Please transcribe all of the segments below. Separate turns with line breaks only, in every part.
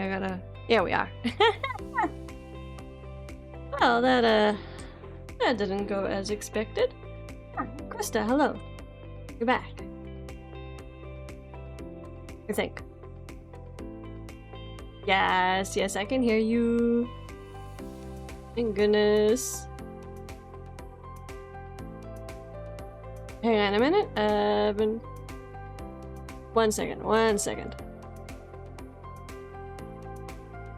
I gotta... Here we are. Well, that didn't go as expected. Ah, Krista, hello. You're back. I think. Yes, yes, I can hear you. Thank goodness. Hang on a minute. One second.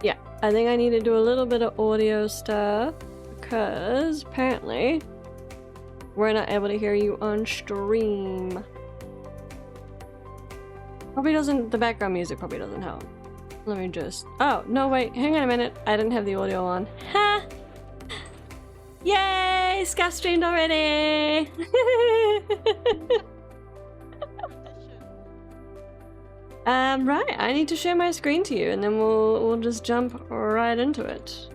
Yeah, I think I need to do a little bit of audio stuff because apparently we're not able to hear you on stream. Probably doesn't, the background music probably doesn't help. Let me just, oh, no, wait, hang on a minute. I didn't have the audio on. Ha! Yay! Scat streamed already! Right, I need to share my screen to you and then we'll just jump right into it.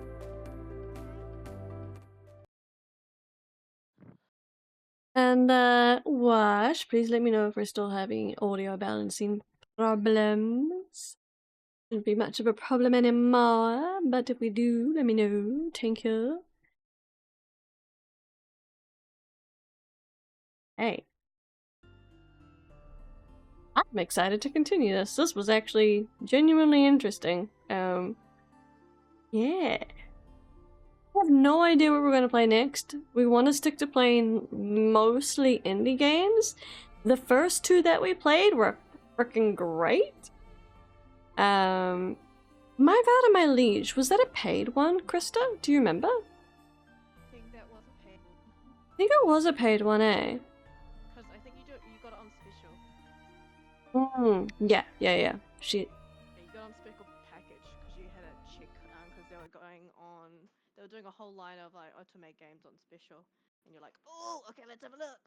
And Wash, please let me know if we're still having audio balancing problems. Shouldn't be much of a problem anymore, but if we do, let me know. Thank you. Hey. I'm excited to continue this. This was actually genuinely interesting. Yeah. I have no idea what we're going to play next. We want to stick to playing mostly indie games. The first two that we played were freaking great. My Vow to My Liege, was that a paid one, Krista? Do you remember?
I think that was a paid one.
I think it was a paid one, eh?
Because I think you got it on special.
Yeah. She...
Yeah, you got on special package because you had a check because they were doing a whole line of like Otome games on special, and you're like, oh, okay, let's have a look.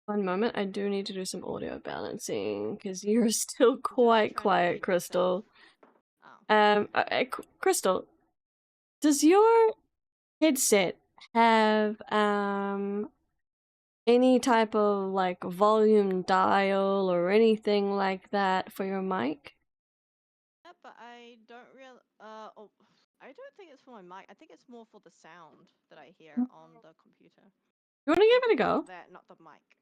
One moment, I do need to do some audio balancing because you're still quite quiet, Crystal.
Oh.
Crystal, does your headset have any type of like volume dial or anything like that for your mic?
Yeah, but I don't really. I don't think it's for my mic. I think it's more for the sound that I hear on the computer.
You want to give it a go?
That, not the mic.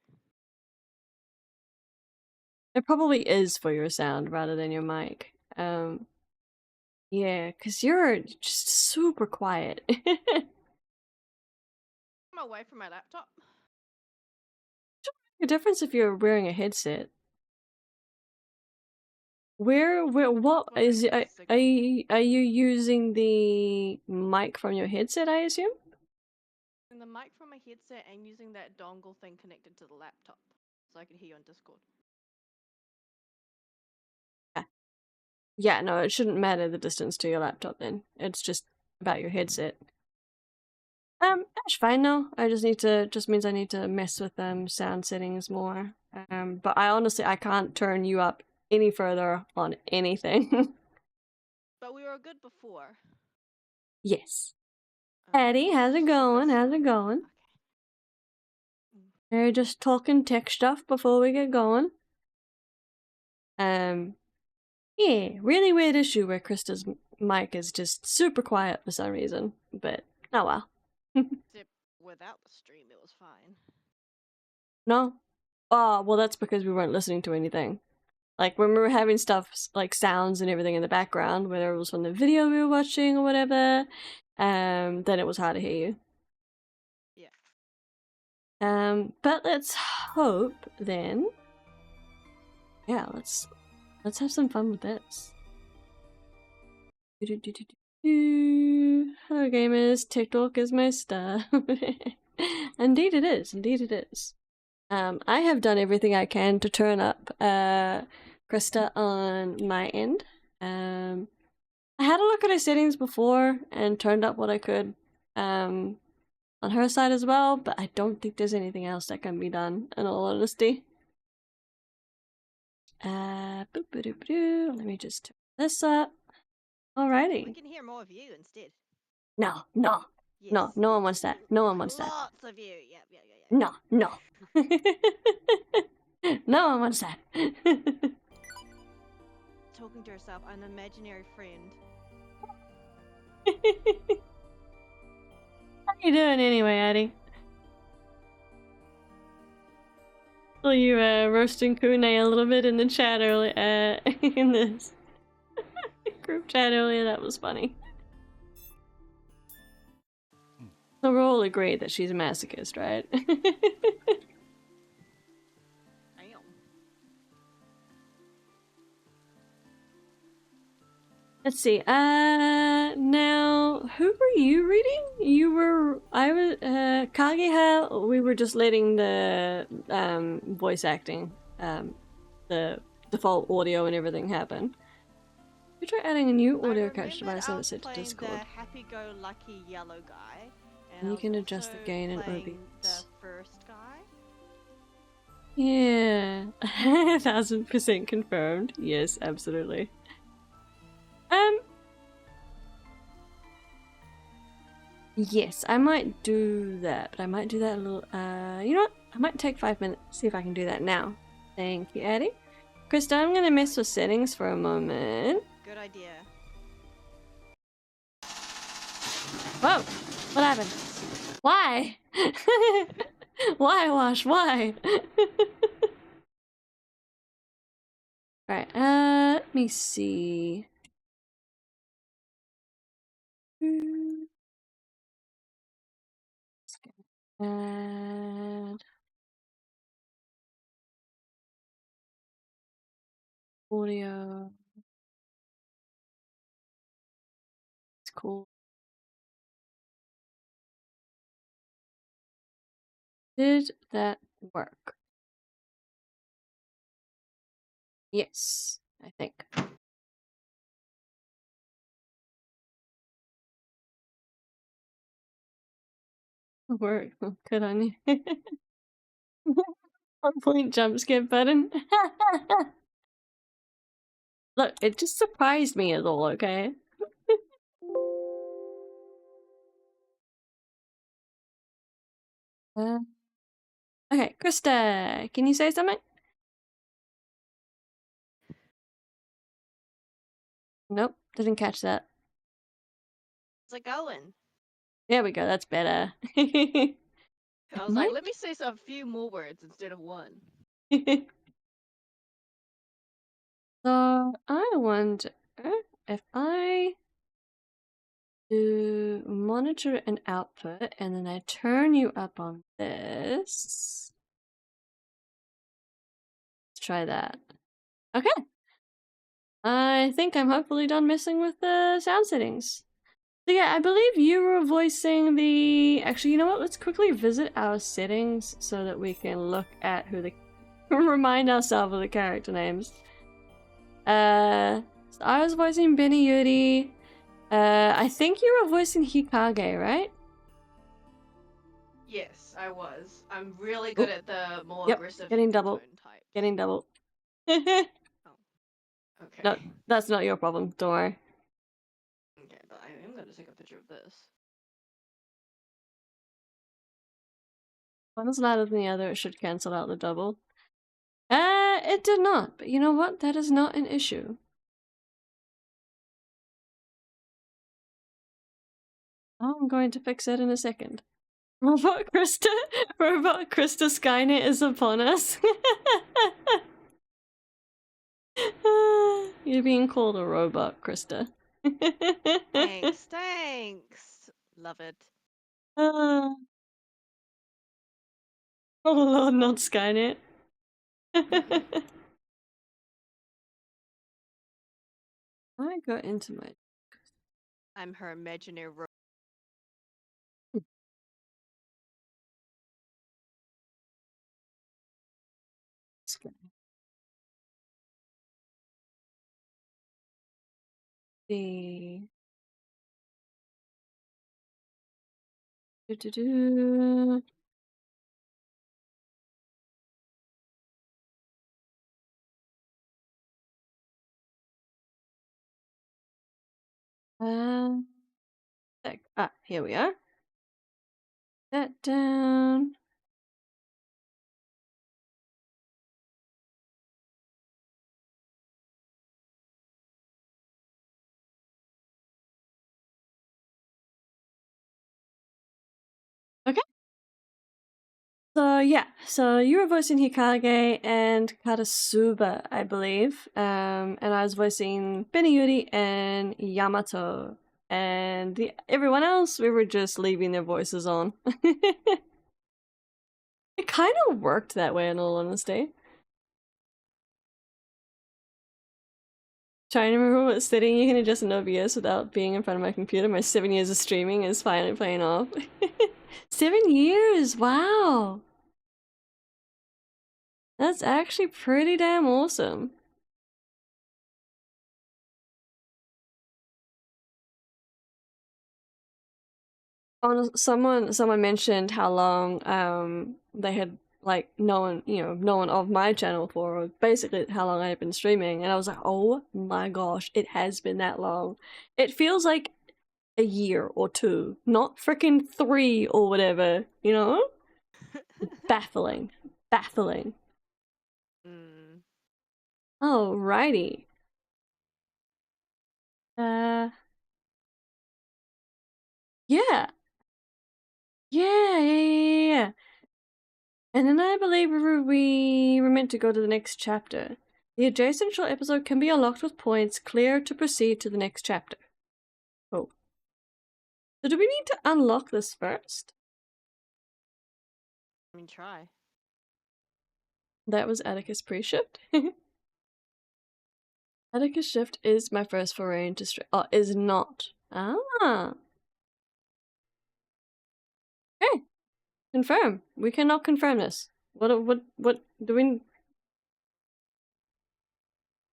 It probably is for your sound rather than your mic. Yeah, because you're just super quiet.
I'm away from my laptop.
The difference if you're wearing a headset. What is it? Are you using the mic from your headset, I assume?
And the mic from my headset and using that dongle thing connected to the laptop so I can hear you on Discord.
Yeah, no, it shouldn't matter the distance to your laptop then. It's just about your headset. That's fine though. Just means I need to mess with sound settings more. But I can't turn you up any further on anything.
But we were good before.
Yes. Eddie, how's it going? How's it going?
Okay.
We're just talking tech stuff before we get going. Yeah, really weird issue where Krista's mic is just super quiet for some reason, but oh well.
Except without the stream, it was fine.
No? Oh, well that's because we weren't listening to anything. Like when we were having stuff like sounds and everything in the background, whether it was from the video we were watching or whatever, then it was hard to hear you.
Yeah.
But let's hope then. Yeah, let's have some fun with this. Hello gamers, TikTok is my stuff. Indeed it is, indeed it is. I have done everything I can to turn up Krista on my end. I had a look at her settings before and turned up what I could on her side as well, but I don't think there's anything else that can be done, in all honesty. Let me just turn this up. Alrighty.
We can hear more of you instead.
No.
Yes.
No one wants that. No one wants that.
Lots of you. Yeah.
No. No one wants that.
Talking to herself, an imaginary friend.
How you doing anyway, Addie? Well, you roasting Kune a little bit in the chat earlier, in this group chat earlier. That was funny. So we're all agreed that she's a masochist, right?
Damn.
Let's see. Now, who were you reading? I was, Kageha, we were just letting the, voice acting, the default audio and everything happen. We try adding a new audio capture device and set to Discord.
The happy-go-lucky yellow guy,
And you can adjust the gain and OBS.
The first guy.
Yeah, 1000% confirmed. Yes, absolutely. Yes, I might do that, but I might do that a little, you know what? I might take 5 minutes, see if I can do that now. Thank you, Addie. Krista, I'm gonna mess with settings for a moment.
Good idea.
Whoa! What happened? Why? Why, Wash? Why? Alright, let me see. Add audio. It's cool. Did that work? Yes, I think. Work. Good on you. 1 point jump skip button. Look, it just surprised me is all, okay? Okay, Krista, can you say something? Nope, didn't catch that.
How's it going?
There we go, that's better.
I was like, let me say a few more words instead of one.
So, I wonder if I do monitor and output, and then I turn you up on this. Let's try that. Okay. I think I'm hopefully done messing with the sound settings. So yeah, I believe you were voicing the... Actually, you know what? Let's quickly visit our settings so that we can look at who the... remind ourselves of the character names. So I was voicing Benny Yuri. I think you were voicing Hikage, right?
Yes, I was. I'm really good at the more aggressive
getting double.
type.
Getting double.
Okay.
No, that's not your problem. Don't worry.
Okay, but I am going to take a picture of this.
One is louder than the other. It should cancel out the double. It did not. But you know what? That is not an issue. I'm going to fix it in a second. Robot Krista Skynet is upon us. You're being called a robot, Krista.
Thanks. Love it.
Oh lord, not Skynet. I go into my...
I'm her imaginary robot.
The... Do-do-do. Here we are. That down. So yeah, so you were voicing Hikage and Karasuba, I believe, and I was voicing Beniyuri and Yamato, and everyone else we were just leaving their voices on. It kind of worked that way, in all honesty. Trying to remember what setting you can adjust in OBS without being in front of my computer. My 7 years of streaming is finally paying off. 7 years! Wow! That's actually pretty damn awesome. Someone mentioned how long they had like known of my channel for, or basically how long I had been streaming, and I was like, oh my gosh, it has been that long. It feels like a year or two, not freaking 3 or whatever, you know? Baffling. Baffling. Alrighty. Yeah. Yeah. And then I believe we were meant to go to the next chapter. The adjacent short episode can be unlocked with points clear to proceed to the next chapter. Oh. So do we need to unlock this first?
I mean, try.
That was Atticus pre-shift. Atticus shift is my first foray into is not. Ah. Okay. Confirm. We cannot confirm this. What do we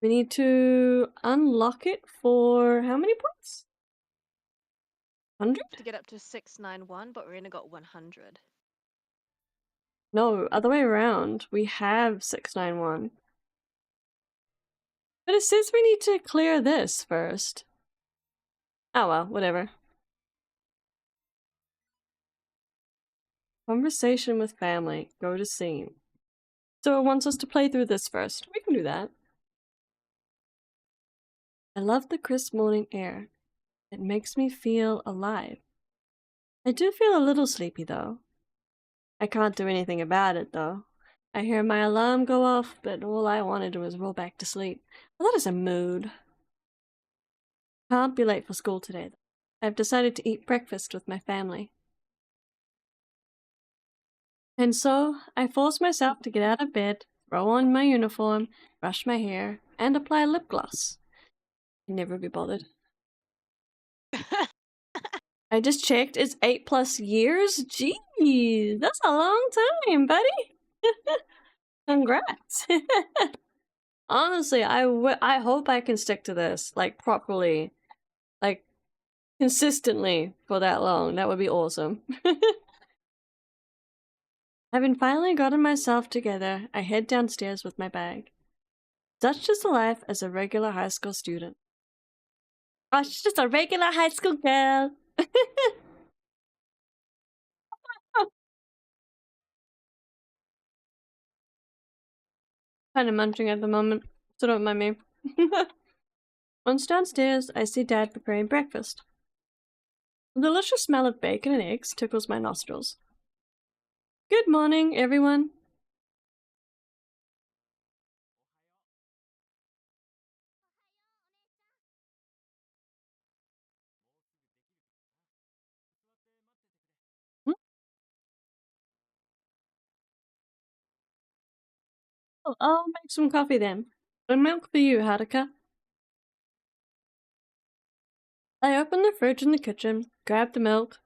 need to unlock it for how many points? 100?
To get up to 691, but we only got 100.
No, other way around. We have 691. But it says we need to clear this first. Oh well, whatever. Conversation with family. Go to scene. So it wants us to play through this first. We can do that. I love the crisp morning air. It makes me feel alive. I do feel a little sleepy though. I can't do anything about it though. I hear my alarm go off, but all I want to do is roll back to sleep. Well, that is a mood. Can't be late for school today though. I've decided to eat breakfast with my family. And so, I force myself to get out of bed, throw on my uniform, brush my hair, and apply lip gloss. Can never be bothered. I just checked, it's 8+ years? Jeez, that's a long time, buddy! Congrats! Honestly, I hope I can stick to this, like, properly. Like, consistently for that long. That would be awesome. Having finally gotten myself together, I head downstairs with my bag. Such is the life as a regular high school student. Oh, she's just a regular high school girl. Kind of munching at the moment, so don't mind me. Once downstairs, I see Dad preparing breakfast. The delicious smell of bacon and eggs tickles my nostrils. Good morning, everyone. Oh, I'll make some coffee then. And milk for you, Haruka. I open the fridge in the kitchen, grab the milk,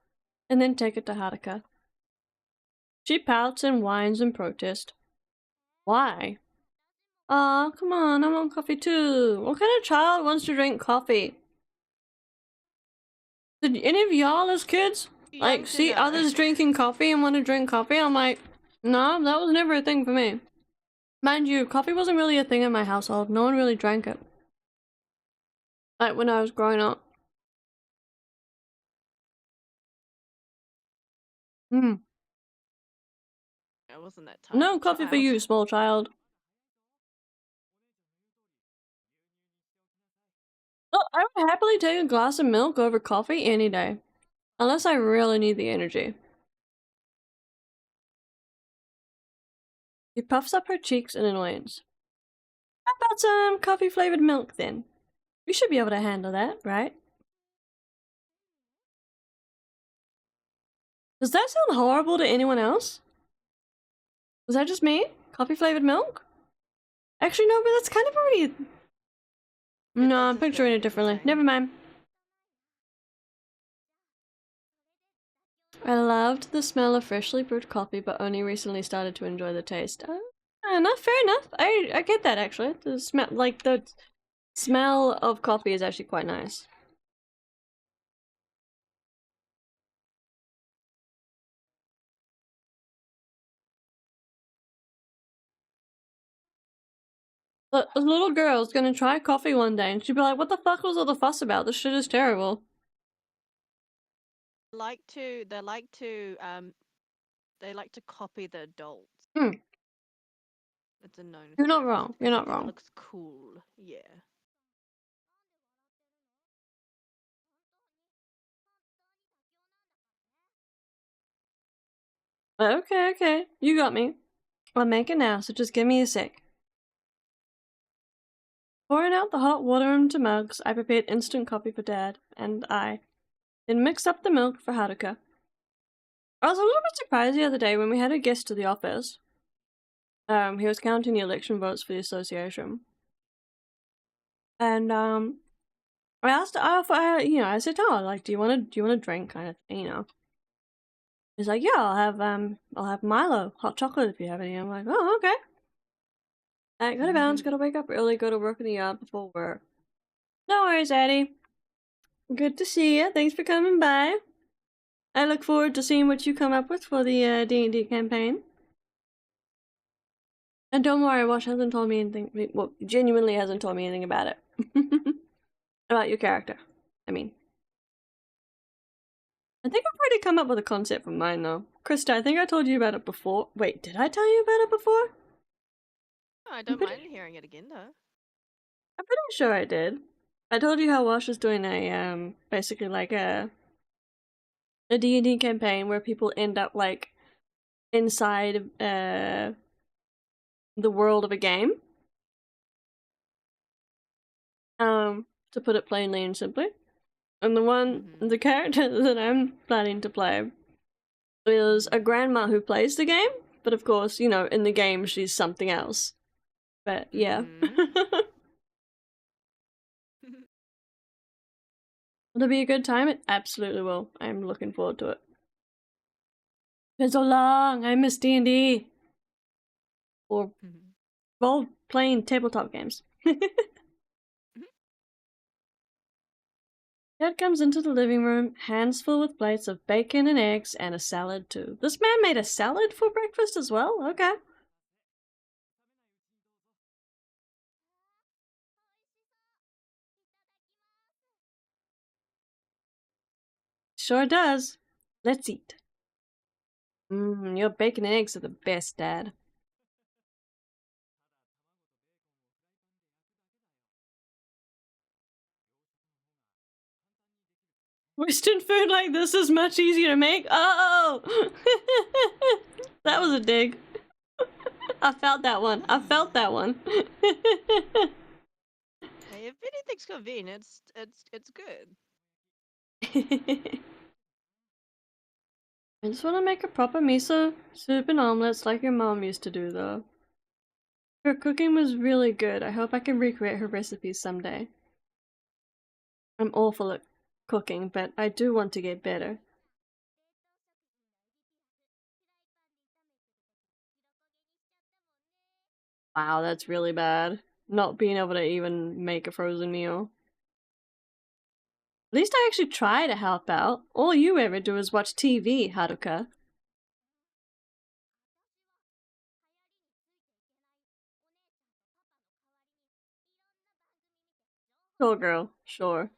and then take it to Haruka. She pouts and whines in protest. Why? Aw, come on, I want coffee too. What kind of child wants to drink coffee? Did any of y'all as kids, like, see others drinking coffee and want to drink coffee? I'm like, no, that was never a thing for me. Mind you, coffee wasn't really a thing in my household. No one really drank it. Like, when I was growing up.
I wasn't that type
No coffee for you, small child. Oh, I would happily take a glass of milk over coffee any day. Unless I really need the energy. She puffs up her cheeks in annoyance. How about some coffee-flavored milk, then? You should be able to handle that, right? Does that sound horrible to anyone else? Was that just me? Coffee-flavored milk? Actually, no, but that's kind of already... No, I'm picturing it differently. Never mind. I loved the smell of freshly brewed coffee, but only recently started to enjoy the taste. Enough, fair enough. I get that, actually. The smell of coffee is actually quite nice. A little girl's gonna try coffee one day and she'll be like, what the fuck was all the fuss about? This shit is terrible.
They like to copy the adults.
Hmm.
It's a known
You're not
fact.
wrong. You're not wrong.
It looks cool. Yeah.
Okay, okay. You got me. I'll make it now, so just give me a sec. Pouring out the hot water into mugs, I prepared instant coffee for Dad and I, then mixed up the milk for Haruka. I was a little bit surprised the other day when we had a guest to the office. He was counting the election votes for the association. And, I asked, I said, oh, like, do you want a drink kind of thing, you know? He's like, yeah, I'll have Milo, hot chocolate if you have any. I'm like, oh, okay. I gotta bounce, gotta wake up early, go to work in the yard before work. No worries, Addie. Good to see you. Thanks for coming by. I look forward to seeing what you come up with for the D&D campaign. And don't worry, Wash hasn't told me anything. Well, genuinely hasn't told me anything about it. About your character. I think I've already come up with a concept for mine, though. Krista, I think I told you about it before. Wait, did I tell you about it before?
Oh, I don't mind hearing it again, though.
I'm pretty sure I did. I told you how Wash is doing a, basically like a D&D campaign where people end up, like, inside, the world of a game. To put it plainly and simply. And the character that I'm planning to play is a grandma who plays the game, but of course, you know, in the game she's something else. But yeah. It'll be a good time, it absolutely will. I'm looking forward to it. It's been so long, I miss D&D. Or role-playing tabletop games. Dad comes into the living room, hands full with plates of bacon and eggs, and a salad too. This man made a salad for breakfast as well? Okay. Sure does. Let's eat. Your bacon and eggs are the best, Dad. Western food like this is much easier to make? Oh! That was a dig. I felt that one.
Hey, if anything's convenient, it's good.
I just want to make a proper miso soup and omelets like your mom used to do, though. Her cooking was really good. I hope I can recreate her recipes someday. I'm awful at cooking, but I do want to get better. Wow, that's really bad. Not being able to even make a frozen meal. At least I actually try to help out. All you ever do is watch TV, Haruka. Sure, girl. Sure.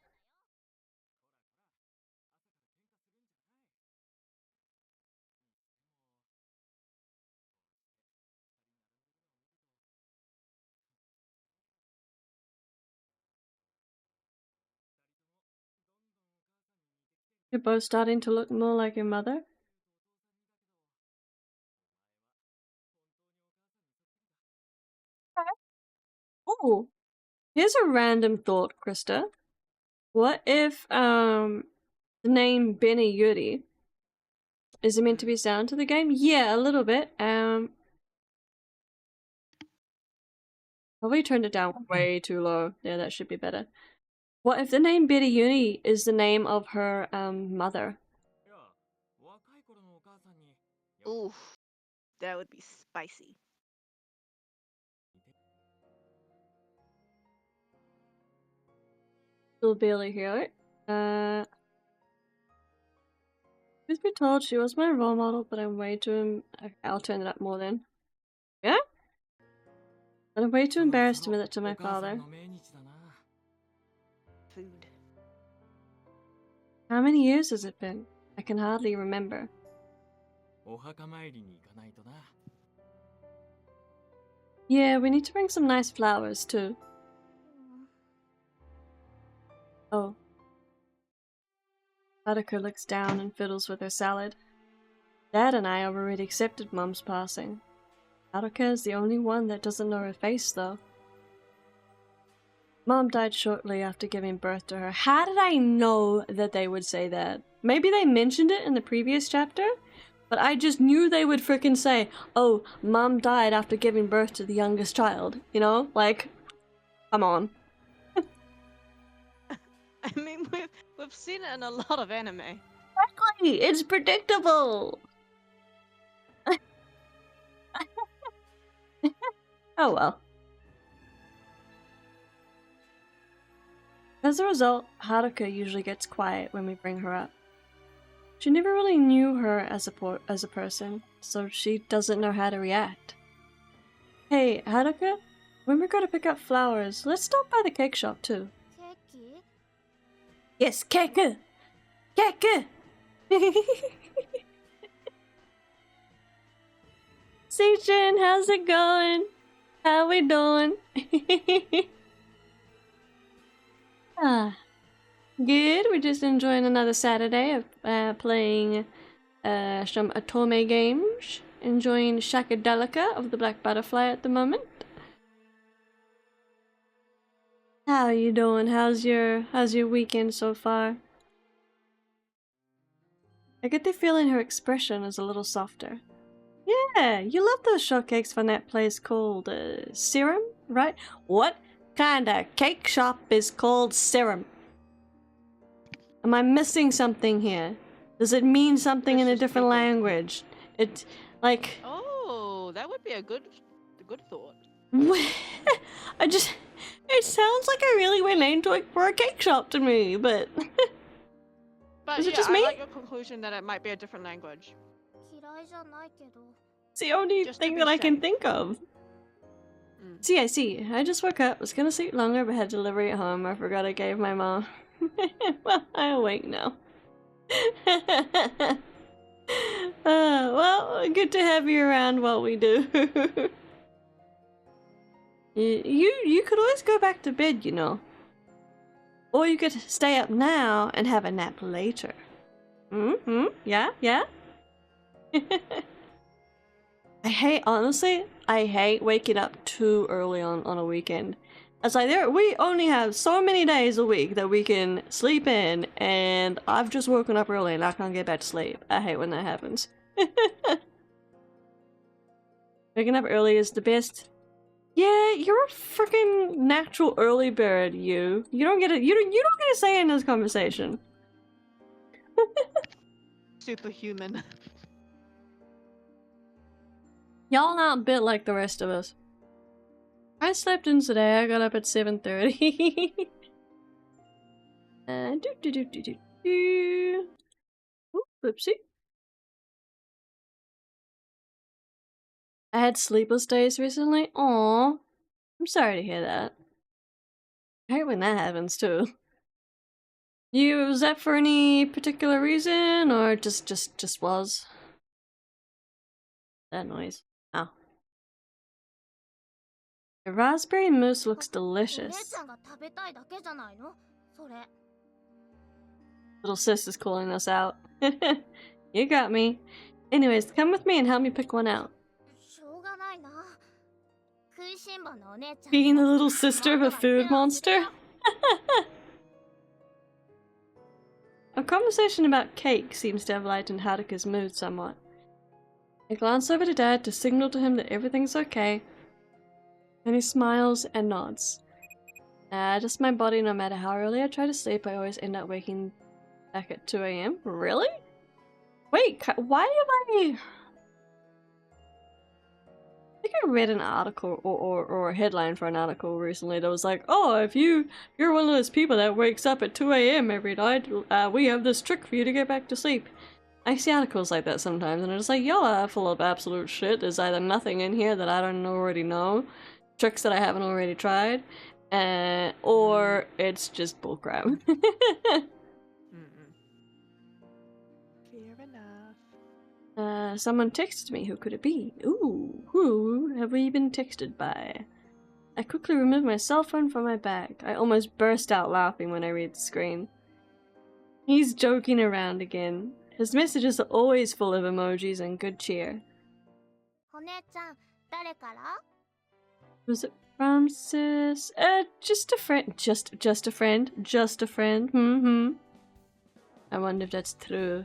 You're both starting to look more like your mother? Ooh, here's a random thought, Krista. What if the name Benny Yuri is it meant to be sound to the game? Yeah, a little bit. Probably turned it down way too low. Yeah, that should be better. What if the name Betty Uni is the name of her mother?
Oof, that would be spicy.
Still barely hear it. Truth be told, she was my role model, but I'm way too. I'll turn it up more then. Yeah? But I'm way too embarrassed to admit it to my father.
Food.
How many years has it been? I can hardly remember. Yeah, we need to bring some nice flowers too. Oh. Buttercup looks down and fiddles with her salad. Dad and I have already accepted Mum's passing. Buttercup is the only one that doesn't know her face, though. Mom died shortly after giving birth to her. How did I know that they would say that? Maybe they mentioned it in the previous chapter, but I just knew they would frickin' say, oh, Mom died after giving birth to the youngest child. You know? Like, come on.
I mean, we've seen it in a lot of anime.
Exactly! It's predictable! Oh well. As a result, Haruka usually gets quiet when we bring her up. She never really knew her as a person, so she doesn't know how to react. Hey, Haruka, when we go to pick up flowers, let's stop by the cake shop too.
Cake?
Yes, cake! Cake! Seijin, how's it going? How we doing? Good. We're just enjoying another Saturday of playing some Otome games. Enjoying Psychedelica of the Black Butterfly at the moment. How are you doing? How's your weekend so far? I get the feeling her expression is a little softer. Yeah, you love those shortcakes from that place called Serum, right? What kind of cake shop is called Serum? Am I missing something here? Does it mean something in a different language? It, like...
Oh, that would be a good thought.
It sounds like a really weird name for a cake shop to me, but...
But
is it
yeah,
just
I
me?
like your conclusion that it might be a different language.
It's the only thing that I can think of. I see. I just woke up, was gonna sleep longer, but had delivery at home. I forgot I gave my mom. Well, I'm awake now. Well, good to have you around while we do. You could always go back to bed, you know. Or you could stay up now and have a nap later. Yeah? Honestly, I hate waking up too early on a weekend. It's like we only have so many days a week that we can sleep in, and I've just woken up early and I can't get back to sleep. I hate when that happens. Waking up early is the best. Yeah, you're a freaking natural early bird, you. You don't get you don't get a say in this conversation.
Superhuman.
Y'all not built like the rest of us. I slept in today. I got up at 7:30. Whoopsie. I had sleepless days recently. Aww. I'm sorry to hear that. I hate when that happens too. Was that for any particular reason, or just was? That noise. Oh. The raspberry mousse looks delicious. Little sis is calling us out. You got me. Anyways, come with me and help me pick one out. Being the little sister of a food monster. A conversation about cake seems to have lightened Haruka's mood somewhat. I glance over to Dad to signal to him that everything's okay, and he smiles and nods. Just my body, no matter how early I try to sleep, I always end up waking back at 2 AM. Really? Wait, why am I think I read an article or a headline for an article recently that was like, oh, if you're one of those people that wakes up at 2 AM every night, we have this trick for you to get back to sleep. I see articles like that sometimes, and I'm just like, y'all are full of absolute shit. There's either nothing in here that I don't already know, tricks that I haven't already tried, or it's just bullcrap.
Fair enough.
Someone texted me. Who could it be? Ooh, who have we been texted by? I quickly removed my cell phone from my bag. I almost burst out laughing when I read the screen. He's joking around again. His messages are always full of emojis and good cheer. Was it from sis? Just a friend. Just a friend. Just a friend. I wonder if that's true.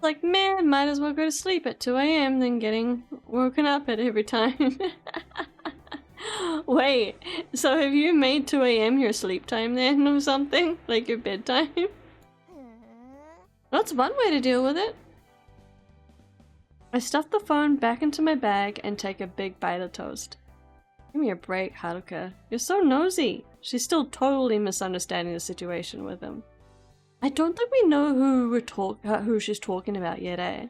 Like, man, might as well go to sleep at 2 AM than getting woken up at every time. Wait, so have you made 2 AM your sleep time then or something? Like your bedtime? That's one way to deal with it. I stuff the phone back into my bag and take a big bite of toast. Give me a break, Haruka. You're so nosy. She's still totally misunderstanding the situation with him. I don't think we know who she's talking about yet, eh?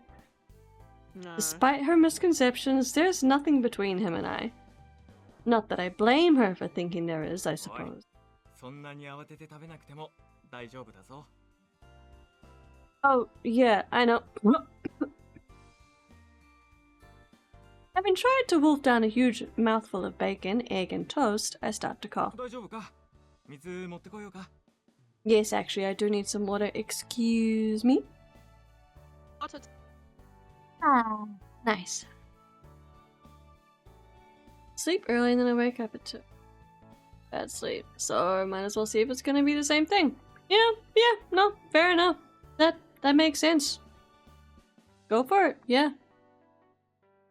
No.
Despite her misconceptions, there's nothing between him and I. Not that I blame her for thinking there is, I suppose. Oh, yeah, I know. Having tried to wolf down a huge mouthful of bacon, egg, and toast, I start to cough. Yes, actually, I do need some water. Excuse me? Ah, nice. Sleep early and then I wake up at 2. Bad sleep. So I might as well see if it's gonna be the same thing. Yeah, no, fair enough. That makes sense. Go for it, yeah.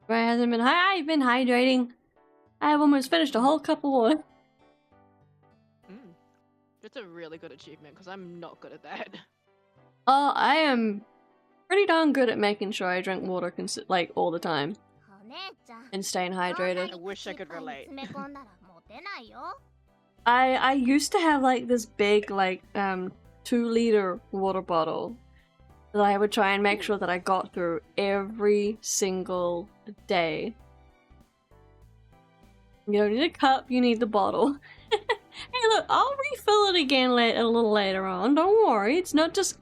Right, hasn't been I've been hydrating. I've almost finished a whole cup of water.
It's a really good achievement because I'm not good at that.
I am pretty darn good at making sure I drink water like all the time and staying hydrated.
I wish I could relate.
I used to have like this big 2-liter water bottle that I would try and make sure that I got through every single day. You don't need a cup, you need the bottle. Hey, look, I'll refill it again a little later on. Don't worry, it's not just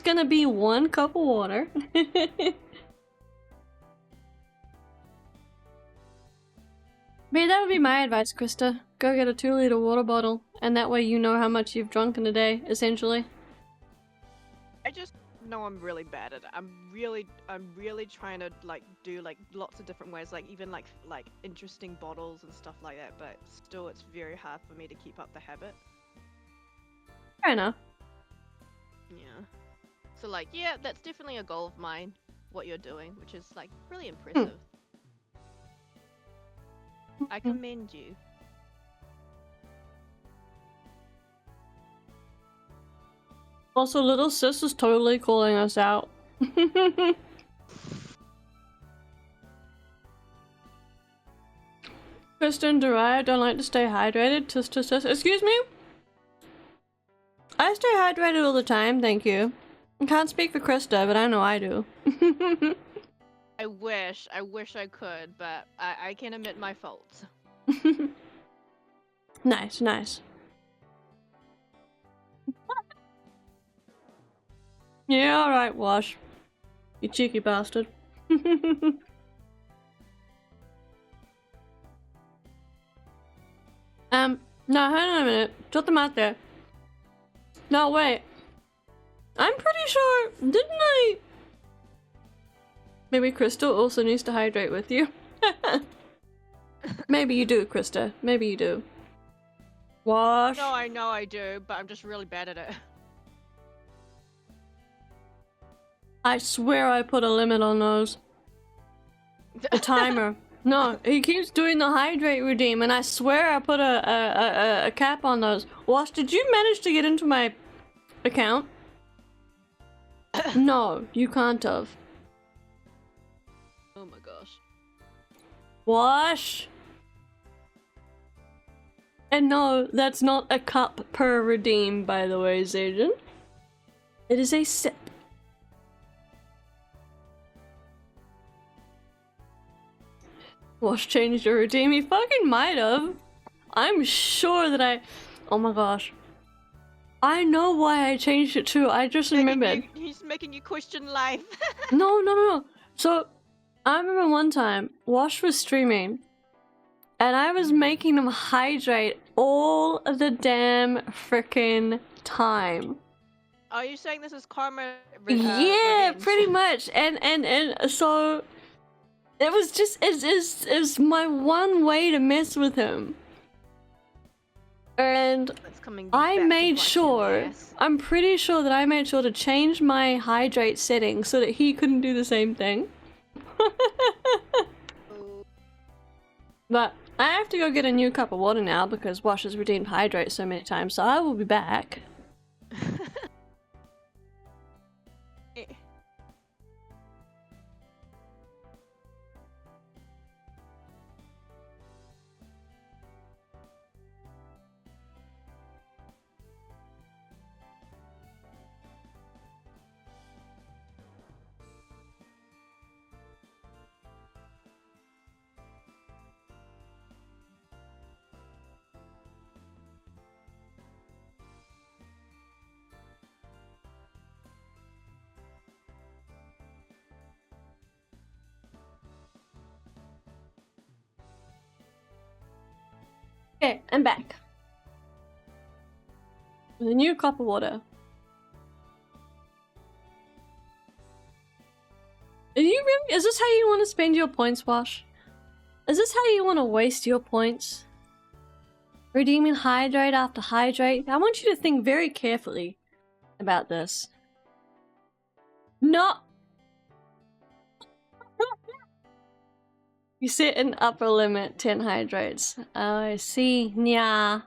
gonna be one cup of water. Maybe that would be my advice, Krista. Go get a 2-liter water bottle, and that way you know how much you've drunk in a day, essentially.
I just know I'm really bad at it. I'm really trying to do lots of different ways, even interesting bottles and stuff like that, but still it's very hard for me to keep up the habit.
Fair enough.
Yeah. So yeah, that's definitely a goal of mine, what you're doing, which is really impressive. I commend you.
Also, little sis is totally calling us out. Krista and Daria don't like to stay hydrated. Excuse me? I stay hydrated all the time, thank you. I can't speak for Krista, but I know I do.
I wish I could, but I can admit my faults.
Nice. Yeah, alright, Wash. You cheeky bastard. No, hang on a minute. Chotamate. No, wait. I'm pretty sure, didn't I? Maybe Crystal also needs to hydrate with you. Maybe you do, Krista. Maybe you do. Wash.
No, I know I do, but I'm just really bad at it.
I swear I put a limit on those. A timer. No, he keeps doing the hydrate redeem, and I swear I put a cap on those. Wash, did you manage to get into my account? No, you can't have.
Oh my gosh.
Wash. And no, that's not a cup per redeem, by the way, Zajan. It is a sip. Wash changed your redeem. He fucking might have. I'm sure that I... Oh my gosh. I know why I changed it too. I just remembered.
He's making you question life.
No. So, I remember one time, Wash was streaming, and I was making him hydrate all the damn frickin' time.
Are you saying this is karma?
Yeah,
revenge?
pretty much. And so... It was just, it's my one way to mess with him. And I made sure, I'm pretty sure that I made sure to change my hydrate settings so that he couldn't do the same thing. But I have to go get a new cup of water now because Wash has redeemed hydrate so many times, so I will be back. Okay, I'm back. With a new cup of water. Are you really? Is this how you want to spend your points, Wash? Is this how you want to waste your points? Redeeming hydrate after hydrate? I want you to think very carefully about this. No! You set an upper limit, 10 hydrates. Oh, I see. Nya.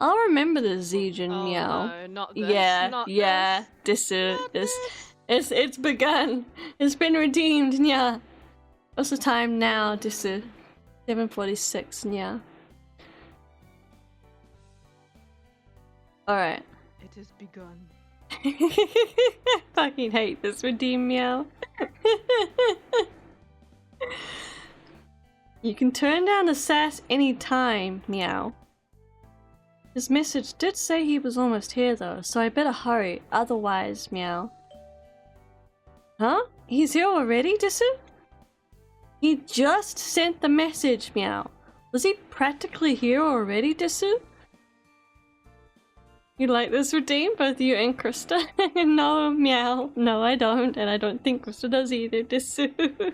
I'll remember the Zijin meow.
No, not this.
Yeah,
not
yeah. This. It's begun. It's been redeemed. Nya. What's the time now? This. 7:46. Nya. All right.
It has begun.
I fucking hate this redeem meow. You can turn down the sass anytime, meow. His message did say he was almost here though, so I better hurry, otherwise, meow. Huh? He's here already, Disu? He just sent the message, meow. Was he practically here already, Disu? You like this redeem, both you and Krista? No, meow. No, I don't, and I don't think Krista does either, Disu.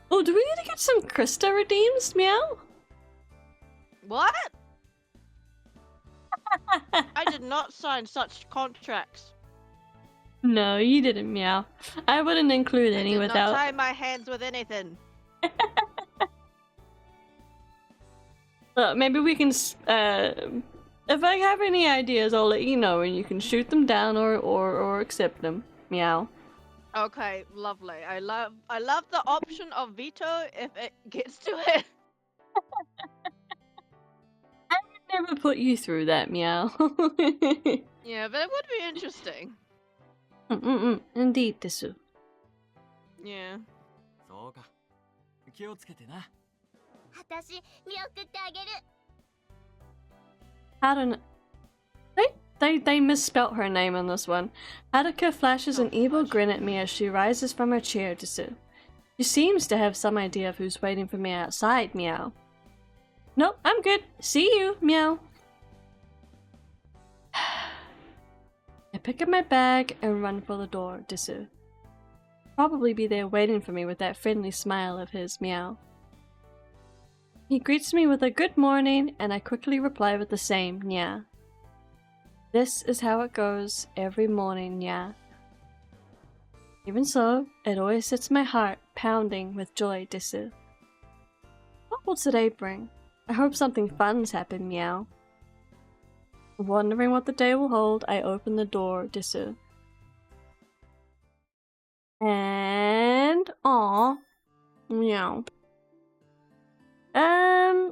Oh, do we need to get some Krista redeems, meow?
What? I did not sign such contracts.
No, you didn't, meow. I wouldn't include any
I did
without.
not tie my hands with anything.
Maybe we can. If I have any ideas, I'll let you know, and you can shoot them down or accept them, meow.
Okay, lovely. I love the option of veto if it gets to it.
I would never put you through that, meow.
Yeah, but it would be interesting.
Indeed, Disu.
Yeah.
そうか。気をつけてな。
私見送ってあげる。
Haruna. They misspelt her name on this one. Haruka flashes an evil grin at me as she rises from her chair, Disu. She seems to have some idea of who's waiting for me outside, meow. Nope, I'm good. See you, meow. I pick up my bag and run for the door, Disu. Probably be there waiting for me with that friendly smile of his, meow. He greets me with a good morning, and I quickly reply with the same nya. This is how it goes every morning, nya. Even so, it always sets my heart pounding with joy, desu. What will today bring? I hope something fun's happen, meow. Wondering what the day will hold, I open the door, desu. And aw, meow.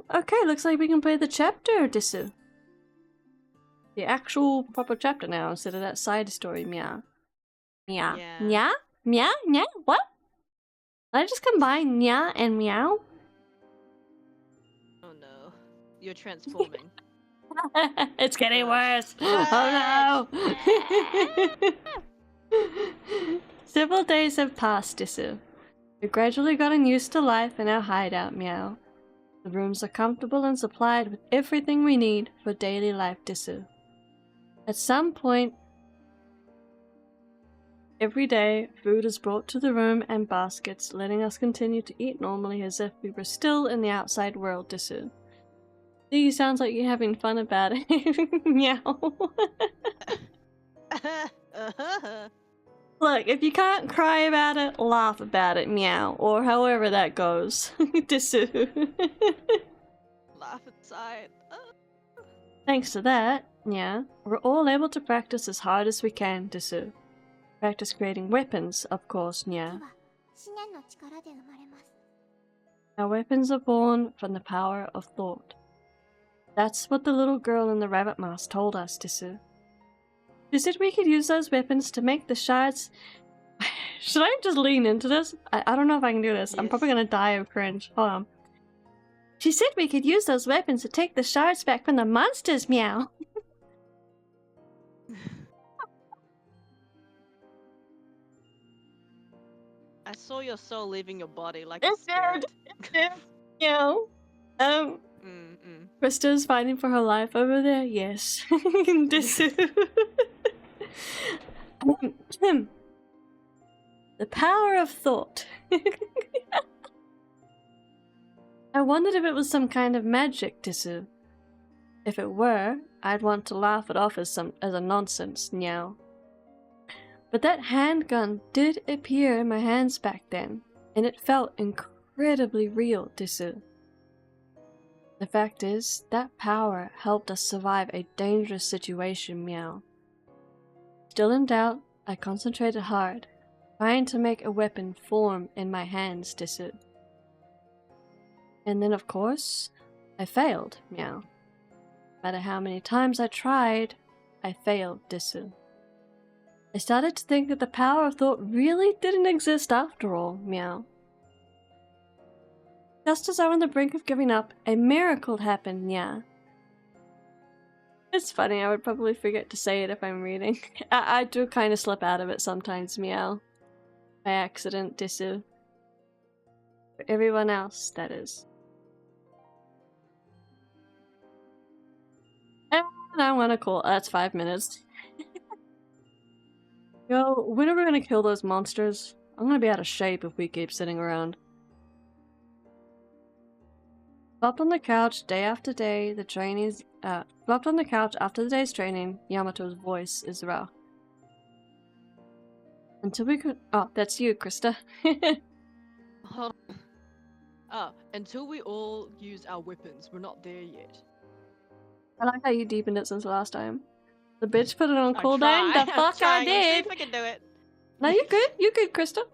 Okay, looks like we can play the chapter, desu. The actual proper chapter now instead of that side story, meow. Meow.
Yeah.
Nya? Meow? Nya? What? Did I just combine nya and meow?
Oh no. You're transforming.
It's getting worse.
What?
Oh no. Several days have passed, desu. We've gradually gotten used to life in our hideout, meow. The rooms are comfortable and supplied with everything we need for daily life, desu. At some point, every day, food is brought to the room and baskets, letting us continue to eat normally as if we were still in the outside world, desu. See, sounds like you're having fun about it. Meow. Look, if you can't cry about it, laugh about it, meow. Or however that goes. Desu.
Laugh inside.
Thanks to that, yeah, we're all able to practice as hard as we can, desu. Practice creating weapons, of course, yeah.
は思念の力で生まれます
Our weapons are born from the power of thought. That's what the little girl in the rabbit mask told us, desu. She said we could use those weapons to make the shards... Should I just lean into this? I don't know if I can do this. I'm probably gonna die of cringe. Hold on. She said we could use those weapons to take the shards back from the monsters, meow.
I saw your soul leaving your body like a spirit.
Meow. Krista's fighting for her life over there? Yes. Desu. The power of thought. I wondered if it was some kind of magic, desu. If it were, I'd want to laugh it off as a nonsense, meow. But that handgun did appear in my hands back then, and it felt incredibly real, desu. The fact is, that power helped us survive a dangerous situation, meow. Still in doubt, I concentrated hard, trying to make a weapon form in my hands, desu. And then, of course, I failed, meow. No matter how many times I tried, I failed, desu. I started to think that the power of thought really didn't exist after all, meow. Just as I was on the brink of giving up, a miracle happened, yeah. It's funny, I would probably forget to say it if I'm reading. I do kind of slip out of it sometimes, meow. By accident, desu. For everyone else, that is. And I want to call. That's 5 minutes. Yo, when are we gonna kill those monsters? I'm gonna be out of shape if we keep sitting around. Flopped on the couch day after day, the trainees. Flopped on the couch after the day's training, Yamato's voice is rough. Until we could. Oh, that's you, Krista.
Hold on. Oh, until we all use our weapons, we're not there yet.
I like how you deepened it since last time. The bitch put it on
I
cooldown.
try.
The fuck I
I'm trying. See
did.
if I can do it.
No, you're good. You're good, Krista.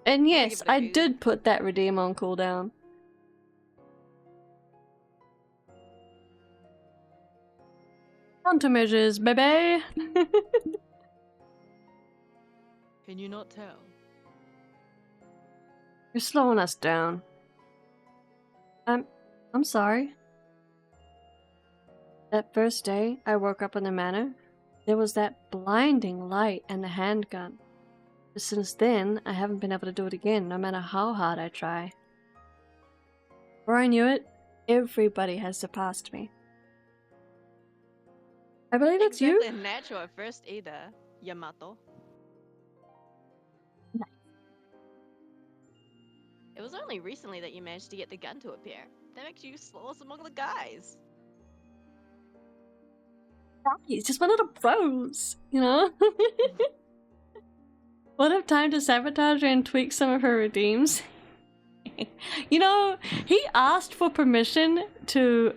And yes,
give it a
I
go.
did put that redeem on cooldown. Countermeasures, baby.
Can you not tell?
You're slowing us down. I'm sorry. That first day I woke up in the manor, there was that blinding light and the handgun. But since then, I haven't been able to do it again, no matter how hard I try. Before I knew it, everybody has surpassed me. I believe it's you.
Exactly natural at first either, Yamato. It was only recently that you managed to get the gun to appear. That makes you slowest among the guys.
He's just one of the pros, you know? What if time to sabotage her and tweak some of her redeems? You know, he asked for permission to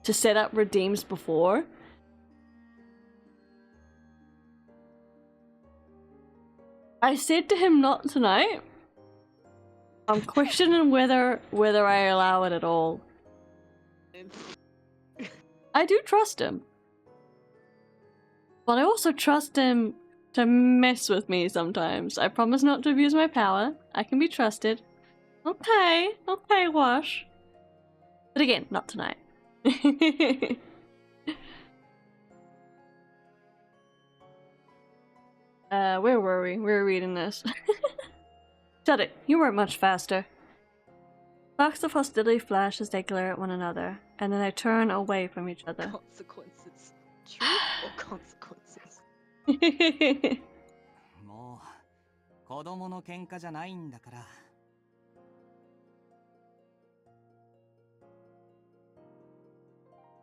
set up redeems before. I said to him not tonight. I'm questioning whether I allow it at all. I do trust him. But I also trust him to mess with me sometimes. I promise not to abuse my power. I can be trusted. Okay, Wash. But again, not tonight. Where were we? We were reading this. Shut it, you weren't much faster. Sparks of hostility flash as they glare at one another, and then they turn away from each other.
Consequences. Truth or consequences?
もう子供の喧嘩じゃないんだから。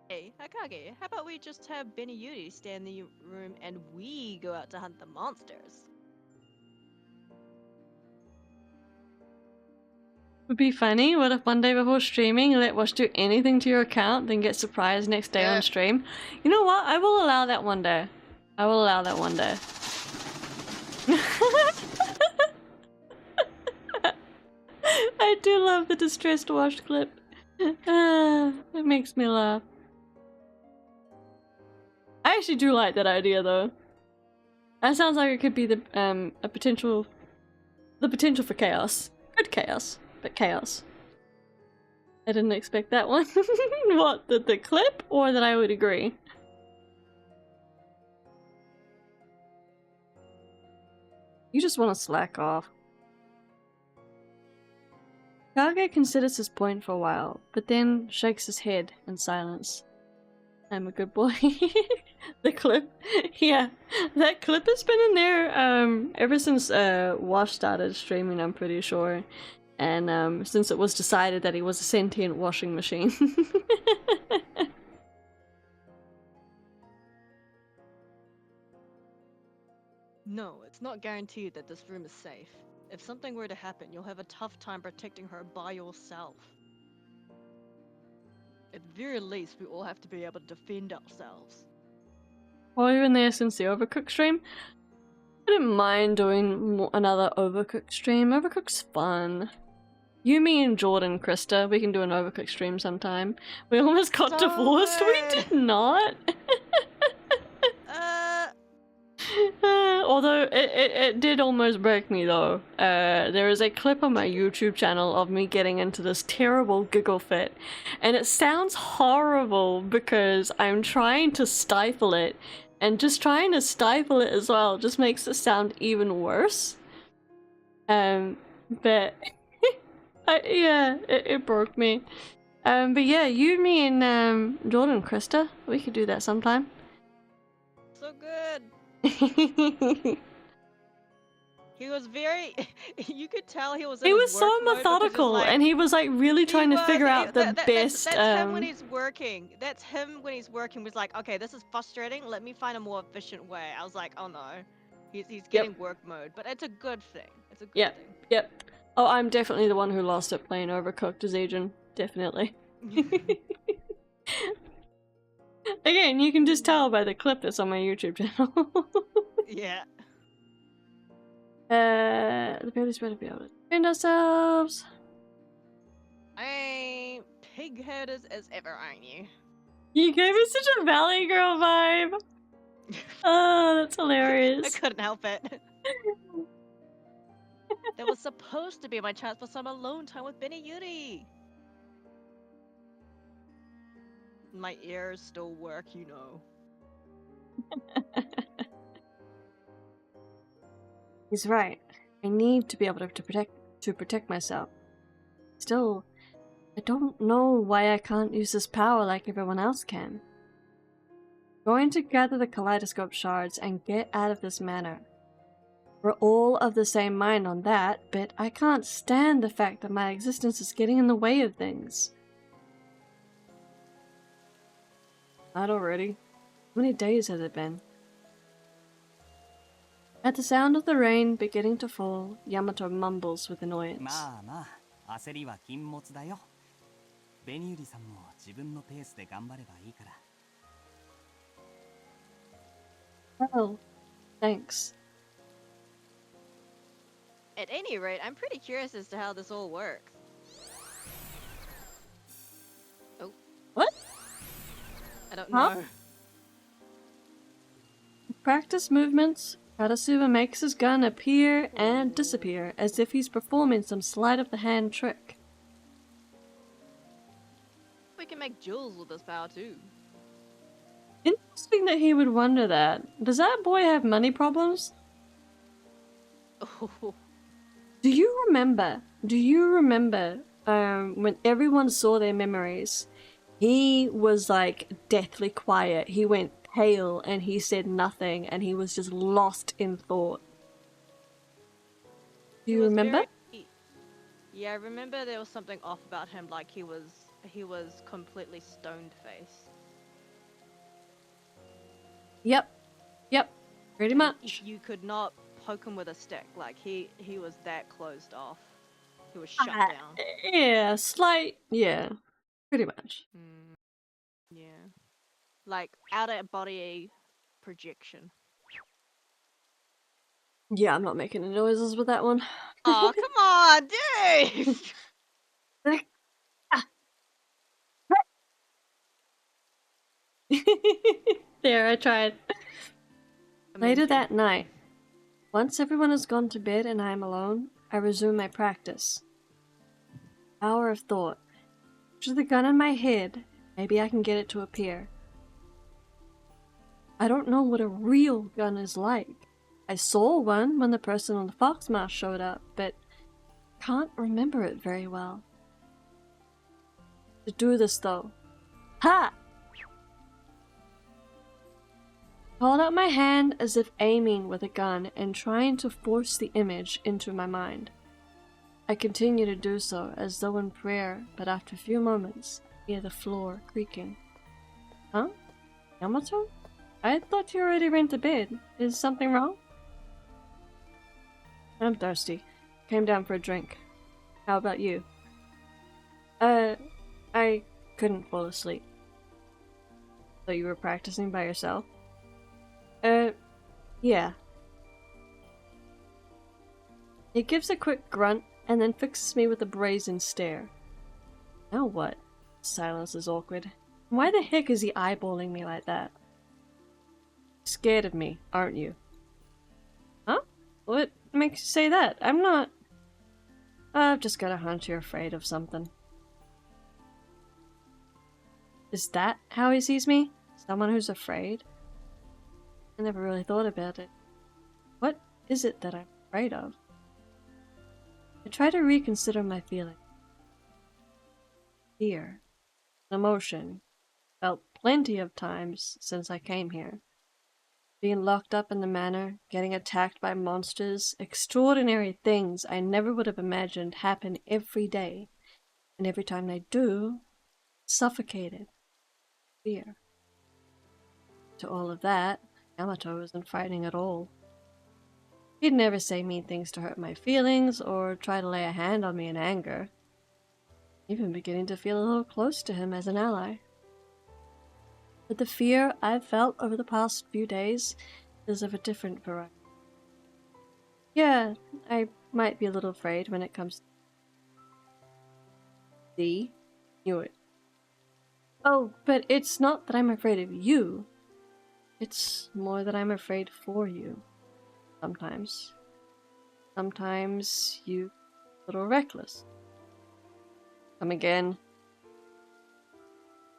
Hey, Hakage, how about we just have Benny Yuri stay in the room and we go out to hunt the monsters?
Would be funny. What if one day before streaming, you let Wash do anything to your account, then get surprised next day on stream? You know what? I will allow that one day. I will allow that one day. I do love the distressed Wash clip. It makes me laugh. I actually do like that idea though. That sounds like it could be the potential for chaos. Good chaos, but chaos. I didn't expect that one. What, the clip, or that I would agree? You just want to slack off. Kage considers his point for a while, but then shakes his head in silence. I'm a good boy. The clip. Yeah, that clip has been in there ever since Wash started streaming, I'm pretty sure. And since it was decided that he was a sentient washing machine.
No, it's not guaranteed that this room is safe. If something were to happen, you'll have a tough time protecting her by yourself. At the very least, we all have to be able to defend ourselves.
While you're in there since the Overcooked stream, I didn't mind doing another Overcooked stream. Overcooked's fun. You, me, and Jordan, Krista, we can do an Overcooked stream sometime. We almost got divorced. We did not. Although it did almost break me though. There is a clip on my YouTube channel of me getting into this terrible giggle fit, and it sounds horrible because I'm trying to stifle it, and just trying to stifle it as well just makes it sound even worse. But yeah, it broke me. But yeah, you, me, and Jordan, Krista, we could do that sometime.
So good. He was very you could tell he was in
he
his
was so
work mode
methodical,
like,
and he was like really trying to figure out the best
that's him when he's working. That's him when he's working. Was like, okay, this is frustrating, let me find a more efficient way. I was like, oh no, he's getting work mode, but it's a good thing. It's a good thing.
Yep. Oh, I'm definitely the one who lost it playing Overcooked as Agent. Definitely. Again, you can just tell by the clip that's on my YouTube channel.
Yeah.
The baby's better be able to defend ourselves.
I ain't pig-headed as ever, aren't you?
You gave us such a Valley Girl vibe. Oh, that's hilarious.
I couldn't help it. That was supposed to be my chance for some alone time with Benny Yuri. My ears still work, you know.
He's right. I need to be able to protect myself. Still, I don't know why I can't use this power like everyone else can. Going to gather the kaleidoscope shards and get out of this manor. We're all of the same mind on that, but I can't stand the fact that my existence is getting in the way of things. Not already. How many days has it been? At the sound of the rain beginning to fall, Yamato mumbles with annoyance.
まあまあ、焦りは禁物だよ。紅百合さんも自分のペースで頑張ればいいから。
Well, thanks.
At any rate, I'm pretty curious as to how this all works. Oh.
What?
I don't
Huh?
know.
Practice movements, Karasuba makes his gun appear and disappear as if he's performing some sleight-of-the-hand trick.
We can make jewels with this power too.
Interesting that he would wonder that. Does that boy have money problems?
Oh.
Do you remember when everyone saw their memories, he was like deathly quiet. He went pale and he said nothing and he was just lost in thought. Do you remember?
Yeah, I remember there was something off about him, like he was completely stone-faced.
Yep, pretty much.
You could not poke him with a stick, like he was that closed off. He was shut down.
Yeah, pretty much.
Yeah. Like out-of-body projection.
Yeah, I'm not making any noises with that one.
Oh, come on, dude!
There, I tried. Later
Amazing.
that night, once everyone has gone to bed and I am alone, I resume my practice. Hour of thought. Picture the gun in my head. Maybe I can get it to appear. I don't know what a real gun is like. I saw one when the person on the fox mask showed up, but can't remember it very well. To do this though. Ha! Hold out my hand as if aiming with a gun and trying to force the image into my mind. I continue to do so as though in prayer, but after a few moments, I hear the floor creaking. Huh? Yamato? I thought you already went to bed. Is something wrong? I'm thirsty. Came down for a drink. How about you? I couldn't fall asleep. So you were practicing by yourself? Yeah. He gives a quick grunt and then fixes me with a brazen stare. Now what? Silence is awkward. Why the heck is he eyeballing me like that? Scared of me, aren't you? Huh? What makes you say that? I'm not. I've just got a hunch you're afraid of something. Is that how he sees me? Someone who's afraid? I never really thought about it. What is it that I'm afraid of? I try to reconsider my feeling. Fear. An emotion. Felt plenty of times since I came here. Being locked up in the manor, getting attacked by monsters, extraordinary things I never would have imagined happen every day. And every time they do, suffocated. Fear. To all of that, Yamato isn't fighting at all. He'd never say mean things to hurt my feelings or try to lay a hand on me in anger. Even beginning to feel a little close to him as an ally. But the fear I've felt over the past few days is of a different variety. Yeah, I might be a little afraid when it comes to... See? Knew it. Oh, but it's not that I'm afraid of you. It's more that I'm afraid for you. Sometimes. Sometimes you a little reckless. Come again.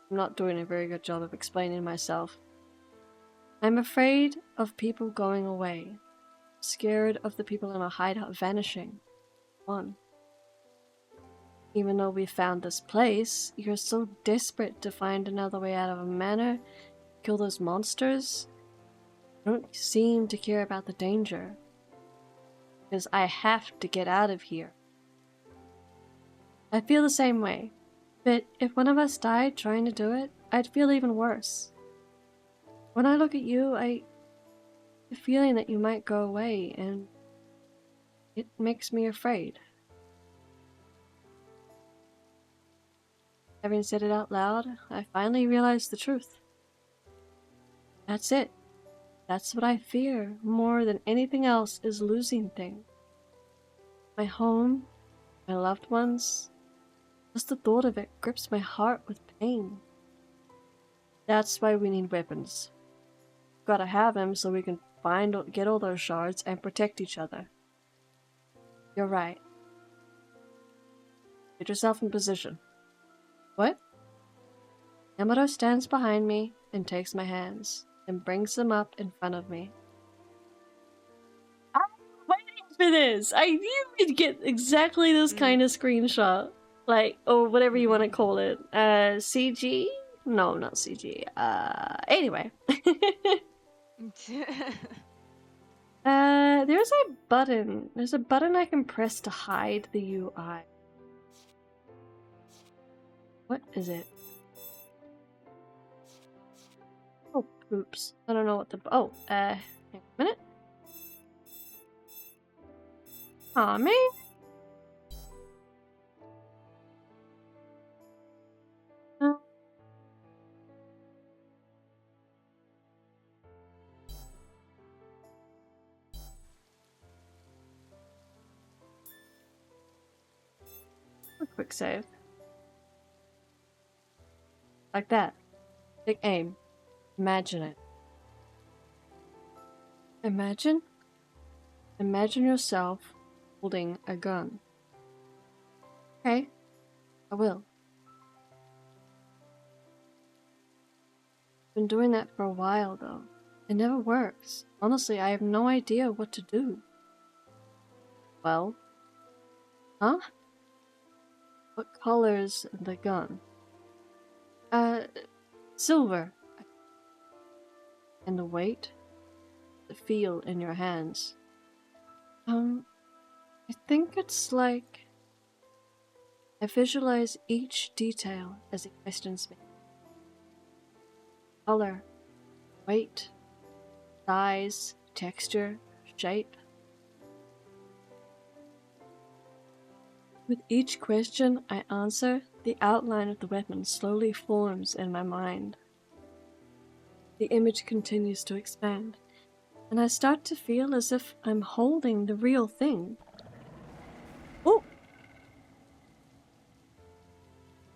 I'm not doing a very good job of explaining myself. I'm afraid of people going away. Scared of the people in our hideout vanishing. One. Even though we found this place, you're so desperate to find another way out of a manor, kill those monsters. You don't seem to care about the danger. because I have to get out of here. I feel the same way, but if one of us died trying to do it, I'd feel even worse. When I look at you, I get the feeling that you might go away, and it makes me afraid. Having said it out loud, I finally realized the truth. That's it. That's what I fear more than anything else, is losing things. My home, my loved ones. Just the thought of it grips my heart with pain. That's why we need weapons. Gotta have them so we can get all those shards and protect each other. You're right. Get yourself in position. What? Yamato stands behind me and takes my hands, and brings them up in front of me. I'm waiting for this! I knew we'd get exactly this kind of screenshot. Like, or whatever you want to call it. CG? No, not CG. Anyway. There's a button. There's a button I can press to hide the UI. What is it? Oh, oops. I don't know what the... Oh, hang on a minute. Aw, man. A quick save. Like that. Big aim. Imagine it. Imagine yourself holding a gun. Okay, I will. Been doing that for a while though. It never works. Honestly, I have no idea what to do. Well? Huh? What color's the gun? Silver. And the weight? The feel in your hands. I think it's like... I visualize each detail as it questions me. Color, weight, size, texture, shape. With each question I answer, the outline of the weapon slowly forms in my mind. The image continues to expand, and I start to feel as if I'm holding the real thing. Oh!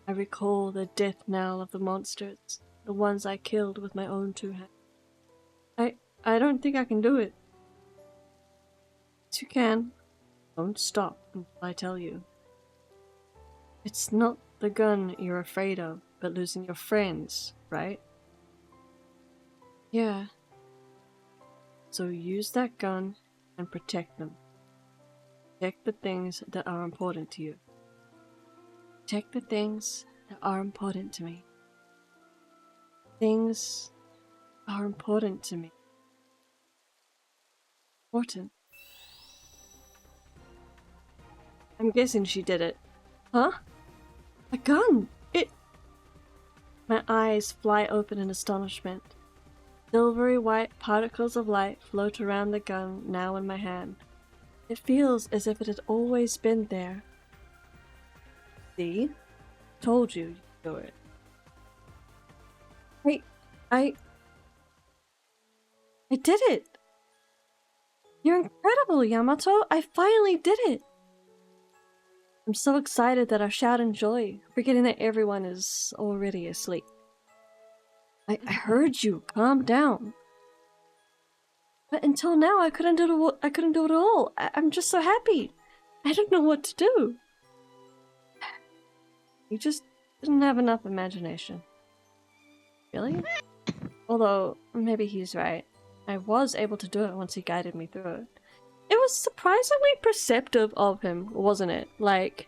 I recall the death knell of the monsters, the ones I killed with my own 2 hands. I don't think I can do it. Yes, you can. Don't stop until I tell you. It's not the gun you're afraid of, but losing your friends, right? Yeah. So use that gun and protect them. Protect the things that are important to you. Protect the things that are important to me. Things are important to me. Important. I'm guessing she did it. Huh? A gun! My eyes fly open in astonishment. Silvery white particles of light float around the gun now in my hand. It feels as if it had always been there. See? Told you you'd do it. I did it! You're incredible, Yamato! I finally did it! I'm so excited that I shout in joy, forgetting that everyone is already asleep. I heard you. Calm down. But until now, I couldn't do it at all. I'm just so happy. I don't know what to do. You just didn't have enough imagination. Really? Although, maybe he's right. I was able to do it once he guided me through it. It was surprisingly perceptive of him, wasn't it? Like,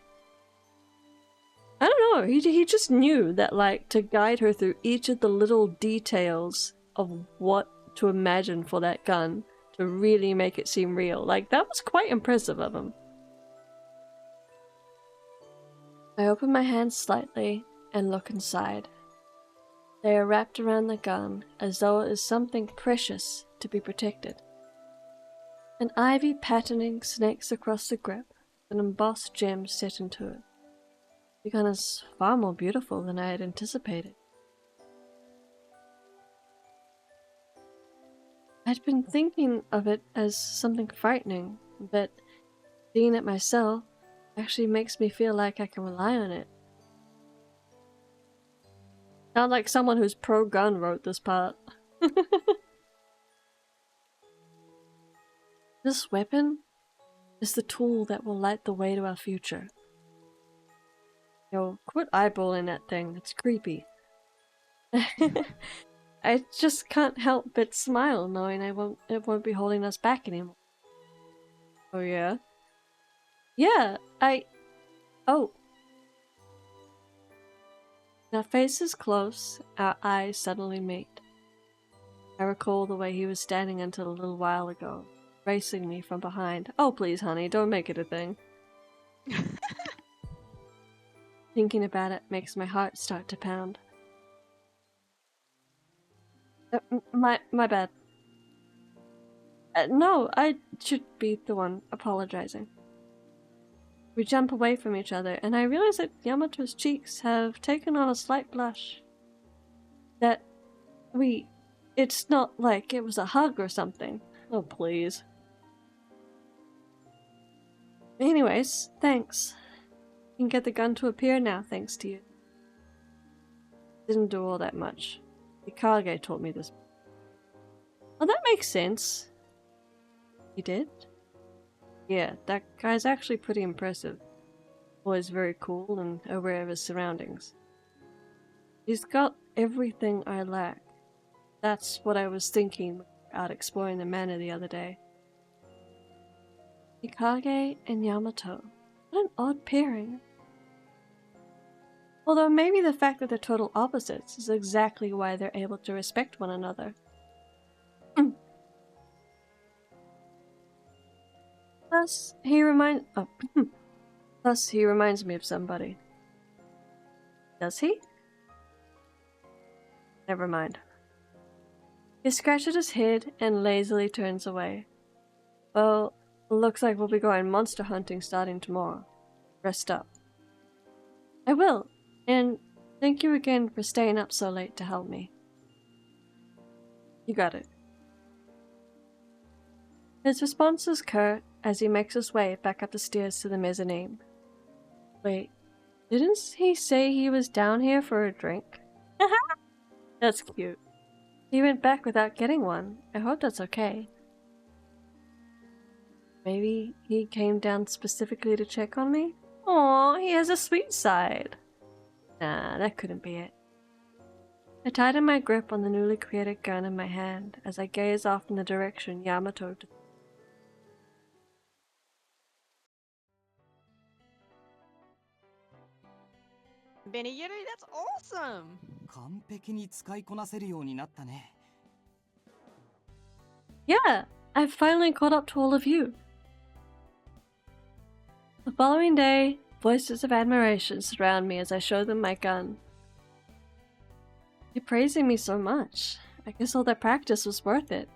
I don't know, he just knew that, like, to guide her through each of the little details of what to imagine for that gun, to really make it seem real. Like, that was quite impressive of him. I open my hands slightly and look inside. They are wrapped around the gun as though it is something precious to be protected. An ivy patterning snakes across the grip, with an embossed gem set into it. The gun is far more beautiful than I had anticipated. I'd been thinking of it as something frightening, but seeing it myself actually makes me feel like I can rely on it. Sound like someone who's pro-gun wrote this part. This weapon is the tool that will light the way to our future. Yo, quit eyeballing that thing, it's creepy. I just can't help but smile knowing it won't be holding us back anymore. Oh yeah? Yeah, Oh. Our faces close, our eyes suddenly meet. I recall the way he was standing until a little while ago, racing me from behind. Oh please, honey, don't make it a thing. Thinking about it makes my heart start to pound. My bad. No, I should be the one apologizing. We jump away from each other, and I realize that Yamato's cheeks have taken on a slight blush. It's not like it was a hug or something. Oh, please. Anyways, thanks. You can get the gun to appear now, thanks to you. Didn't do all that much. Ikage taught me this. Oh, that makes sense. He did? Yeah, that guy's actually pretty impressive. Always very cool and aware of his surroundings. He's got everything I lack. That's what I was thinking out exploring the manor the other day. Ikage and Yamato. What an odd pairing. Although maybe the fact that they're total opposites is exactly why they're able to respect one another. Plus, he reminds me of somebody. Does he? Never mind. He scratches his head and lazily turns away. Well, looks like we'll be going monster hunting starting tomorrow. Rest up. I will, and thank you again for staying up so late to help me. You got it. His response is curt as he makes his way back up the stairs to the mezzanine. Wait, didn't he say he was down here for a drink? That's cute. He went back without getting one. I hope that's okay. Maybe he came down specifically to check on me? Aw, he has a sweet side. Nah, that couldn't be it. I tighten my grip on the newly created gun in my hand as I gaze off in the direction Yamato.
Benny Yuri, that's awesome!
完璧に使いこなせるようになったね。
Yeah, I've finally caught up to all of you. The following day, voices of admiration surround me as I show them my gun. They're praising me so much. I guess all that practice was worth it.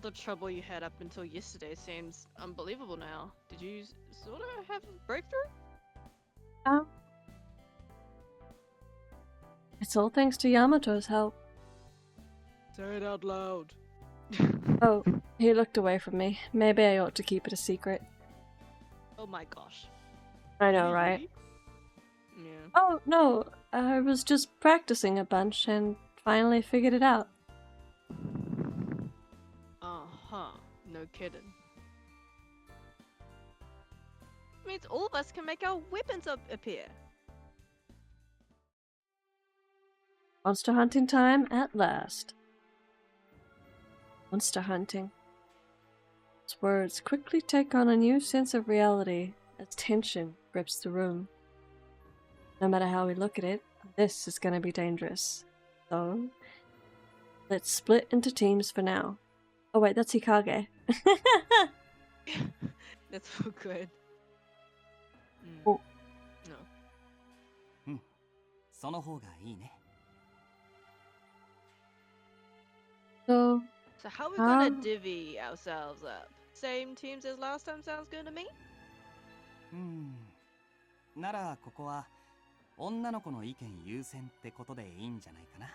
The trouble you had up until yesterday seems unbelievable now. Did you sort of have a breakthrough?
It's all thanks to Yamato's help.
Say it out loud.
Oh, he looked away from me. Maybe I ought to keep it a secret.
Oh my gosh.
I know, right?
Yeah.
Oh, no. I was just practicing a bunch and finally figured it out.
Uh-huh. No kidding. Means all of us can make our weapons appear.
Monster hunting time at last. Monster hunting. Its words quickly take on a new sense of reality as tension grips the room. No matter how we look at it, this is going to be dangerous. So, Let's split into teams for now. Oh wait, that's Hikage.
That's so good.
Oh.
No.
その方がいいね。
So,
So how are we gonna
Um.
divvy ourselves up? Same teams as last time sounds good to me?
ならここは女の子の意見優先ってことでいいんじゃないかな。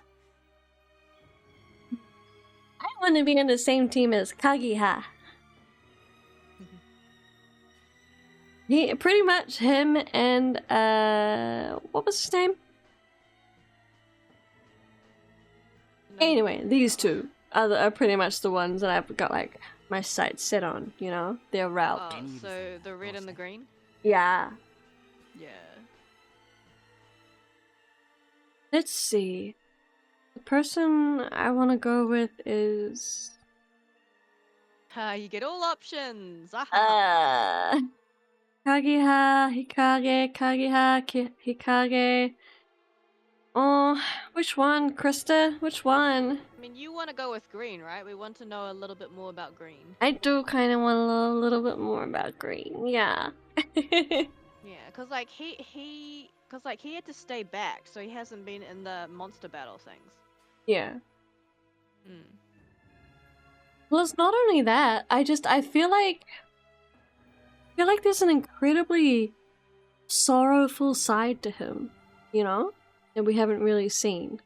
I want to be in the same team as Kagiha. Pretty much him and what was his name? Anyway, these two are pretty much the ones that I've got like my sights set on, you know, their route.
Oh, so the red and the green?
Yeah.
Yeah.
Let's see. The person I want to go with is
You get all options.
Kagiha, Hikage, Kagiha, Hikage. Oh, which one, Krista? Which one?
I mean, you want to go with green, right? We want to know a little bit more about green.
I do kind of want to know a little bit more about green. Yeah.
Yeah, cause like he had to stay back, so he hasn't been in the monster battle things.
Yeah. Well, it's not only that. I feel like there's an incredibly sorrowful side to him, you know, that we haven't really seen.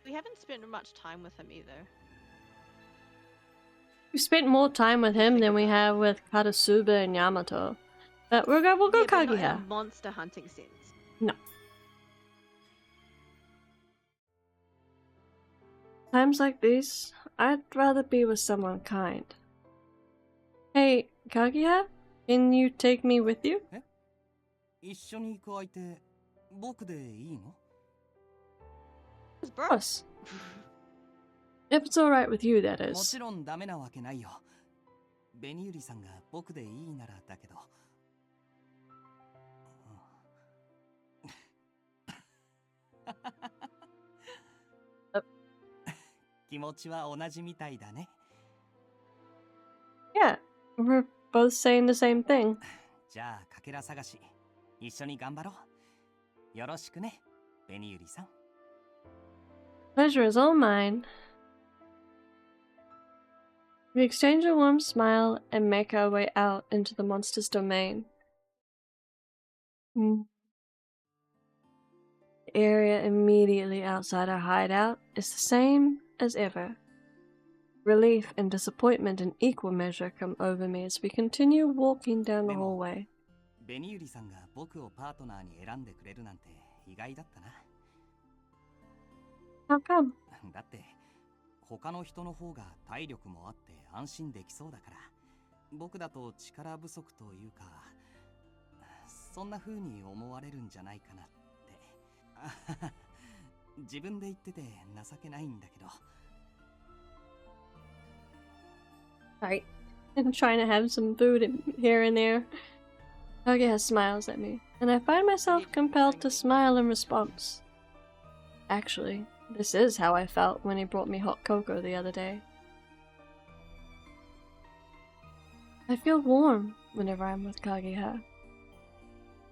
We haven't spent much time with him either.
We spent more time with him than we have with Karasuba and Yamato. But we'll go
But not in
Kaguya.
a monster hunting sense.
No. Times like these, I'd rather be with someone kind. Hey, Kaguya, can you take me with you?
一緒に行く相手、僕でいいの?
Of course. If it's alright with you, that
も
is.
ちろんダメなわけないよ。紅百合さんが僕でいいならだけど。気持ちは同じみたいだね。
Yeah, we're both saying the same thing.
じゃあ、かけら探し、一緒に頑張ろう。よろしくね、紅百合さん。
Pleasure is all mine. We exchange a warm smile and make our way out into the monster's domain. The area immediately outside our hideout is the same as ever. Relief and disappointment in equal measure come over me as we continue walking down the hallway.
紅百合さんが僕をパートナーに選んでくれるなんて意外だったな。
How come?
だって他の人の方が体力もあって安心できそうだから、僕だと力不足というか、そんな風に思われるんじゃないかなって。自分で言ってて情けないんだけど。
Right. I'm trying to have some food here and there. Kaguya smiles at me, and I find myself compelled to smile in response. Actually, this is how I felt when he brought me hot cocoa the other day. I feel warm whenever I'm with Kaguya.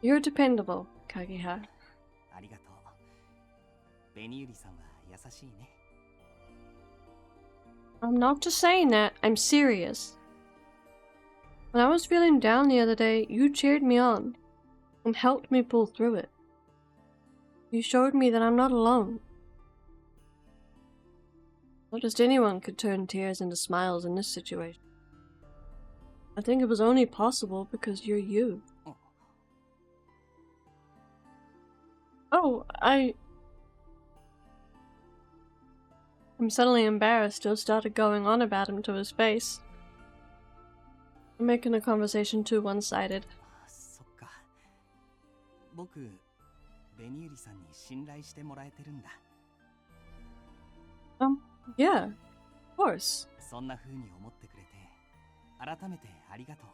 You're dependable, Kaguya.
ありがとう。紅百合さんは優しいね。
I'm not just saying that, I'm serious. When I was feeling down the other day, you cheered me on and helped me pull through it. You showed me that I'm not alone. Not just anyone could turn tears into smiles in this situation. I think it was only possible because you're you. Oh, I'm suddenly embarrassed to have started going on about him to his face. I'm making a conversation too one-sided.
そっか。僕、紅百合さんに信頼してもらえてるんだ。
Yeah, of course.
そんな風に思ってくれて、改めてありがとう。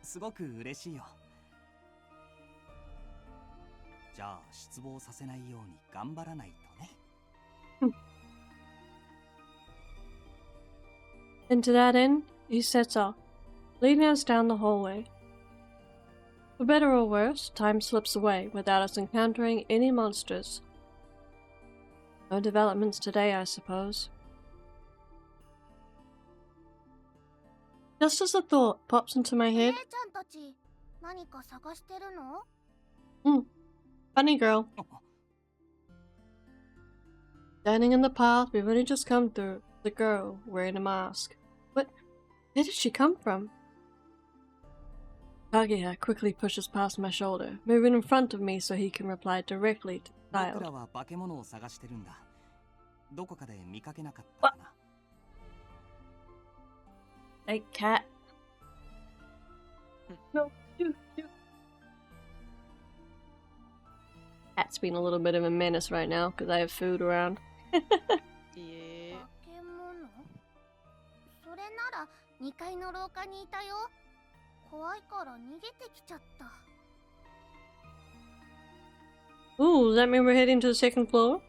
すごく嬉しいよ。じゃあ失望させないように頑張らないとね。
And to that end, he sets off, leading us down the hallway. For better or worse, time slips away without us encountering any monsters. No developments today, I suppose. Just as a thought pops into my
姉
head,
ちゃんたち何か探してるの？
funny girl, standing in the path we've only just come through, the girl wearing a mask. Where did she come from? Kaguya quickly pushes past my shoulder, moving in front of me so he can reply directly to the
僕
child.
らは化け物を探してるんだ。どこかで見かけなかったかな。
Hey, cat. No, do. Cat's being a little bit of a menace right now because I have food around.
いえ。
化け物？それなら2階の廊下にいたよ。怖いから逃げてきちゃった。
Ooh, does that mean we're heading to the second floor?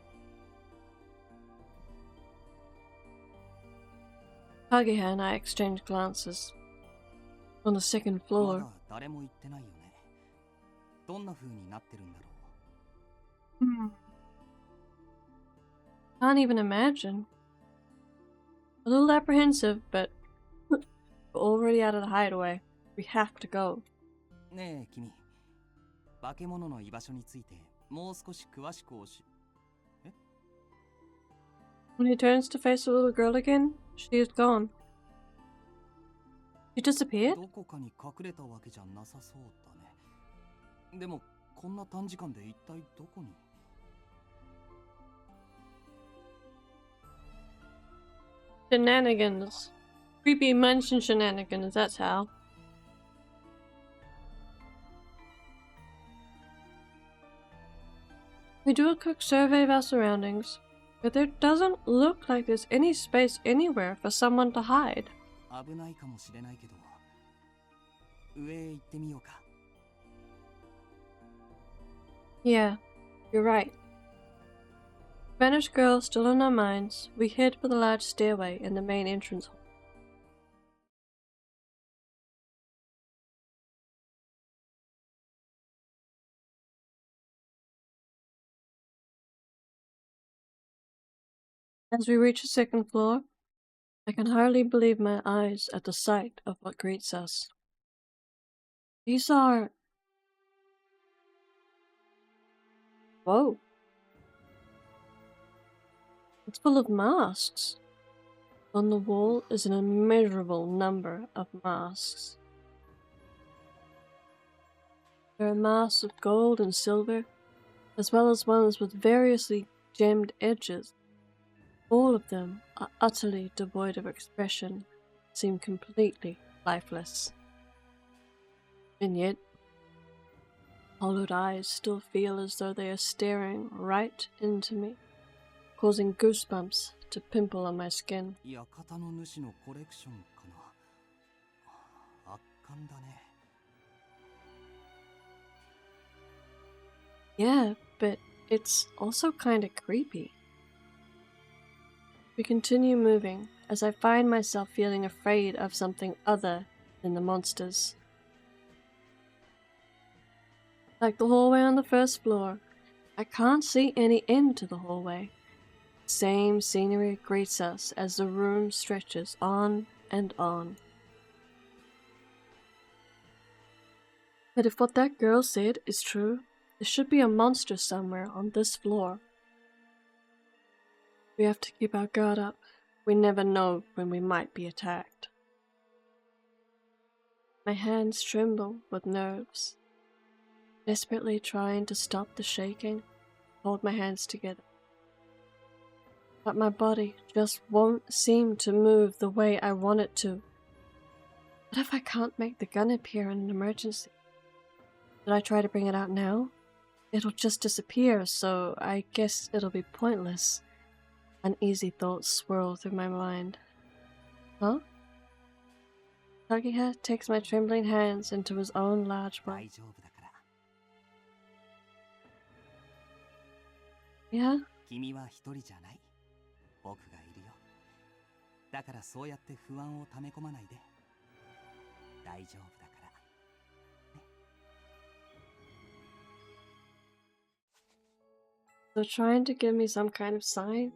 Kaguya and I exchange glances. On the second
ま
floor.
だ誰も行ってないよね。どんな風になってるんだろ
Can't even imagine. A little apprehensive, but we're already out of the hideaway. We have to go.
う。ねえ君、化け物の居場所についてもう少し詳しく教え。
When he turns to face the little girl again, she is gone. She disappeared?
どこかに隠れたわけじゃなさそうだね。でもこんな短時間で一体どこに？
Shenanigans. Creepy mansion shenanigans, that's how. We do a quick survey of our surroundings, but there doesn't look like there's any space anywhere for someone to hide.
危ないかもしれないけど、上へ行ってみようか。
Yeah, you're right. Vanished girl still on our minds, we head for the large stairway in the main entrance hall. As we reach the second floor, I can hardly believe my eyes at the sight of what greets us. These are... Whoa. It's full of masks. On the wall is an immeasurable number of masks. There are masks of gold and silver, as well as ones with variously gemmed edges. All of them are utterly devoid of expression, seem completely lifeless. And yet, hollowed eyes still feel as though they are staring right into me, causing goosebumps to pimple on my skin.
館の主のコレクションかな。圧巻だね。
Yeah, but it's also kinda creepy. We continue moving, as I find myself feeling afraid of something other than the monsters. Like the hallway on the first floor, I can't see any end to the hallway. Same scenery greets us as the room stretches on and on. But if what that girl said is true, there should be a monster somewhere on this floor. We have to keep our guard up. We never know when we might be attacked. My hands tremble with nerves. Desperately trying to stop the shaking, hold my hands together. But my body just won't seem to move the way I want it to. What if I can't make the gun appear in an emergency? Should I try to bring it out now? It'll just disappear, so I guess it'll be pointless. Uneasy thoughts swirl through my mind. Huh? Kaguya takes my trembling hands into his own large one.
大丈夫だから。
Yeah?
君は一人じゃない。僕がいるよ。だからそうやって不安を溜め込まないで。大丈夫だから。
So trying to give me some kind of sign,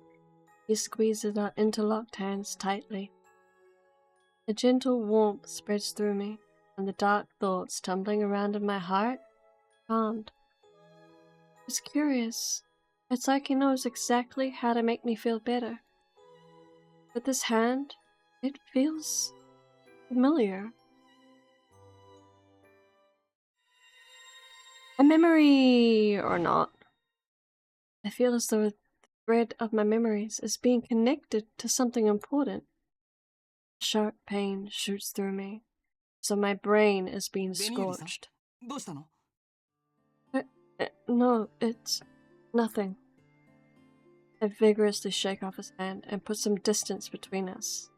he squeezes our interlocked hands tightly. A gentle warmth spreads through me, and the dark thoughts tumbling around in my heart calmed. It's curious. It's like he knows exactly how to make me feel better. But this hand, it feels familiar. A memory or not. I feel as though the thread of my memories is being connected to something important. Sharp pain shoots through me, so my brain is being scorched.
どうしたの?
No, it's nothing. I vigorously shake off his hand and put some distance between us.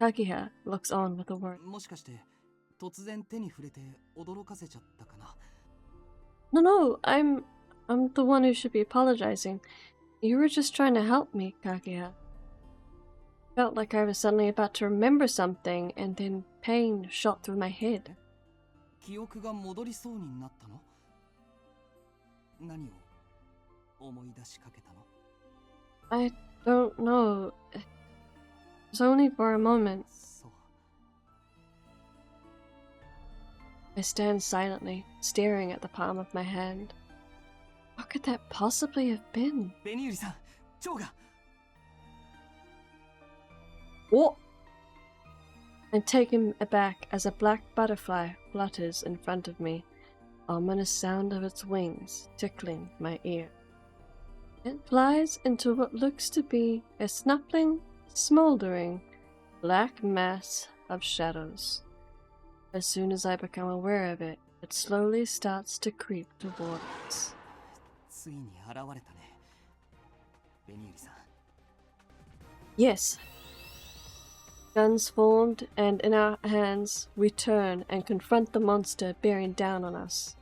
Kakiha looks on with a word.
もしかして突然手に触れて驚かせちゃったかな?
No, I'm the one who should be apologizing. You were just trying to help me, Kakiha. Felt like I was suddenly about to remember something, and then pain shot through my head.
記憶が戻りそうになったの? 何を思い出しかけたの?
I don't know. It was only for a moment.
そう。
I stand silently, staring at the palm of my hand. What could that possibly have been?
ベニユリさん、蝶が!
What? I'm taken aback as a black butterfly flutters in front of me, ominous sound of its wings tickling my ear. It flies into what looks to be a snuffling, smoldering, black mass of shadows. As soon as I become aware of it, it slowly starts to creep toward us.
ついに現れたね。ベニユリさん。
Yes. Guns formed, and in our hands, we turn and confront the monster bearing down on us.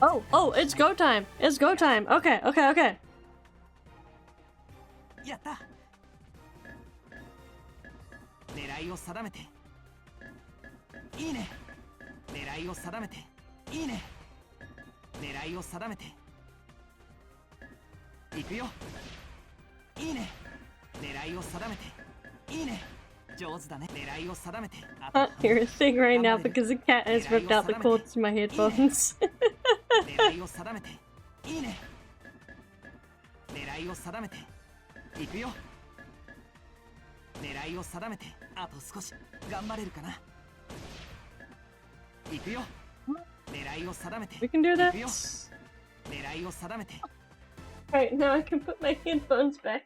Oh, it's go time! It's go time! Okay.
やった！狙いを定めて。いいね。狙いを定めて。いいね。狙いを定めて。行くよ。いいね。狙いを定めて。いいね。上手だね。狙いを定めて。
I can't hear a thing right now because the cat has ripped out the cords to my headphones.
狙いを定めて。いいね。狙いを定めて。行くよ。狙いを定めて。あと少し頑張れるかな。行くよ。狙いを定めて。
We can do
行くよ。
this.
狙いを定めて。
Alright, now I can put my headphones back.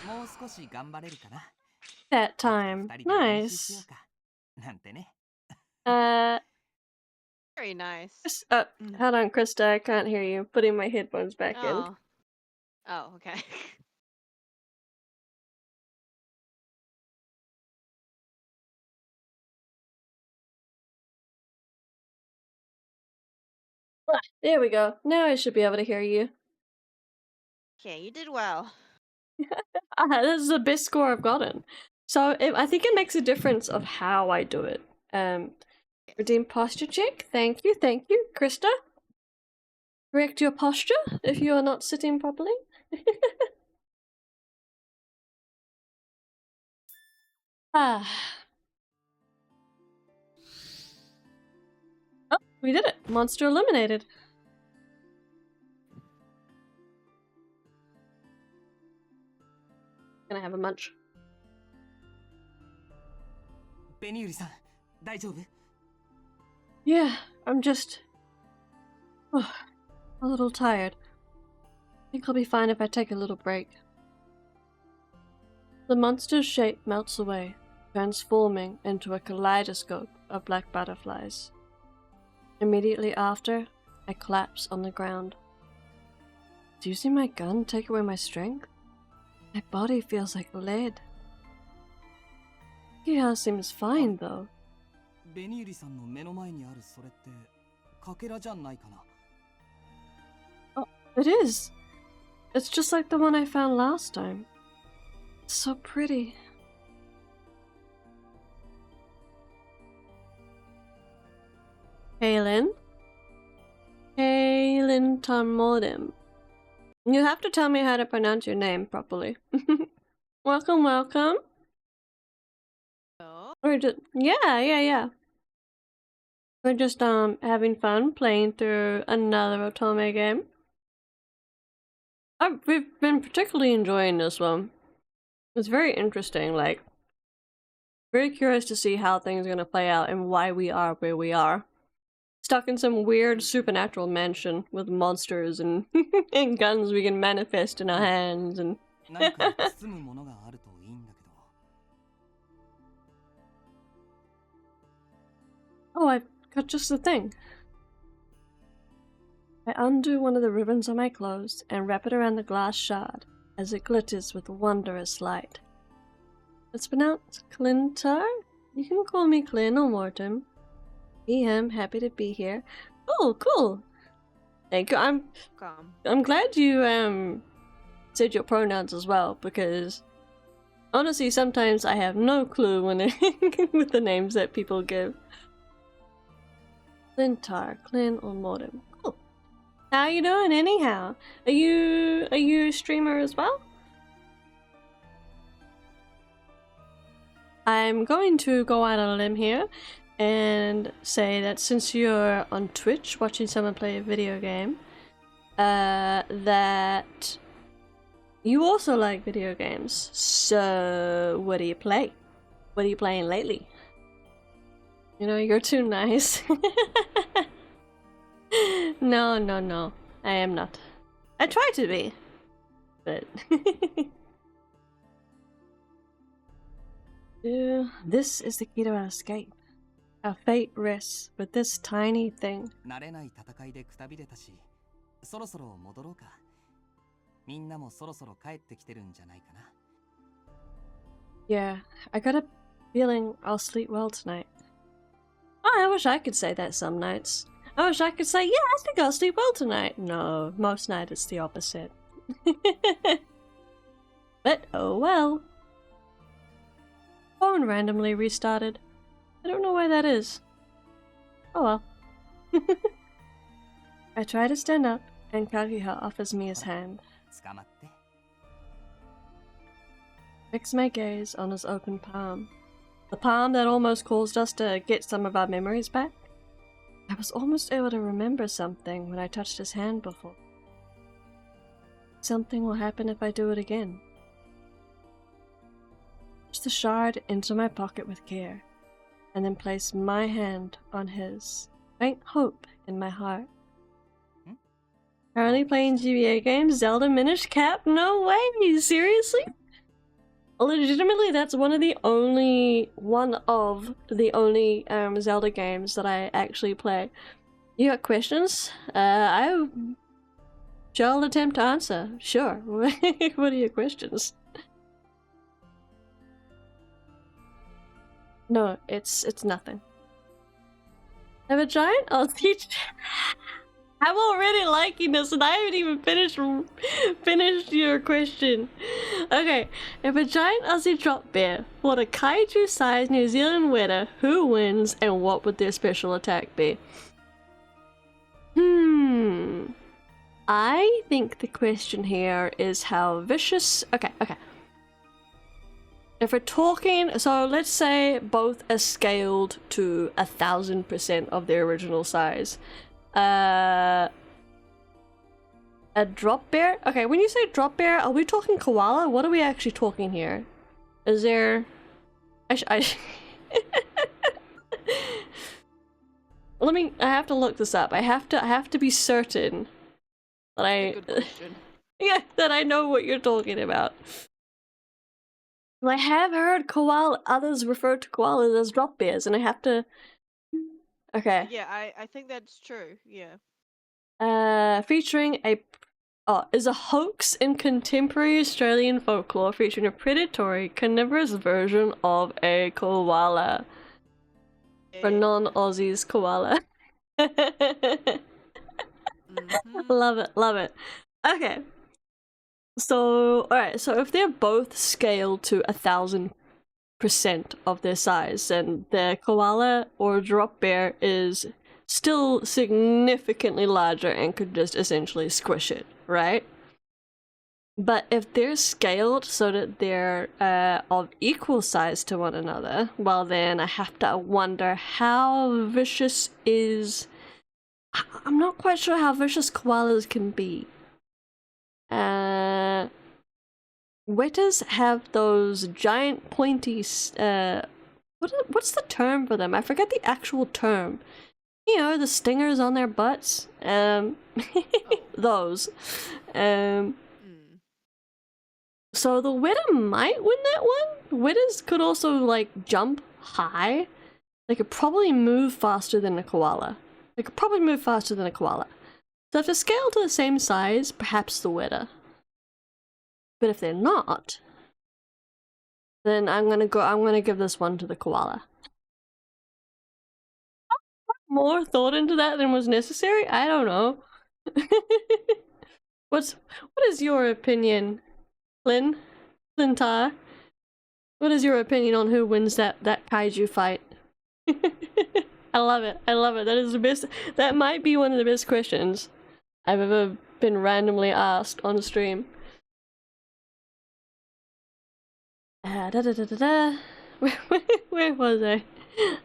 もう少し頑張れるかな。
That time.
二人で練習しよ
Nice.
うか。なんてね。
Very nice.
Hold on, Krista, I can't hear you. Putting my headphones back in.
Oh. Oh, okay.
There we go. Now I should be able to hear you.
Okay, you did well.
This is the best score I've gotten. So I think it makes a difference of how I do it. Redeem posture check. Thank you. Krista, correct your posture if you are not sitting properly. Oh, we did it. Monster eliminated. Gonna have a munch.
ベニユリさん、大丈夫?
Yeah, I'm just a little tired. I think I'll be fine if I take a little break. The monster's shape melts away, transforming into a kaleidoscope of black butterflies. Immediately after, I collapse on the ground. Is using my gun take away my strength? My body feels like lead. Kiha seems fine though.
ベニユリさんの目の前にあるそれってかけらじゃないかな。
Oh, it is. It's just like the one I found last time. It's so pretty. Kaylin? Kaylin Tarmodem. You have to tell me how to pronounce your name properly. Welcome, welcome.
Oh,
We're just yeah. We're just having fun playing through another Otome game. We've been particularly enjoying this one. It's very interesting, like very curious to see how things are gonna play out and why we are where we are. Stuck in some weird supernatural mansion with monsters and and guns we can manifest in our hands and
何か包むものがあるといいんだけど。
Oh, I've got just the thing. I undo one of the ribbons on my clothes and wrap it around the glass shard as it glitters with wondrous light. It's pronounced Clintar? You can call me Clin or Mortem. I'm happy to be here. Oh, cool. Thank you.
come.
I'm glad you said your pronouns as well, because honestly sometimes I have no clue when with the names that people give. Clintar, Clin or Mortem. Cool. How you doing anyhow? Are you a streamer as well? I'm going to go out on a limb here and say that since you're on Twitch watching someone play a video game, that you also like video games. So what do you play? What are you playing lately? You know, you're too nice. No, I am not. I try to be, but this is the key to our escape. Our fate rests with this tiny thing.
慣れない戦いでくたびれたし、そろそろ戻ろうか。みんなもそろそろ帰ってきてるんじゃないかな。
Yeah, I got a feeling I'll sleep well tonight. Oh, I wish I could say that some nights. I wish I could say, yeah, I think I'll sleep well tonight. No, most nights it's the opposite. But oh well. Phone randomly restarted. I don't know why that is. Oh well. I try to stand up, and Kaguya offers me his hand.
捕まって。
Fix my gaze on his open palm. The palm that almost caused us to get some of our memories back. I was almost able to remember something when I touched his hand before. Something will happen if I do it again. Push the shard into my pocket with care, and then place my hand on his. Faint hope in my heart. Currently playing GBA games, Zelda Minish Cap? No way! Seriously? Legitimately, that's one of the only Zelda games that I actually play. You got questions? I shall attempt to answer. Sure. What are your questions? No, it's nothing. I have a giant Aussie. I'm already liking this, and I haven't even finished your question. Okay, if a giant Aussie drop bear fought a kaiju-sized New Zealand weta, who wins, and what would their special attack be? I think the question here is how vicious. Okay. If we're talking, so let's say both are scaled to 1000% of their original size. A drop bear? Okay, when you say drop bear, are we talking koala? What are we actually talking here? Is there... I have to look this up. I have to be certain that
Good question.
yeah, that I know what you're talking about. I have heard others refer to koalas as drop bears, and I have to... Okay.
Yeah, I think that's true. Yeah.
Featuring is a hoax in contemporary Australian folklore featuring a predatory, carnivorous version of a koala. For non-Aussies, koala. Love it, love it. Okay. So, alright, so if they're both scaled to 1,000% of their size, and the koala or drop bear is still significantly larger and could just essentially squish it, right? But if they're scaled so that they're of equal size to one another, well then I have to wonder how vicious is... I'm not quite sure how vicious koalas can be. Wetters have those giant pointy... what's the term for them? I forget the actual term. You know, the stingers on their butts. Those. So the Weta might win that one. Wetters could also, like, jump high. They could probably move faster than a koala. So if they're scaled to the same size, perhaps the Weta. But if they're not, then I'm gonna give this one to the koala. More thought into that than was necessary? I don't know. What is your opinion, Lynn? Lintar? What is your opinion on who wins that kaiju fight? I love it. That is the best. That might be one of the best questions I've ever been randomly asked on stream. Where was I?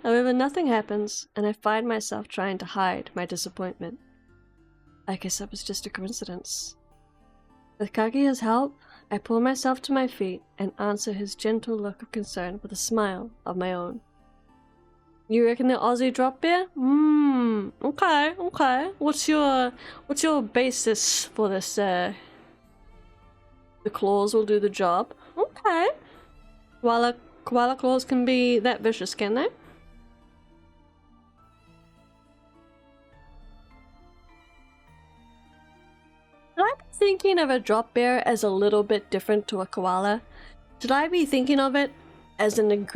However, nothing happens, and I find myself trying to hide my disappointment. I guess that was just a coincidence. With Kaguya's help, I pull myself to my feet and answer his gentle look of concern with a smile of my own. You reckon the Aussie drop bear? Okay. What's your basis for this? The claws will do the job. Okay. Koala claws can be that vicious, can they? Should I be thinking of a drop bear as a little bit different to a koala? Should I be thinking of it as an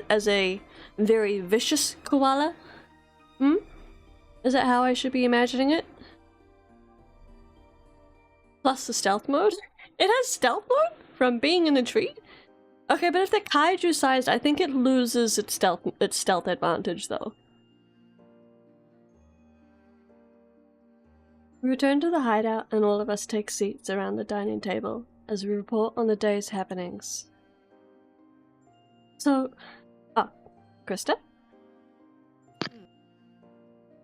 as a very vicious koala? Is that how I should be imagining it? Plus the stealth mode? It has stealth mode from being in the tree? Okay, but if they're kaiju sized, I think it loses its stealth advantage though. We return to the hideout and all of us take seats around the dining table as we report on the day's happenings. So, Krista?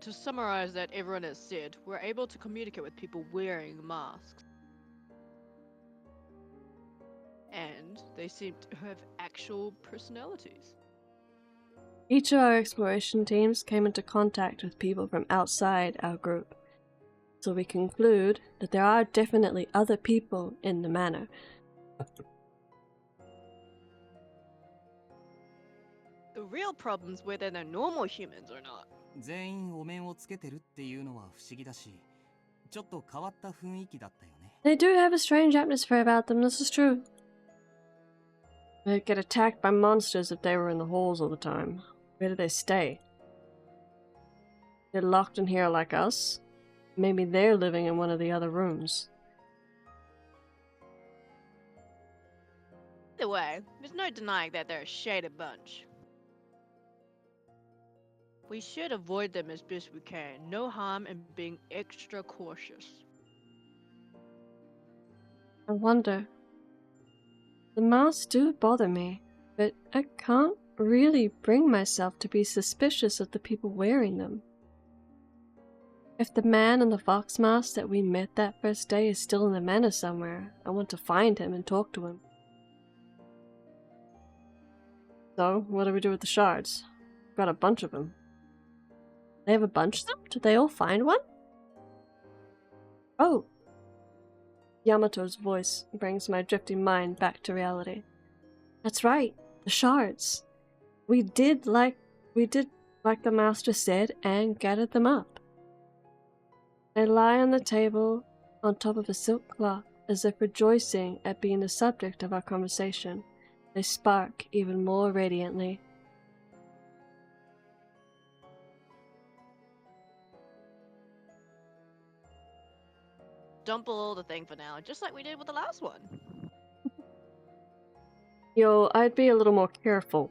To summarize that everyone has said, we're able to communicate with people wearing masks. And they seem to have actual personalities.
Each of our exploration teams came into contact with people from outside our group, so we conclude that there are definitely other people in the manor.
The real problem's whether they're normal humans or not.
全員お面をつけてるっていうのは不思議だし、ちょっと変わった雰囲気だったよね。
They do have a strange atmosphere about them, this is true. They'd get attacked by monsters if they were in the halls all the time. Where do they stay? They're locked in here like us? Maybe they're living in one of the other rooms.
Either way, there's no denying that they're a shaded bunch. We should avoid them as best we can. No harm in being extra cautious.
I wonder. The masks do bother me, but I can't really bring myself to be suspicious of the people wearing them. If the man in the fox mask that we met that first day is still in the manor somewhere, I want to find him and talk to him. So, what do we do with the shards? We've got a bunch of them. They have a bunch of them? Did they all find one? Oh! Yamato's voice brings my drifting mind back to reality. That's right, the shards. We did like the master said and gathered them up. They lie on the table on top of a silk cloth as if rejoicing at being the subject of our conversation. They spark even more radiantly.
dumble the thing for now, just like we did with the last one.
Yo, I'd be a little more careful.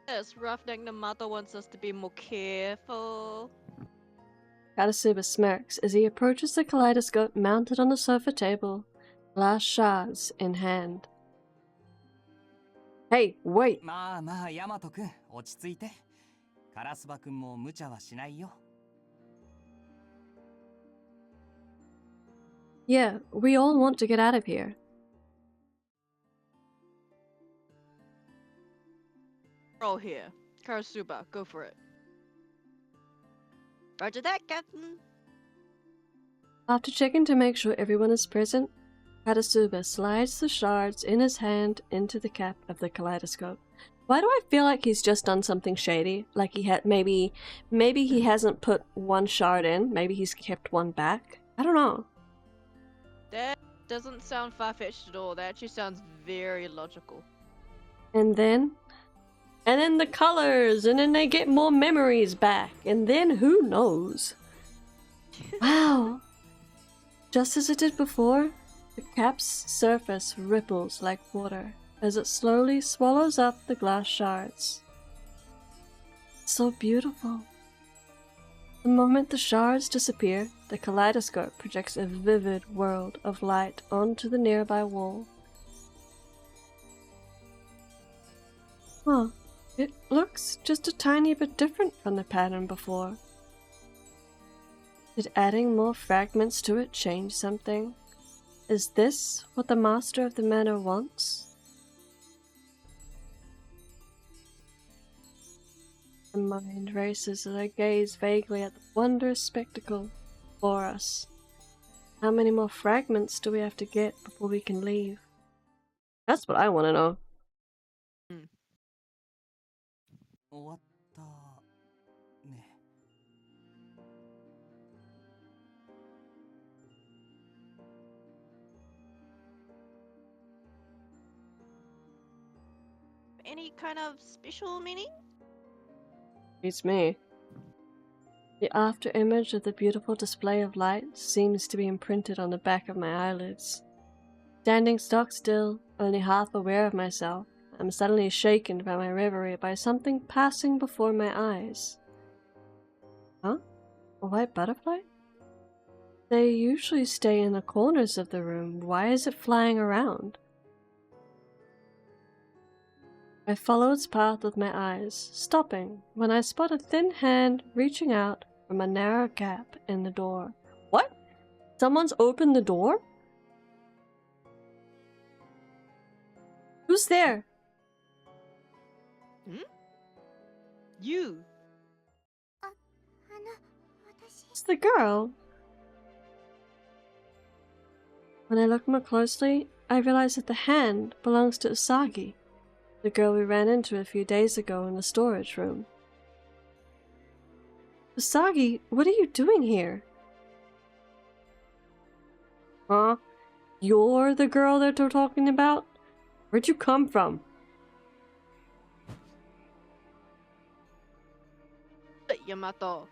Yes, Roughneck Namato wants us to be more careful.
Karasuba smirks as he approaches the kaleidoscope mounted on the sofa table, glass shards in hand. Hey, wait!
まあまあ、ヤマトくん、落ち着いて。カラスバくんも無茶はしないよ。
Yeah, we all want to get out of here.
Roll here. Karasuba, go for it. Roger that, Captain.
After checking to make sure everyone is present, Karasuba slides the shards in his hand into the cap of the kaleidoscope. Why do I feel like he's just done something shady? Like he had maybe he hasn't put one shard in, maybe he's kept one back. I don't know.
That doesn't sound far-fetched at all. That actually sounds very logical.
And then the colors, and then they get more memories back, and then who knows? Wow. Just as it did before, the cap's surface ripples like water as it slowly swallows up the glass shards. So beautiful. The moment the shards disappear, the kaleidoscope projects a vivid world of light onto the nearby wall. Huh. It looks just a tiny bit different from the pattern before. Did adding more fragments to it change something? Is this what the master of the manor wants? The mind races as I gaze vaguely at the wondrous spectacle before us. How many more fragments do we have to get before we can leave? That's what I want to know.
終わったね。
Any kind of special meaning?
It's me. The after image of the beautiful display of light seems to be imprinted on the back of my eyelids. Standing stock still, only half aware of myself, I'm suddenly shaken by my reverie by something passing before my eyes. Huh? A white butterfly? They usually stay in the corners of the room. Why is it flying around? I follow its path with my eyes, stopping when I spot a thin hand reaching out from a narrow gap in the door. What? Someone's opened the door? Who's there?
You!
It's the girl. When I look more closely, I realize that the hand belongs to Usagi, the girl we ran into a few days ago in the storage room. Usagi, what are you doing here? Huh? You're the girl that they're talking about? Where'd you come from?
Yamato.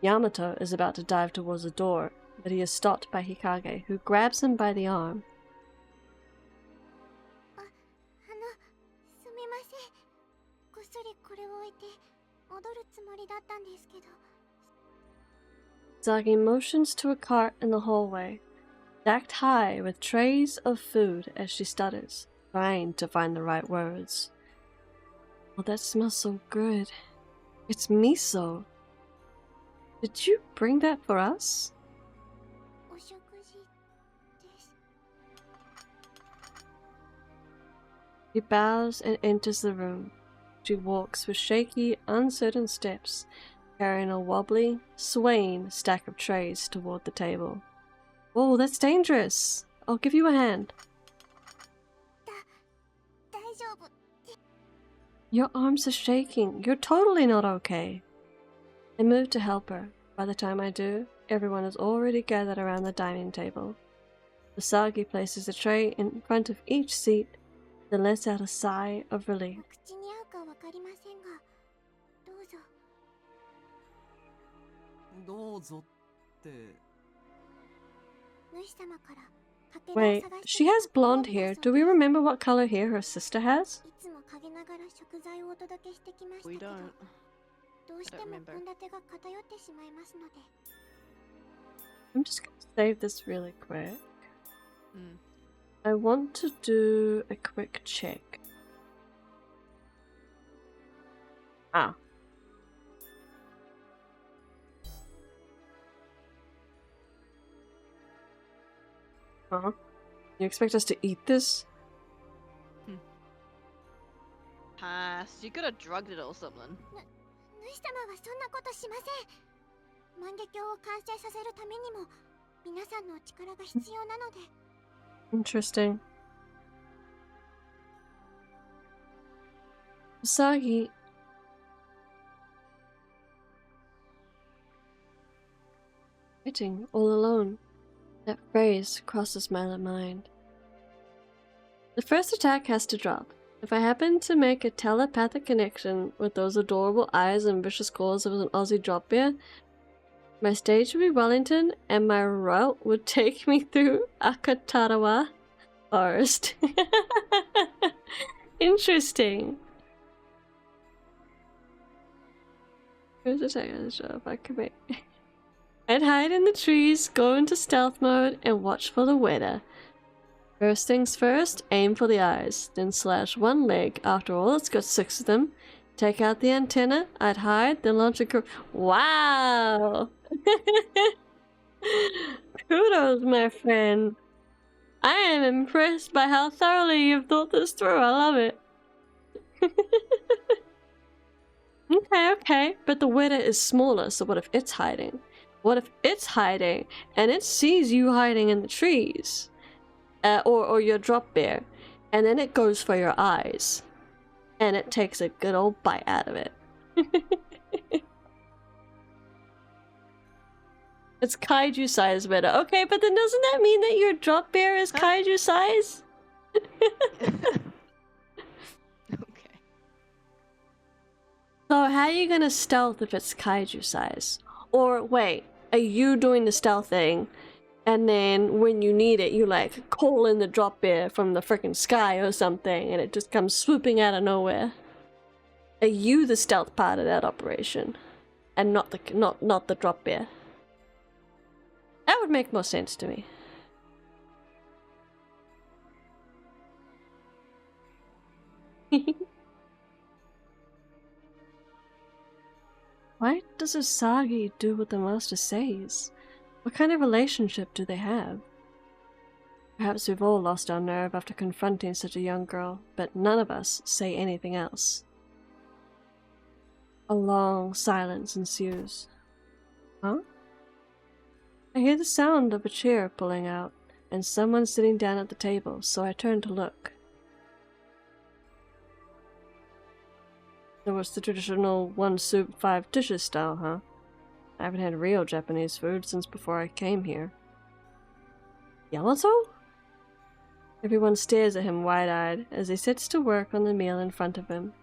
Yamato is about to dive towards the door, but he is stopped by Hikage, who grabs him by the arm. Usagi motions to a cart in the hallway, stacked high with trays of food as she stutters, trying to find the right words. Oh, that smells so good. It's miso. Did you bring that for us? She bows and enters the room. She walks with shaky, uncertain steps, carrying a wobbly, swaying stack of trays toward the table. Whoa, that's dangerous! I'll give you a hand. Your arms are shaking. You're totally not okay. I move to help her. By the time I do, everyone is already gathered around the dining table. Usagi places a tray in front of each seat, then lets out a sigh of relief.
どうぞって。
Wait, she has blonde hair. Do we remember what color hair her sister has?
We don't.
どうしても
remember.
献立が偏ってしまいますので。
I'm just gonna save this really quick.
Mm.
I want to do a quick check. Ah. Huh? You expect us to eat this?
Pass. You could have drugged it or something.
主様はそんなことしません。万華鏡を完成させるためにも皆さんのお力が必要なので。
Interesting. Usagi. Waiting all alone. That phrase crosses my mind. The first attack has to drop. If I happen to make a telepathic connection with those adorable eyes and vicious claws of an Aussie drop bear, my stage would be Wellington and my route would take me through Akatarawa Forest. Interesting. Here's a second show if I can make. I'd hide in the trees, go into stealth mode, and watch for the weather. First things first, aim for the eyes, then slash one leg. After all, it's got 6 of them. Take out the antenna, I'd hide, then launch a Wow! Kudos, my friend. I am impressed by how thoroughly you've thought this through. I love it. Okay, but the weather is smaller, so what if it's hiding? What if it's hiding and it sees you hiding in the trees? Or your drop bear, and then it goes for your eyes. And it takes a good old bite out of it. It's kaiju size weather. Okay, but then doesn't that mean that your drop bear is kaiju size?
Okay.
So how are you gonna stealth if it's kaiju size? Or wait, are you doing the stealth thing, and then when you need it, you like call in the drop bear from the freaking sky or something, and it just comes swooping out of nowhere? Are you the stealth part of that operation, and not the drop bear? That would make more sense to me. Why does Usagi do what the master says? What kind of relationship do they have? Perhaps we've all lost our nerve after confronting such a young girl, but none of us say anything else. A long silence ensues. Huh? I hear the sound of a chair pulling out, and someone sitting down at the table, so I turn to look. So it's the traditional 1 soup, 5 dishes style, huh? I haven't had real Japanese food since before I came here. Yamato? Everyone stares at him wide-eyed as he sits to work on the meal in front of him.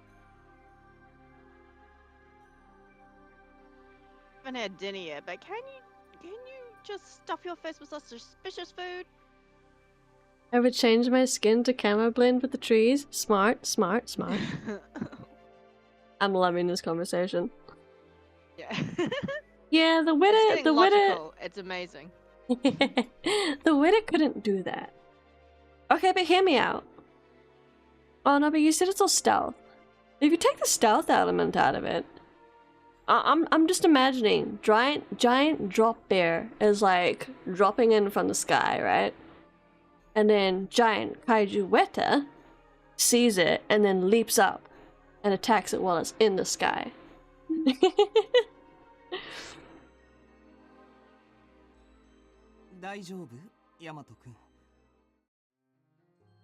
I haven't had dinner yet, but can you just stuff your face with such suspicious food?
I would change my skin to camo blend with the trees. Smart, smart, smart. I'm loving this conversation.
Yeah.
Yeah, the
It's
Witter,
logical. It's amazing.
the Witter couldn't do that. Okay, but hear me out. Oh no, but you said it's all stealth. If you take the stealth element out of it, I'm just imagining giant drop bear is like dropping in from the sky, right? And then giant kaiju Weta sees it and then leaps up and attacks it while it's in the sky.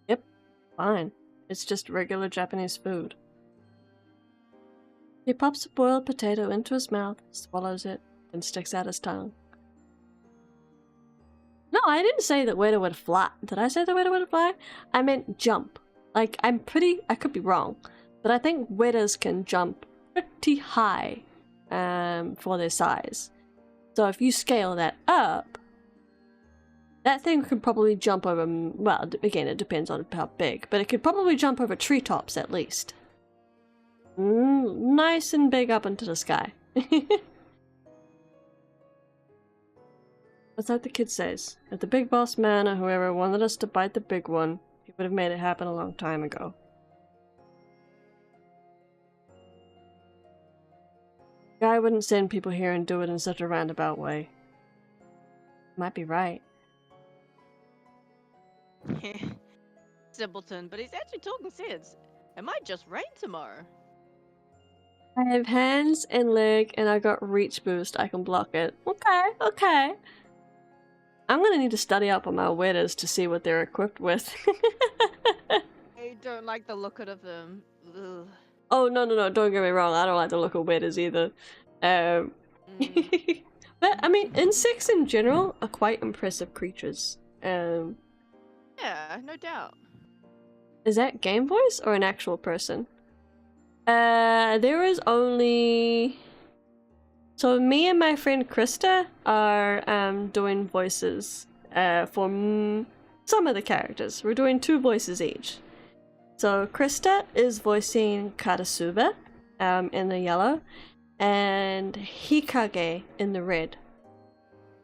Yep, fine. It's just regular Japanese food. He pops a boiled potato into his mouth, swallows it, then sticks out his tongue. No, I didn't say that Weta would fly. Did I say that Weta would fly? I meant jump. Like, I could be wrong, but I think Wetas can jump pretty high for their size. So if you scale that up, that thing could probably jump over, well, again, it depends on how big, but it could probably jump over treetops at least. Nice and big up into the sky. What's that the kid says? If the big boss man or whoever wanted us to bite the big one, he would have made it happen a long time ago. Guy wouldn't send people here and do it in such a roundabout way. Might be right.
Simpleton, but he's actually talking sense. It might just rain tomorrow.
I have hands and leg and I got reach boost. I can block it. Okay, okay. I'm gonna need to study up on my wetters to see what they're equipped with.
I don't like the look of them. Ugh.
Oh, no, don't get me wrong. I don't like the look of wetters either. But, I mean, insects in general are quite impressive creatures.
Yeah, no doubt.
Is that game voice or an actual person? There is only... So me and my friend Krista are doing voices for some of the characters. We're doing 2 voices each. So Krista is voicing Karasuba in the yellow, and Hikage in the red.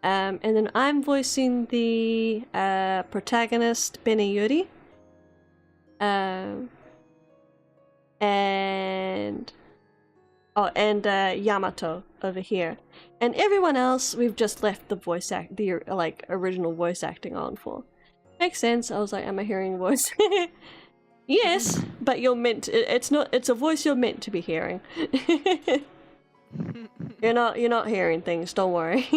And then I'm voicing the protagonist Beniyuri. And Yamato over here. And everyone else we've just left the voice act, the like original voice acting on for. Makes sense. I was like, am I hearing a voice? Yes, but you're meant to, it's a voice you're meant to be hearing. You're not hearing things, don't worry.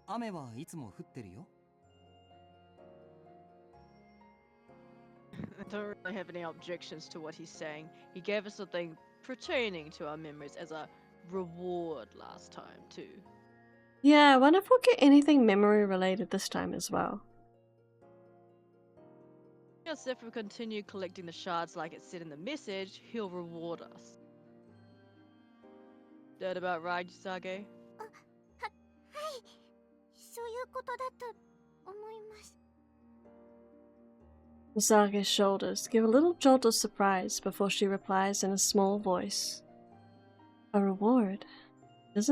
雨はいつも降ってるよ。
I don't really have any objections to what he's saying. He gave us something pertaining to our memories as a reward last time, too.
Yeah, I wonder if we'll get anything memory related this time as well.
Yes, if we continue collecting the shards like it said in the message, he'll reward us. That about right, Usage?
そういうことだと思います。
Usage's shoulders give a little jolt of surprise before she replies in a small voice. A reward? Does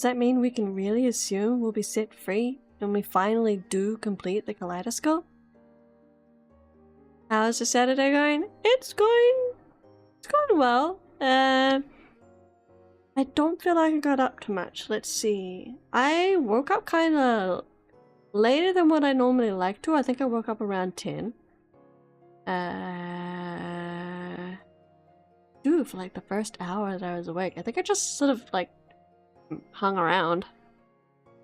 that mean we can really assume we'll be set free when we finally do complete the kaleidoscope? How's the Saturday going? It's going well. I don't feel like I got up too much. Let's see. I woke up kind of later than what I normally like to. I think I woke up around 10. Dude, for like the first hour that I was awake, I think I just sort of like hung around.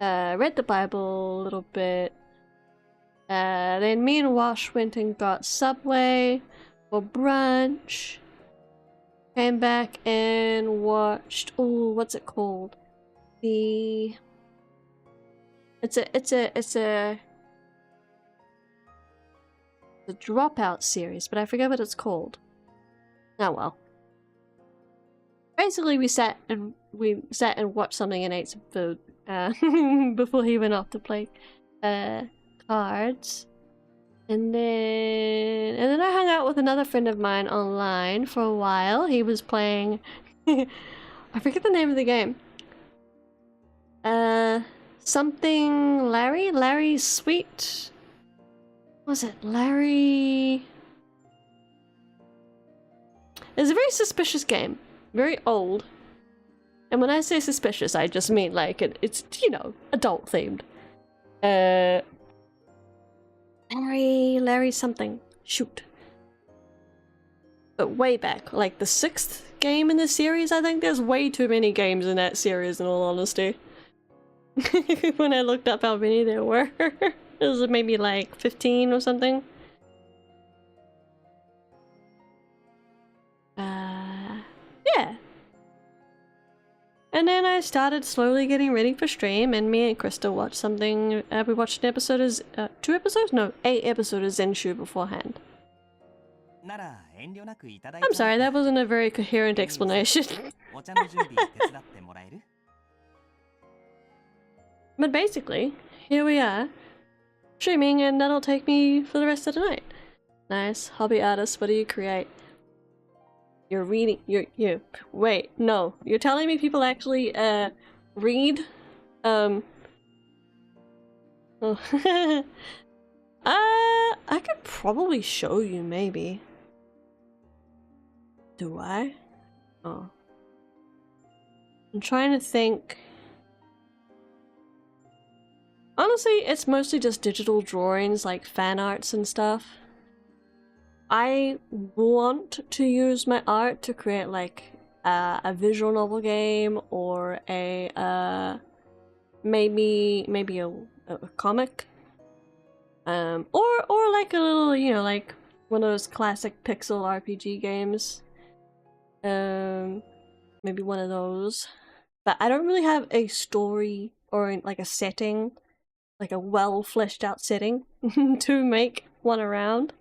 Read the Bible a little bit. Then me and Wash went and got Subway for brunch. Came back and watched, oh, what's it called? It's a Dropout series, but I forget what it's called. Oh well. Basically, we sat and watched something and ate some food before he went off to play cards. And then I hung out with another friend of mine online for a while. He was playing I forget the name of the game. Something Larry Sweet. Was it Larry? It's a very suspicious game. Very old. And when I say suspicious, I just mean like it's, you know, adult themed. Larry something. Shoot. But way back, like the 6th game in the series, I think there's way too many games in that series in all honesty. When I looked up how many there were. It was maybe like 15 or something. Yeah. And then I started slowly getting ready for stream, and me and Krista watched something. We watched an episode of 2 episodes? No, 8 episodes of Zenshu beforehand. I'm sorry, that wasn't a very coherent explanation. But basically, here we are, streaming, and that'll take me for the rest of the night. Nice. Hobby artist, what do you create? You're reading, wait, no. You're telling me people actually, read? Oh. I could probably show you, maybe. Do I? Oh. I'm trying to think. Honestly, it's mostly just digital drawings, like fan arts and stuff. I want to use my art to create like a visual novel game or a maybe a comic, or like a little, you know, like one of those classic pixel RPG games, maybe one of those. But I don't really have a story or like a setting, like a well fleshed out setting to make one around.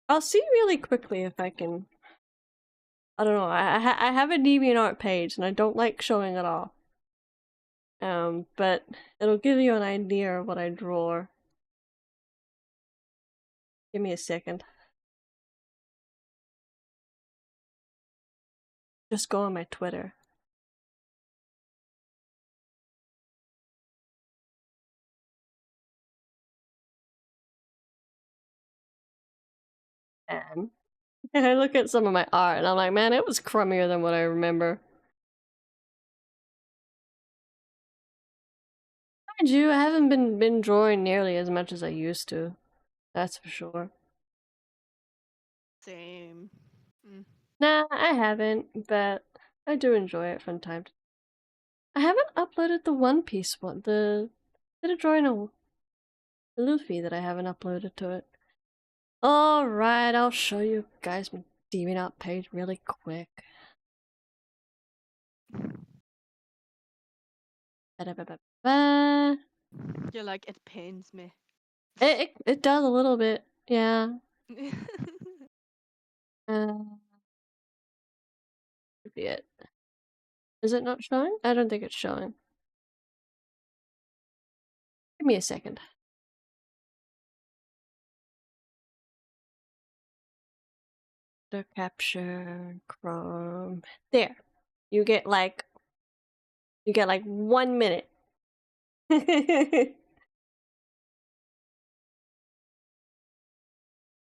I'll see really quickly if I can. I don't know. I have a DeviantArt page and I don't like showing it off. But it'll give you an idea of what I draw. Give me a second. Just go on my Twitter. And I look at some of my art and I'm like, man, it was crummier than what I remember. Mind you, I haven't been drawing nearly as much as I used to. That's for sure.
Same.
Nah, I haven't, but I do enjoy it from time to time. I haven't uploaded the One Piece one, the drawing a Luffy that I haven't uploaded to it. Alright, I'll show you guys my DeviantArt page really quick. Ba-da-ba-ba-ba.
You're like, it pains me.
It does a little bit, yeah. Could be it. Is it not showing? I don't think it's showing. Give me a second. The capture Chrome. There. You get like 1 minute.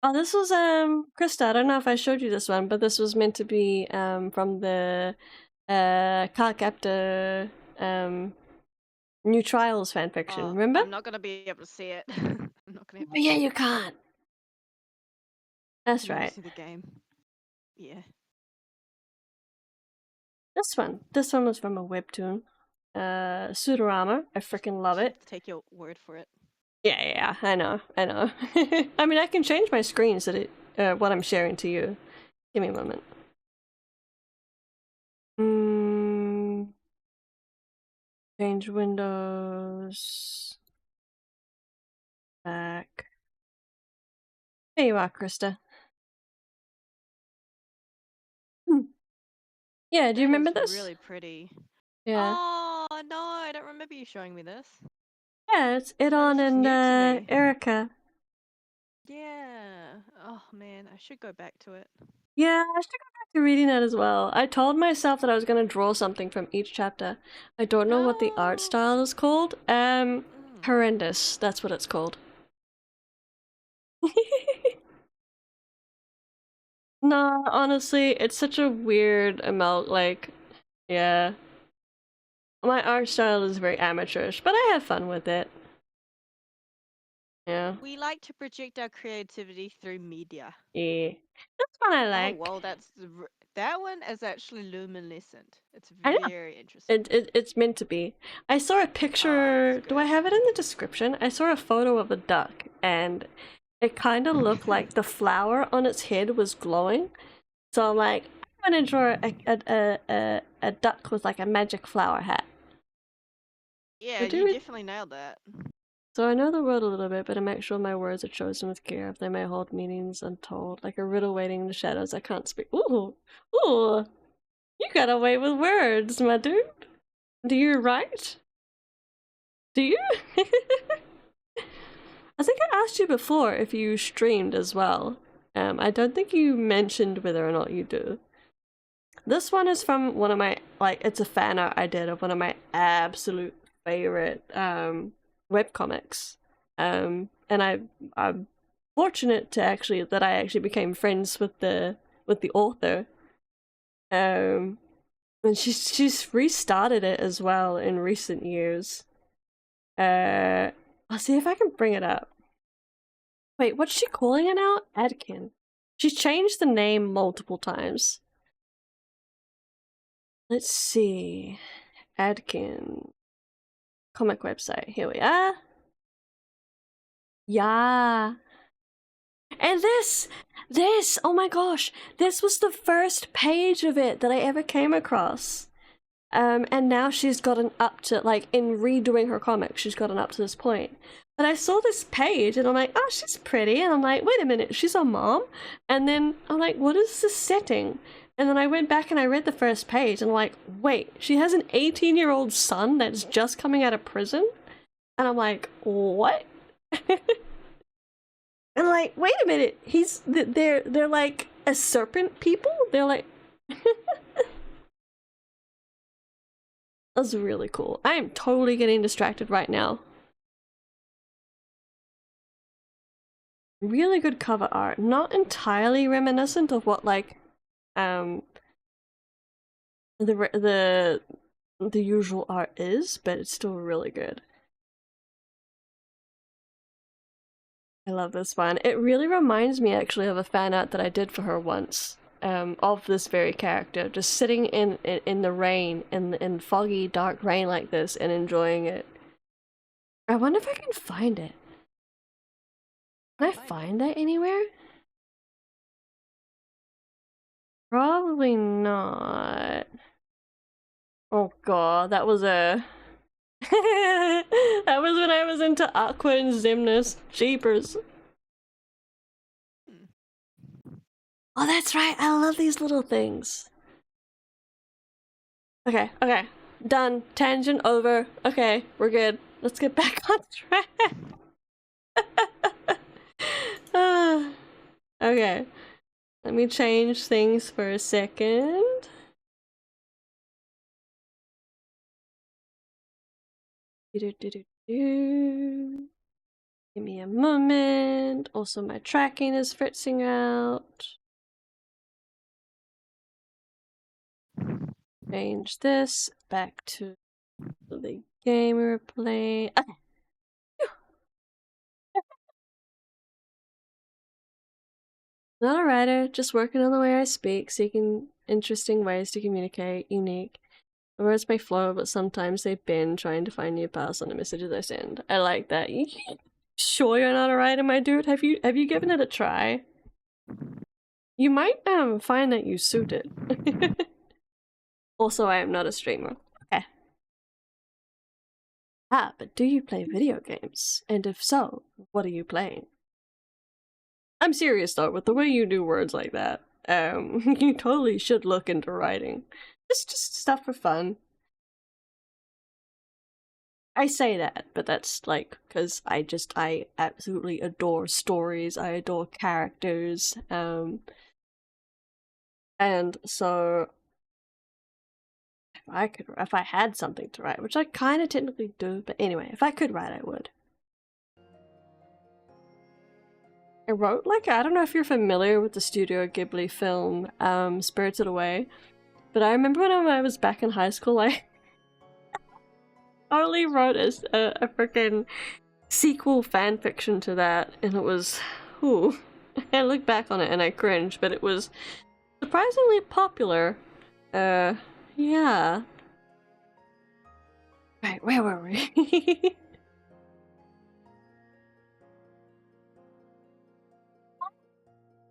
Oh, this was Krista. I don't know if I showed you this one, but this was meant to be from the Cardcaptor New Trials fanfiction. Remember?
I'm not gonna be able to see it. I'm not gonna.
Oh, yeah, you can't. That's right.
See the game. Yeah.
This one was from a webtoon. Pseudorama. I freaking love it.
Take your word for it.
Yeah, I know. I mean, I can change my screen so that what I'm sharing to you. Give me a moment. Change windows. Back. There you are, Krista. Yeah, do you remember this?
Really pretty.
Yeah.
Oh no, I don't remember you showing me this.
Yeah, it's Idon and Erica.
Yeah. Oh man, I should go back to it.
Yeah, I should go back to reading that as well. I told myself that I was gonna draw something from each chapter. I don't know what the art style is called. Horrendous. That's what it's called. No, honestly, it's such a weird amount, like, yeah. My art style is very amateurish, but I have fun with it. Yeah.
We like to project our creativity through media.
Yeah. That's one I like.
Oh, well, that one is actually luminescent. It's very interesting.
It's meant to be. I saw a picture. Do I have it in the description? I saw a photo of a duck, and it kind of looked like the flower on its head was glowing. So I'm like, I'm gonna draw a duck with like a magic flower hat.
Yeah, you definitely nailed that.
So I know the word a little bit, but I make sure my words are chosen with care. They may hold meanings untold, like a riddle waiting in the shadows. I can't speak. Ooh, you got away with words, my dude. Do you write? Do you? I think I asked you before if you streamed as well. I don't think you mentioned whether or not you do. This one is from one of my, like, it's a fan art I did of one of my absolute favorite webcomics. And I'm fortunate to actually that I actually became friends with the author. And she's restarted it as well in recent years. I'll see if I can bring it up. Wait, what's she calling it now? Adkin. She's changed the name multiple times. Let's see. Adkin. Comic website. Here we are. Yeah. And this, oh my gosh, this was the first page of it that I ever came across. And now she's gotten up to, like, in redoing her comics, she's gotten up to this point. But I saw this page and I'm like, oh, she's pretty. And I'm like, wait a minute, she's a mom? And then I'm like, what is this setting? And then I went back and I read the first page and I'm like, wait, she has an 18-year-old son that's just coming out of prison? And I'm like, what? And like, wait a minute, they're like a serpent people? They're like... That's really cool. I am totally getting distracted right now. Really good cover art. Not entirely reminiscent of what, like, the usual art is, but it's still really good. I love this one. It really reminds me actually of a fan art that I did for her once. Of this very character, just sitting in the rain, in foggy, dark rain like this, and enjoying it. I wonder if I can find it. Can I find that anywhere? Probably not. Oh god, that was a... That was when I was into Aqua and Xemnas. Jeepers. Oh, that's right. I love these little things. Okay, okay. Done. Tangent over. Okay, we're good. Let's get back on track. Okay. Let me change things for a second. Give me a moment. Also, my tracking is fritzing out. Change this back to the game we're playing. Okay. Not a writer, just working on the way I speak, seeking interesting ways to communicate, unique. The words may flow, but sometimes they bend, trying to find new paths on the messages I send. I like that. Sure you're not a writer, my dude? Have you given it a try? You might find that you suit it. Also, I am not a streamer. Okay. Ah, but do you play video games? And if so, what are you playing? I'm serious though, with the way you do words like that. You totally should look into writing. Just stuff for fun. I say that, but that's like because I absolutely adore stories. I adore characters. And so if I had something to write, which I kind of technically do, but anyway, if I could write, I would. I wrote, like, I don't know if you're familiar with the Studio Ghibli film, Spirited Away, but I remember when I was back in high school, I only wrote a freaking sequel fanfiction to that, and it was, ooh, I look back on it and I cringe, but it was surprisingly popular. Yeah. Right, where were we?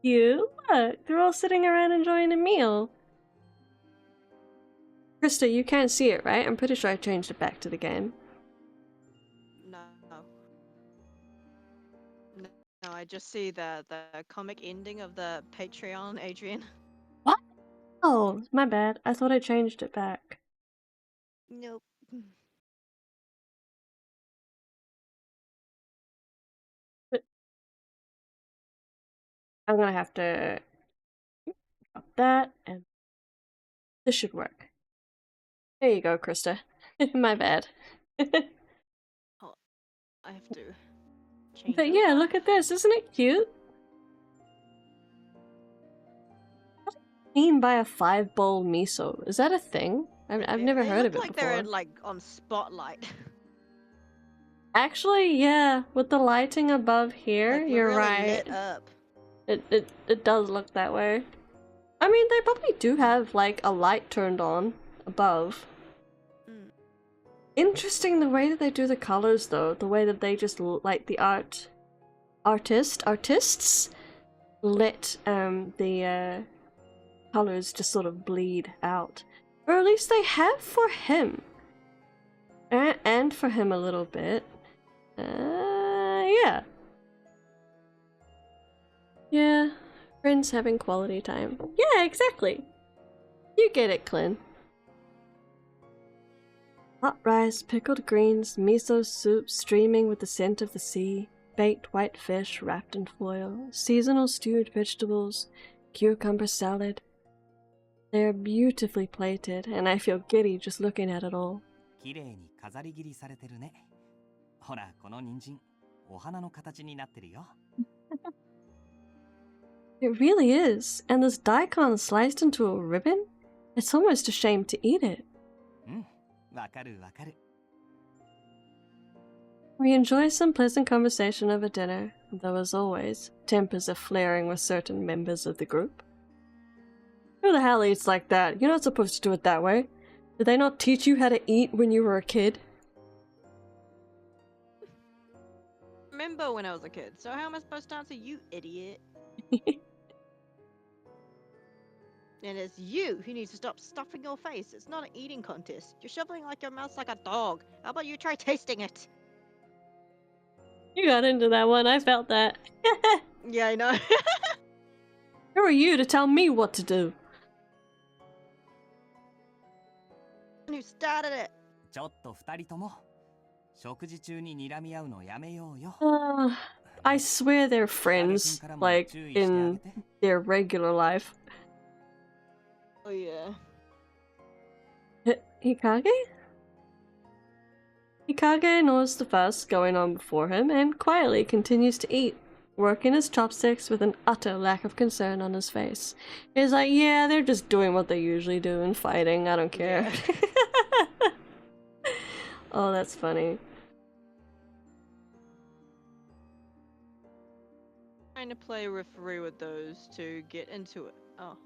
Look, they're all sitting around enjoying a meal. Krista, you can't see it, right? I'm pretty sure I changed it back to the game.
No. No, I just see the comic ending of the Patreon, Adrian.
What? Oh, my bad. I thought I changed it back.
Nope.
I'm gonna have to drop that, and this should work. There you go, Krista. My bad.
Oh, I have to change
But yeah,
over.
look at this. Isn't it cute? What do you mean by a 5-bowl miso? Is that a thing? I've never heard of it
They look like
before.
they're like on spotlight.
Actually, yeah, with the lighting above here,
Like,
you're
really
right.
lit up.
It does look that way. I mean, they probably do have like a light turned on above.
Mm.
Interesting the way that they do the colors, though. The way that they just like the artists let the colors just sort of bleed out, or at least they have for him, and for him a little bit. Yeah, friends having quality time. Yeah, exactly. You get it, Clint. Hot rice, pickled greens, miso soup streaming with the scent of the sea, baked white fish wrapped in foil, seasonal stewed vegetables, cucumber salad. They're beautifully plated, and I feel giddy just looking at it all.
綺麗に飾り切りされてるね。ほら、この人参、お花の形になってるよ。
It really is, and this daikon sliced into a ribbon? It's almost a shame to eat it.
わかるわかる。
We enjoy some pleasant conversation over dinner, though as always, tempers are flaring with certain members of the group. Who the hell eats like that? You're not supposed to do it that way. Did they not teach you how to eat when you were a kid?
Remember when I was a kid, so how am I supposed to answer, you idiot? And it's you who needs to stop stuffing your face. It's not an eating contest. You're shoveling like your mouth like a dog. How about you try tasting it?
You got into that one, I felt that.
Yeah, I know.
Who are you to tell me what to do?
Who started it?
ちょっと二人とも、食事中に睨み合うのやめようよ。
I swear they're friends, like, in their regular life.
Oh yeah.
Hikage? Hikage ignores the fuss going on before him and quietly continues to eat, working his chopsticks with an utter lack of concern on his face. He's like, yeah, they're just doing what they usually do and fighting, I don't care. Yeah. Oh, that's funny.
Trying to play referee with those to get into it. Oh,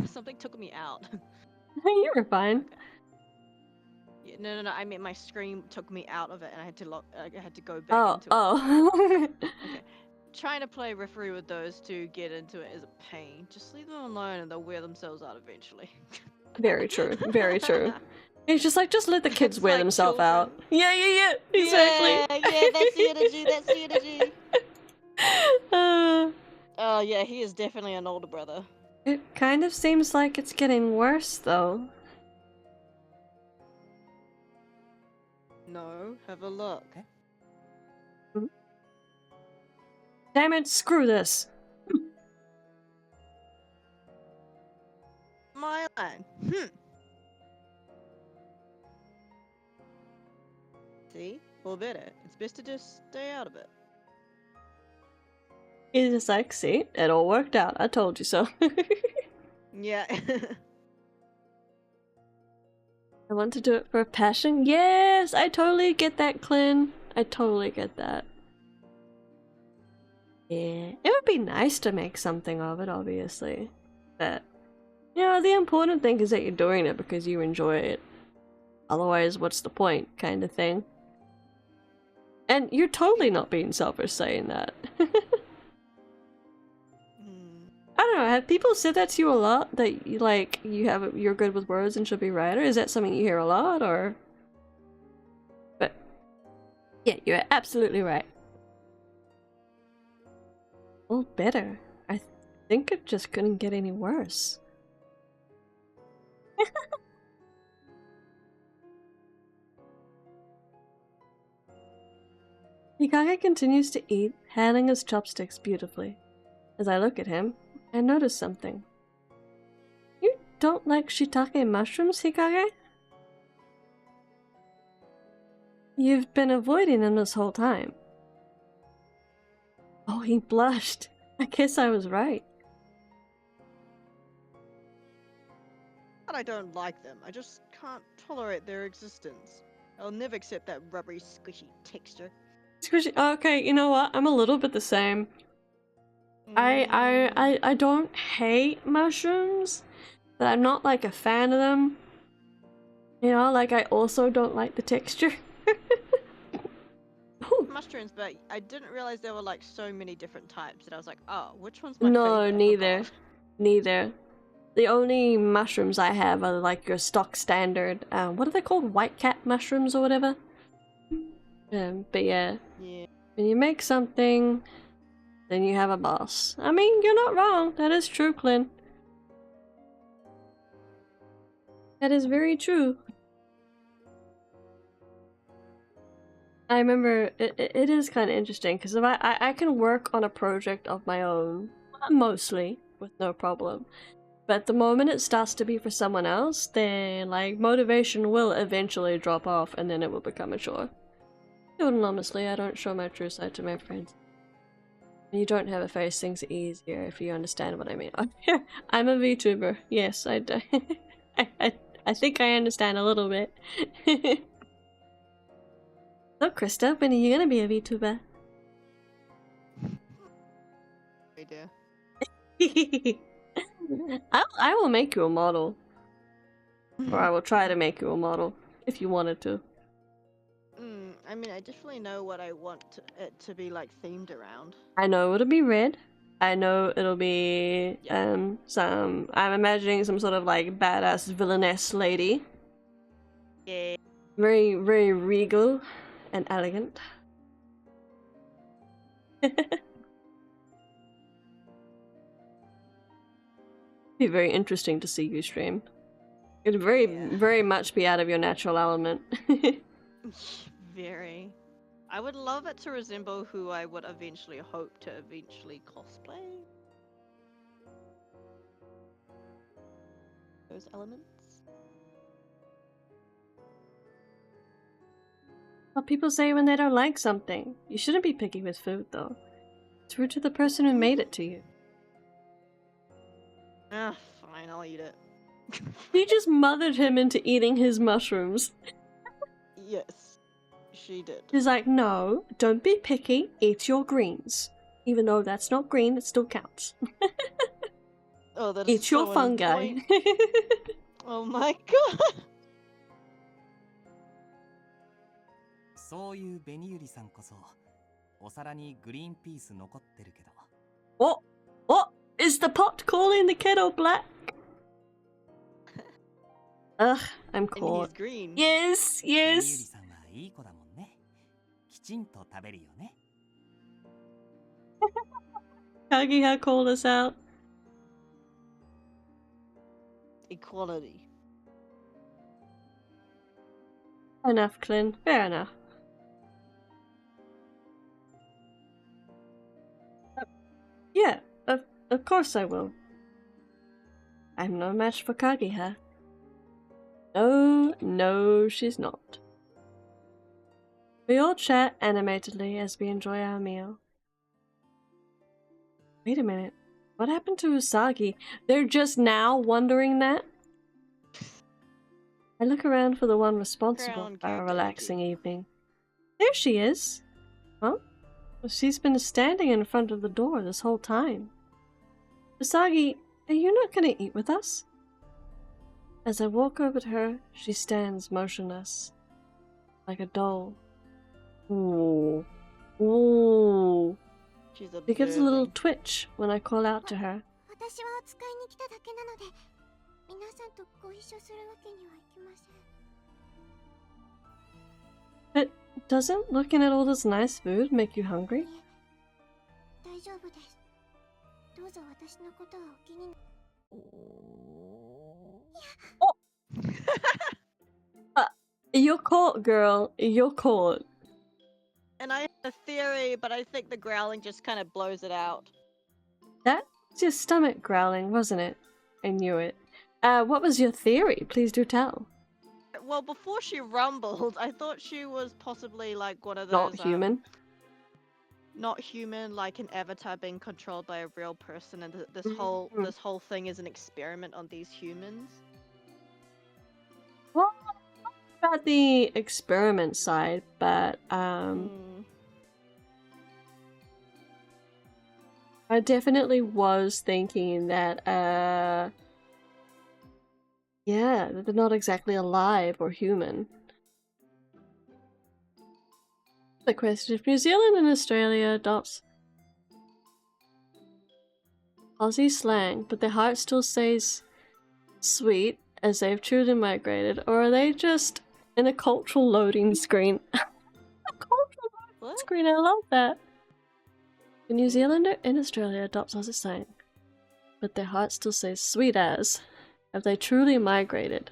something took me out.
You were fine.
Yeah, no. I mean, my screen took me out of it, and I had to go back into it.
Oh.
Okay. Trying to play referee with those to get into it is a pain. Just leave them alone, and they'll wear themselves out eventually.
Very true. Very true. It's just like, just let the kids
It's
wear
like
themselves
children.
out. Yeah. Exactly.
Yeah, that's the energy. That's the energy. Oh yeah, he is definitely an older brother.
It kind of seems like it's getting worse, though.
No, have a look.
Damn it, screw this.
My line. See? Or better. It's best to just stay out of it.
He's just like, see, it all worked out. I told you so.
Yeah.
I want to do it for a passion. Yes, I totally get that, Clint. I totally get that. Yeah, it would be nice to make something of it, obviously. But, you know, the important thing is that you're doing it because you enjoy it. Otherwise, what's the point, kind of thing. And you're totally not being selfish saying that. I don't know, have people said that to you a lot? That you, like, you're good with words and should be right? Or is that something you hear a lot, or? But, yeah, you're absolutely right. Well, better. I think it just couldn't get any worse. Hikage continues to eat, handling his chopsticks beautifully. As I look at him, I notice something. You don't like shiitake mushrooms, Hikage? You've been avoiding them this whole time. Oh, he blushed. I guess I was right.
But I don't like them. I just can't tolerate their existence. I'll never accept that rubbery, squishy texture.
Squishy. Okay, you know what? I'm a little bit the same. I don't hate mushrooms, but I'm not like a fan of them. You know, like I also don't like the texture.
Mushrooms, but I didn't realize there were like so many different types that I was like, oh, which one's my favorite?
No, neither. Neither. The only mushrooms I have are like your stock standard, what are they called? White cat mushrooms or whatever? But yeah. When you make something, then you have a boss. I mean, you're not wrong. That is true, Clint. That is very true. I remember it is kind of interesting because if I can work on a project of my own, mostly, with no problem. But the moment it starts to be for someone else, then like motivation will eventually drop off and then it will become a chore. And honestly, I don't show my true side to my friends. You don't have a face, things are easier if you understand what I mean. I'm a VTuber. Yes, I do. I think I understand a little bit. So, Krista, when are you gonna be a VTuber?
Idea.
I will make you a model. Or I will try to make you a model, if you wanted to.
I mean, I definitely know what I want it to be like themed around.
I know it'll be red. I know it'll be I'm imagining some sort of like badass villainess lady.
Yeah.
Very, very regal and elegant. Be very interesting to see you stream. It'd very much be out of your natural element.
Very. I would love it to resemble who I would eventually hope to eventually cosplay. Those elements.
What people say when they don't like something. You shouldn't be picky with food, though. It's rude to the person who made it to you.
Ah, fine, I'll eat it.
You just mothered him into eating his mushrooms.
Yes, she did.
He's like, no, don't be picky, eat your greens. Even though that's not green, it still counts.
Oh, that is
eat your fungi.
Oh my god!
そういうベニユリさんこそお皿にグリーンピース残ってるけど。
What? Is the pot calling the kettle black? Ugh, I'm caught.
And he's green.
Yes,
ベニユリ
yes.
さんはいい子だもんね。きちんと食べるよね。
Kaguya called us out.
Equality.
Fair enough, Clint. Fair enough. Yeah, of course I will. I'm no match for Kaguya. No, she's not. We all chat animatedly as we enjoy our meal. Wait a minute. What happened to Usagi? They're just now wondering that? I look around for the one responsible for our relaxing evening. There she is! Huh? She's been standing in front of the door this whole time. Usagi, are you not gonna eat with us? As I walk over to her, she stands motionless, like a doll. Ooh. Ooh. She gives a little twitch when I call out to her. But doesn't looking at all this nice food make you hungry? Oh! You're caught, girl. You're caught.
And I have a theory, but I think the growling just kind of blows it out.
That's your stomach growling, wasn't it? I knew it. What was your theory? Please do tell.
Well, before she rumbled, I thought she was possibly like one of those
Not human.
not human, like an avatar being controlled by a real person, and this whole thing is an experiment on these humans.
Well, not about the experiment side, but I definitely was thinking that yeah, that they're not exactly alive or human. The question: if New Zealand and Australia adopts Aussie slang, but their heart still says sweet as they've truly migrated, or are they just in a cultural loading screen? A cultural loading screen, I love that. The New Zealander in Australia adopts Aussie slang, but their heart still says sweet as. Have they truly migrated?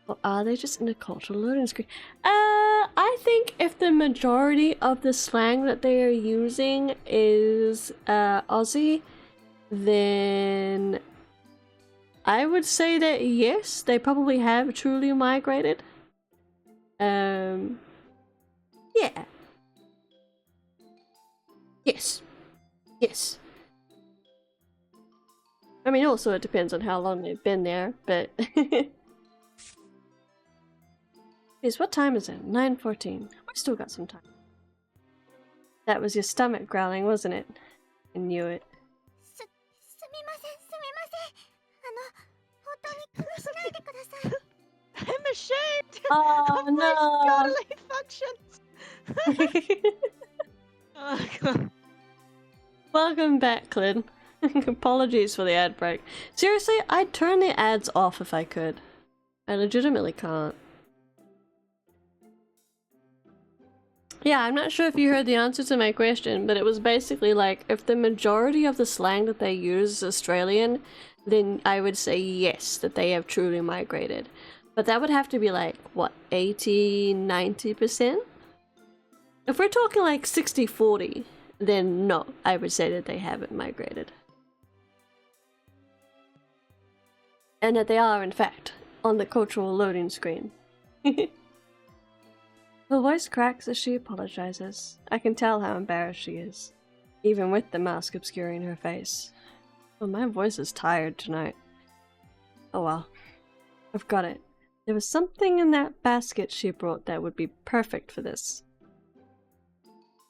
Or are they just in a cultural loading screen? I think if the majority of the slang that they are using is Aussie, then I would say that yes, they probably have truly migrated. Yeah. Yes. Yes. I mean, also it depends on how long they've been there, but... Jeez, what time is it? 9:14. We've still got some time. That was your stomach growling, wasn't it? I knew it.
I'm ashamed!
Oh,
of my
no!
bodily functions! Oh, God.
Welcome back, Clint. Apologies for the ad break. Seriously, I'd turn the ads off if I could. I legitimately can't. Yeah, I'm not sure if you heard the answer to my question, but it was basically like, if the majority of the slang that they use is Australian, then I would say yes, that they have truly migrated. But that would have to be like, what, 80-90%? If we're talking like 60-40, then no, I would say that they haven't migrated. And that they are, in fact, on the cultural loading screen. Her voice cracks as she apologizes. I can tell how embarrassed she is, even with the mask obscuring her face. Oh, my voice is tired tonight. Oh well. I've got it. There was something in that basket she brought that would be perfect for this.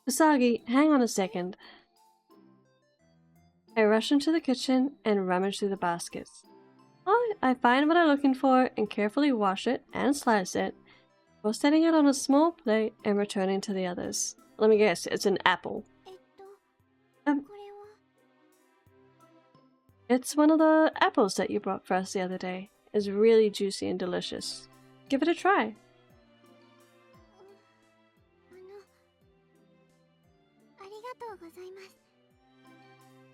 Usagi, hang on a second. I rush into the kitchen and rummage through the baskets. Oh, I find what I'm looking for and carefully wash it and slice it, while setting it on a small plate and returning to the others. Let me guess, it's an apple. It's one of the apples that you brought for us the other day. It's really juicy and delicious. Give it a try.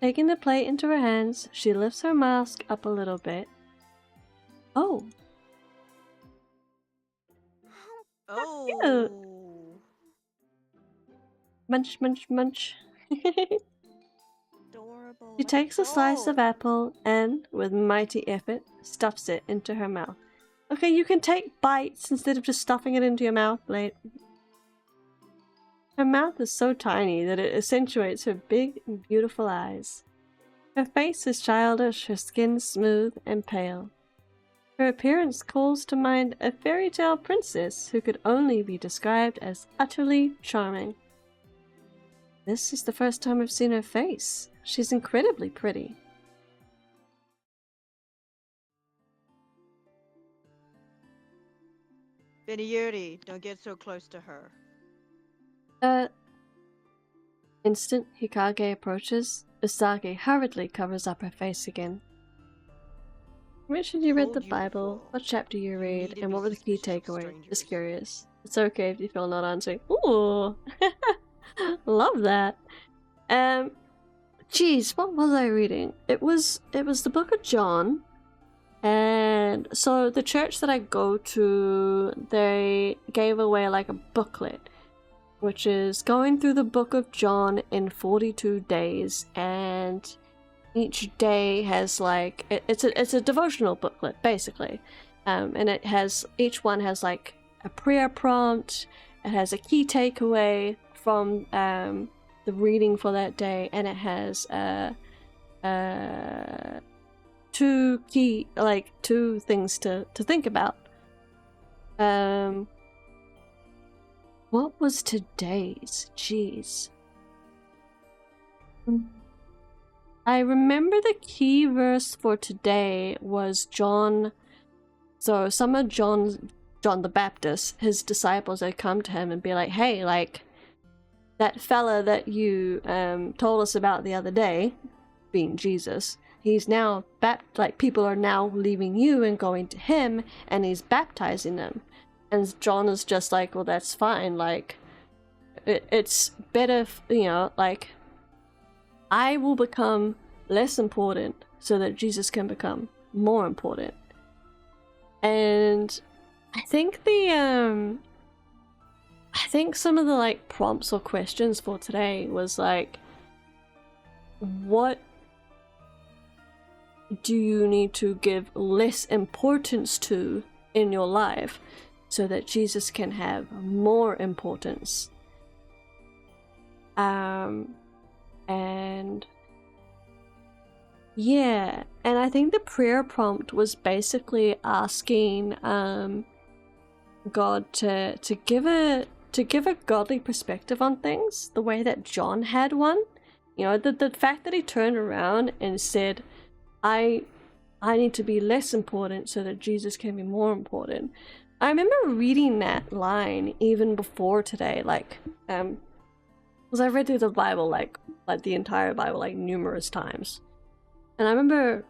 Taking the plate into her hands, she lifts her mask up a little bit. Oh.
Oh.
Munch, munch, munch.
Adorable.
She takes a slice of apple and, with mighty effort, stuffs it into her mouth. Okay, you can take bites instead of just stuffing it into your mouth, Blade. Her mouth is so tiny that it accentuates her big and beautiful eyes. Her face is childish, her skin smooth and pale. Her appearance calls to mind a fairy tale princess who could only be described as utterly charming. This is the first time I've seen her face. She's incredibly pretty.
Beniyuri, don't get so close to her.
Instant Hikage approaches, Usagi hurriedly covers up her face again. You mentioned you read the Bible. What chapter you read, and what were the key takeaways? Just curious. It's okay if you feel not answering. Ooh! Love that. Geez, what was I reading? It was the book of John. And so the church that I go to, they gave away like a booklet, which is going through the book of John in 42 days, and each day has like it's a devotional booklet basically, and it has each one has like a prayer prompt. It has a key takeaway from the reading for that day, and it has two things to think about. What was today's? Jeez. I remember the key verse for today was John. So some of John the Baptist, his disciples had come to him and be like, hey, like, that fella that you told us about the other day, being Jesus, he's now people are now leaving you and going to him, and he's baptizing them. And John is just like, well, that's fine, like, it's better, like, I will become less important so that Jesus can become more important. And I think some of the like prompts or questions for today was like, what do you need to give less importance to in your life so that Jesus can have more importance? And yeah, and I think the prayer prompt was basically asking God to give a godly perspective on things, the way that John had one. The fact that he turned around and said, I need to be less important so that Jesus can be more important. I remember reading that line even before today, like, because I've read through the Bible, like the entire Bible, like, numerous times. And I remember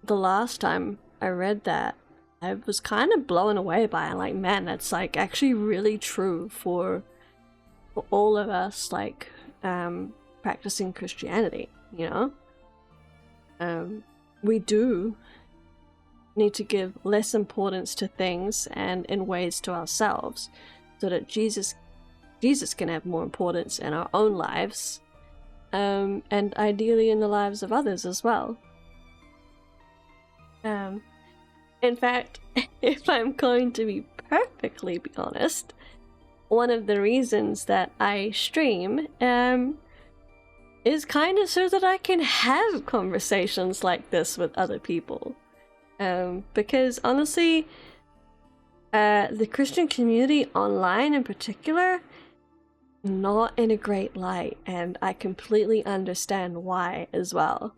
the last time I read that, I was kind of blown away by it. Like, man, that's, like, actually really true for all of us, like, practicing Christianity, we do need to give less importance to things and in ways to ourselves so that Jesus can have more importance in our own lives, and ideally in the lives of others as well. In fact, if I'm going to be perfectly honest, one of the reasons that I stream is kind of so that I can have conversations like this with other people. Because honestly, the Christian community online in particular, not in a great light, and I completely understand why as well.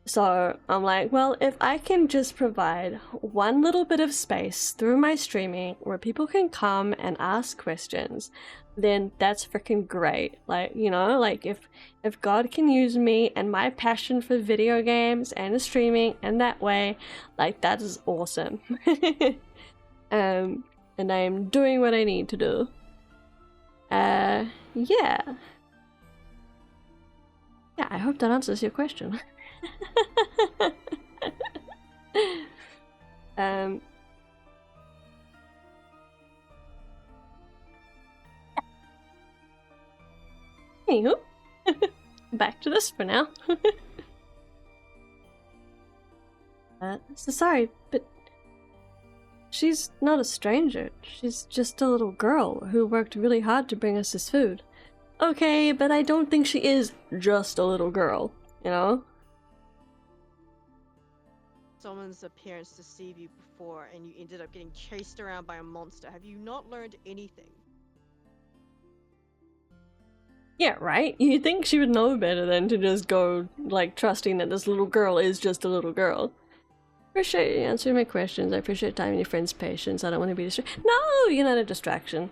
So I'm like, well, if I can just provide one little bit of space through my streaming where people can come and ask questions, then that's freaking great. Like, like if God can use me and my passion for video games and streaming in that way, like, that is awesome. And I'm doing what I need to do. Yeah. Yeah, I hope that answers your question. Anywho, back to this for now. So sorry, but she's not a stranger. She's just a little girl who worked really hard to bring us this food. Okay, but I don't think she is just a little girl,
Someone's appearance deceived you before and you ended up getting chased around by a monster. Have you not learned anything?
Yeah, right? You'd think she would know better than to just go, like, trusting that this little girl is just a little girl. Appreciate you answering my questions. I appreciate time and your friend's patience. I don't want to be distracted. No, you're not a distraction.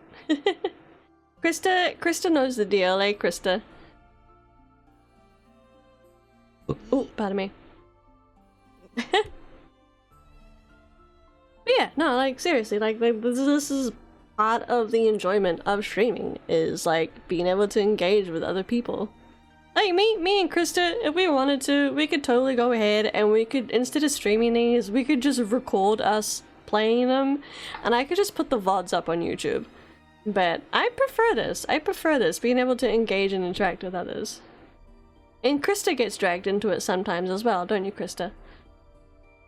Krista knows the deal, eh, Krista? Oh, pardon me. But yeah, no, like, seriously, like this is part of the enjoyment of streaming, is like being able to engage with other people. Like me and Krista, if we wanted to, we could totally go ahead and we could, instead of streaming these, we could just record us playing them, and I could just put the VODs up on YouTube. But I prefer this, being able to engage and interact with others. And Krista gets dragged into it sometimes as well, don't you, Krista?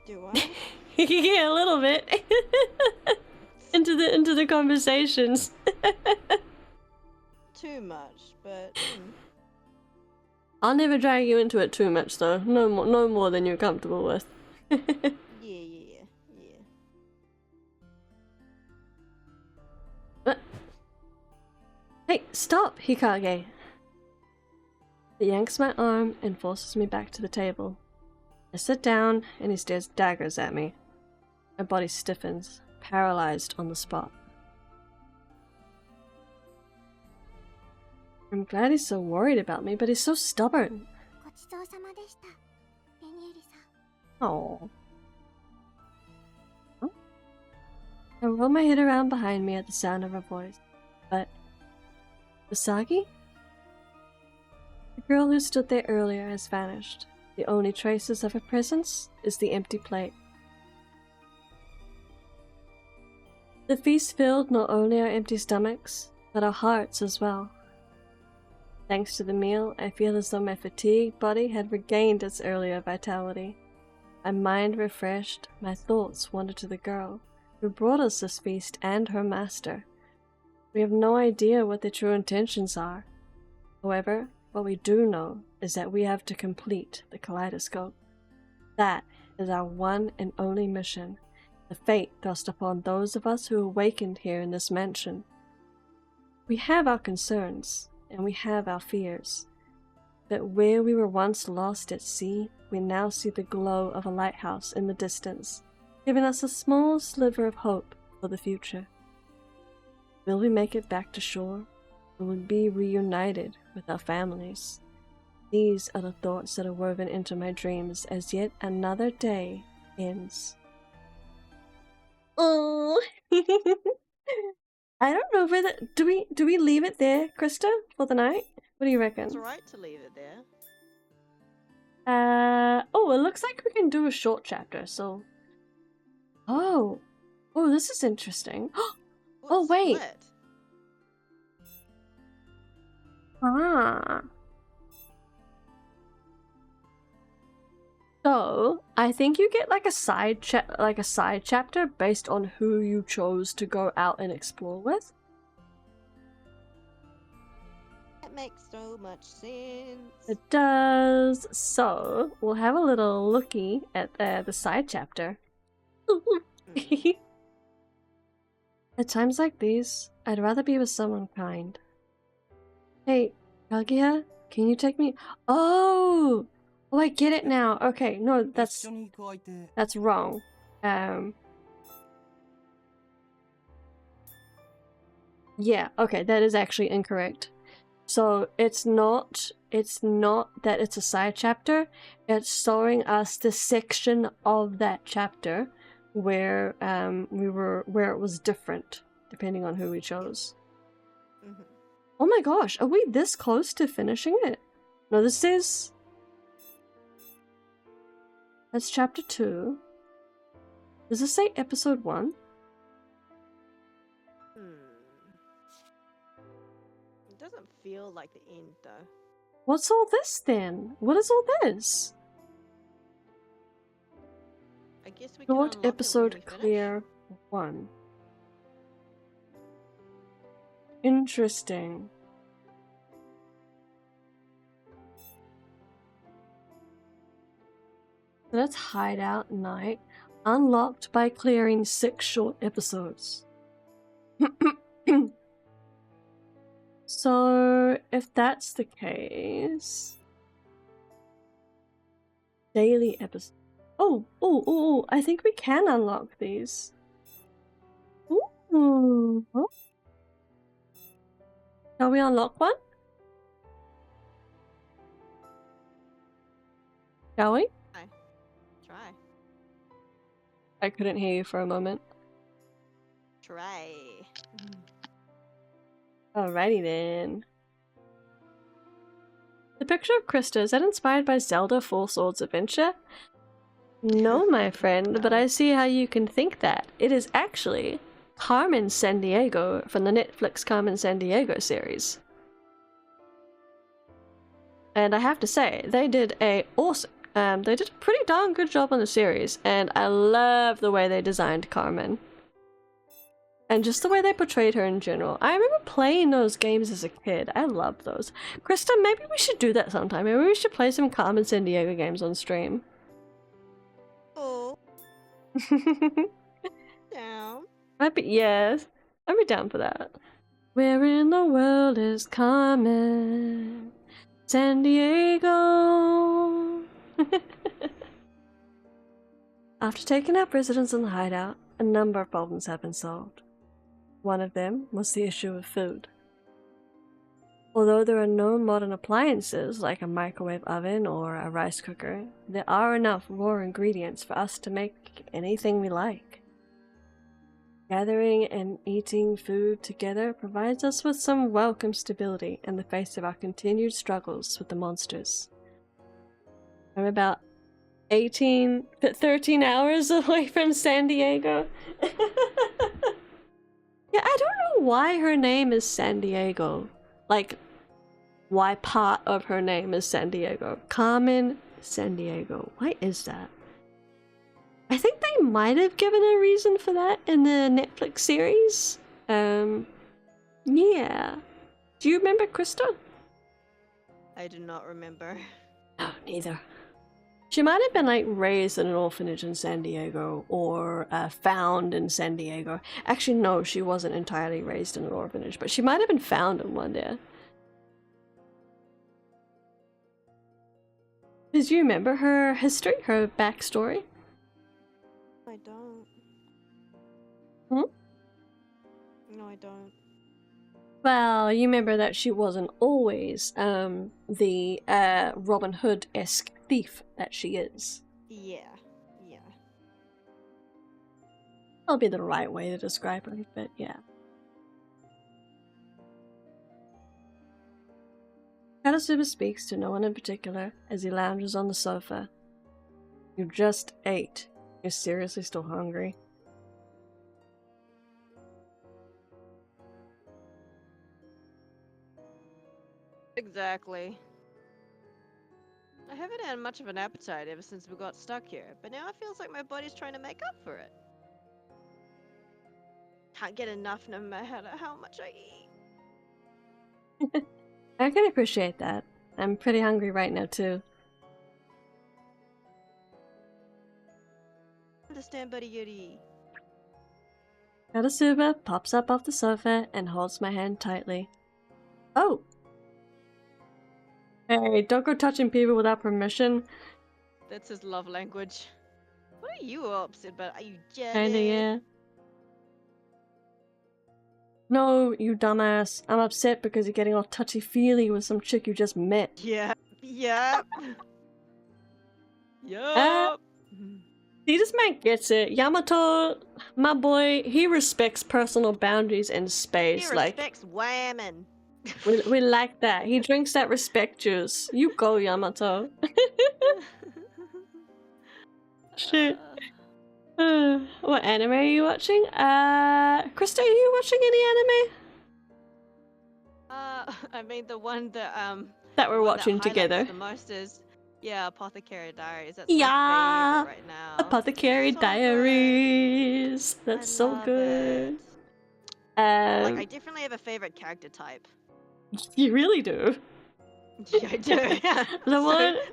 Do I?
Yeah, a little bit. into the conversations.
Too much, but
I'll never drag you into it too much, though. No more than you're comfortable with.
yeah.
Hey, stop, Hikage! He yanks my arm and forces me back to the table. I sit down and he stares daggers at me. My body stiffens, paralyzed on the spot. I'm glad he's so worried about me, but he's so stubborn.
ごちそうさまでした、ベニエリさん。
Oh. I roll my head around behind me at the sound of her voice. But... Usagi? The girl who stood there earlier has vanished. The only traces of her presence is the empty plate. The feast filled not only our empty stomachs, but our hearts as well. Thanks to the meal, I feel as though my fatigued body had regained its earlier vitality. My mind refreshed, my thoughts wandered to the girl who brought us this feast and her master. We have no idea what their true intentions are. However, what we do know is that we have to complete the kaleidoscope. That is our one and only mission, the fate thrust upon those of us who awakened here in this mansion. We have our concerns, and we have our fears. But where we were once lost at sea, we now see the glow of a lighthouse in the distance, giving us a small sliver of hope for the future. Will we make it back to shore? Will we be reunited with our families? These are the thoughts that are woven into my dreams as yet another day ends. Oh, I don't know whether do we leave it there, Krista, for the night? What do you reckon?
It's alright to leave it there.
Oh, it looks like we can do a short chapter. So, oh, this is interesting. Oh, wait.
Split?
Ah. So, I think you get like a side chapter based on who you chose to go out and explore with.
That makes so much sense.
It does. So, we'll have a little looky at the side chapter. At times like these, I'd rather be with someone kind. Hey, Kaguya, can you take me? Oh, I get it now. Okay, no, that's wrong. Yeah, okay, that is actually incorrect. So it's not that it's a side chapter. It's showing us the section of that chapter where where it was different depending on who we chose.
Mm-hmm.
Oh my gosh, are we this close to finishing it? No, this is... That's chapter 2. Does this say episode 1?
It doesn't feel like the end, though.
What's all this then? What is all this?
I guess we can
Short
unlock it when
episode
we finish.
clear 1. Interesting. Let's hideout night, unlocked by clearing 6 short episodes. So, if that's the case... Daily episode... Oh, I think we can unlock these. Ooh. Shall we unlock one? Shall we?
Try.
I couldn't hear you for a moment.
Try.
Alrighty then. The picture of Krista, is that inspired by Zelda Four Swords Adventure? No, my friend, but I see how you can think that. It is actually Carmen Sandiego from the Netflix Carmen Sandiego series. And I have to say, they did a pretty darn good job on the series, and I love the way they designed Carmen. And just the way they portrayed her in general. I remember playing those games as a kid. I loved those. Krista, maybe we should do that sometime. Maybe we should play some Carmen Sandiego games on stream.
Oh. Down.
I'd be down for that. Where in the world is Carmen Sandiego? After taking up residence in the hideout, a number of problems have been solved. One of them was the issue of food. Although there are no modern appliances like a microwave oven or a rice cooker, there are enough raw ingredients for us to make anything we like. Gathering and eating food together provides us with some welcome stability in the face of our continued struggles with the monsters. I'm about 13 hours away from San Diego. Yeah, I don't know why her name is San Diego. Like, why part of her name is San Diego. Carmen San Diego. Why is that? I think they might have given a reason for that in the Netflix series. Yeah. Do you remember, Krista?
I do not remember.
No, neither. She might have been like raised in an orphanage in San Diego or found in San Diego. Actually, no, she wasn't entirely raised in an orphanage, but she might have been found in one there. Do you remember her history, her backstory?
I don't.
Hmm?
No, I don't.
Well, you remember that she wasn't always the Robin Hood-esque thief that she is.
Yeah.
That'll be the right way to describe her, but yeah. Katasuba speaks to no one in particular as he lounges on the sofa. You just ate. You're seriously still hungry?
Exactly. I haven't had much of an appetite ever since we got stuck here, but now it feels like my body's trying to make up for it. Can't get enough no matter how much I eat.
I can appreciate that. I'm pretty hungry right now too.
Understand, buddy Yuri.
Katasuba pops up off the sofa and holds my hand tightly. Oh! Hey, don't go touching people without permission.
That's his love language. What are you upset about? Are you jealous?
Kinda, yeah. No, you dumbass. I'm upset because you're getting all touchy-feely with some chick you just met.
Yeah. Yup. Yup.
See, this man gets it. Yamato, my boy, he respects personal boundaries and space.
He respects women.
We like that. He drinks that respect juice. You go, Yamato. Shit. What anime are you watching? Krista, are you watching any anime?
I mean the one
that we're watching together.
The most is Apothecary Diaries. That's
yeah,
my favorite right now.
Apothecary Diaries.
Good.
That's so good.
Like I definitely have a favorite character type.
You really do.
Yeah, I do.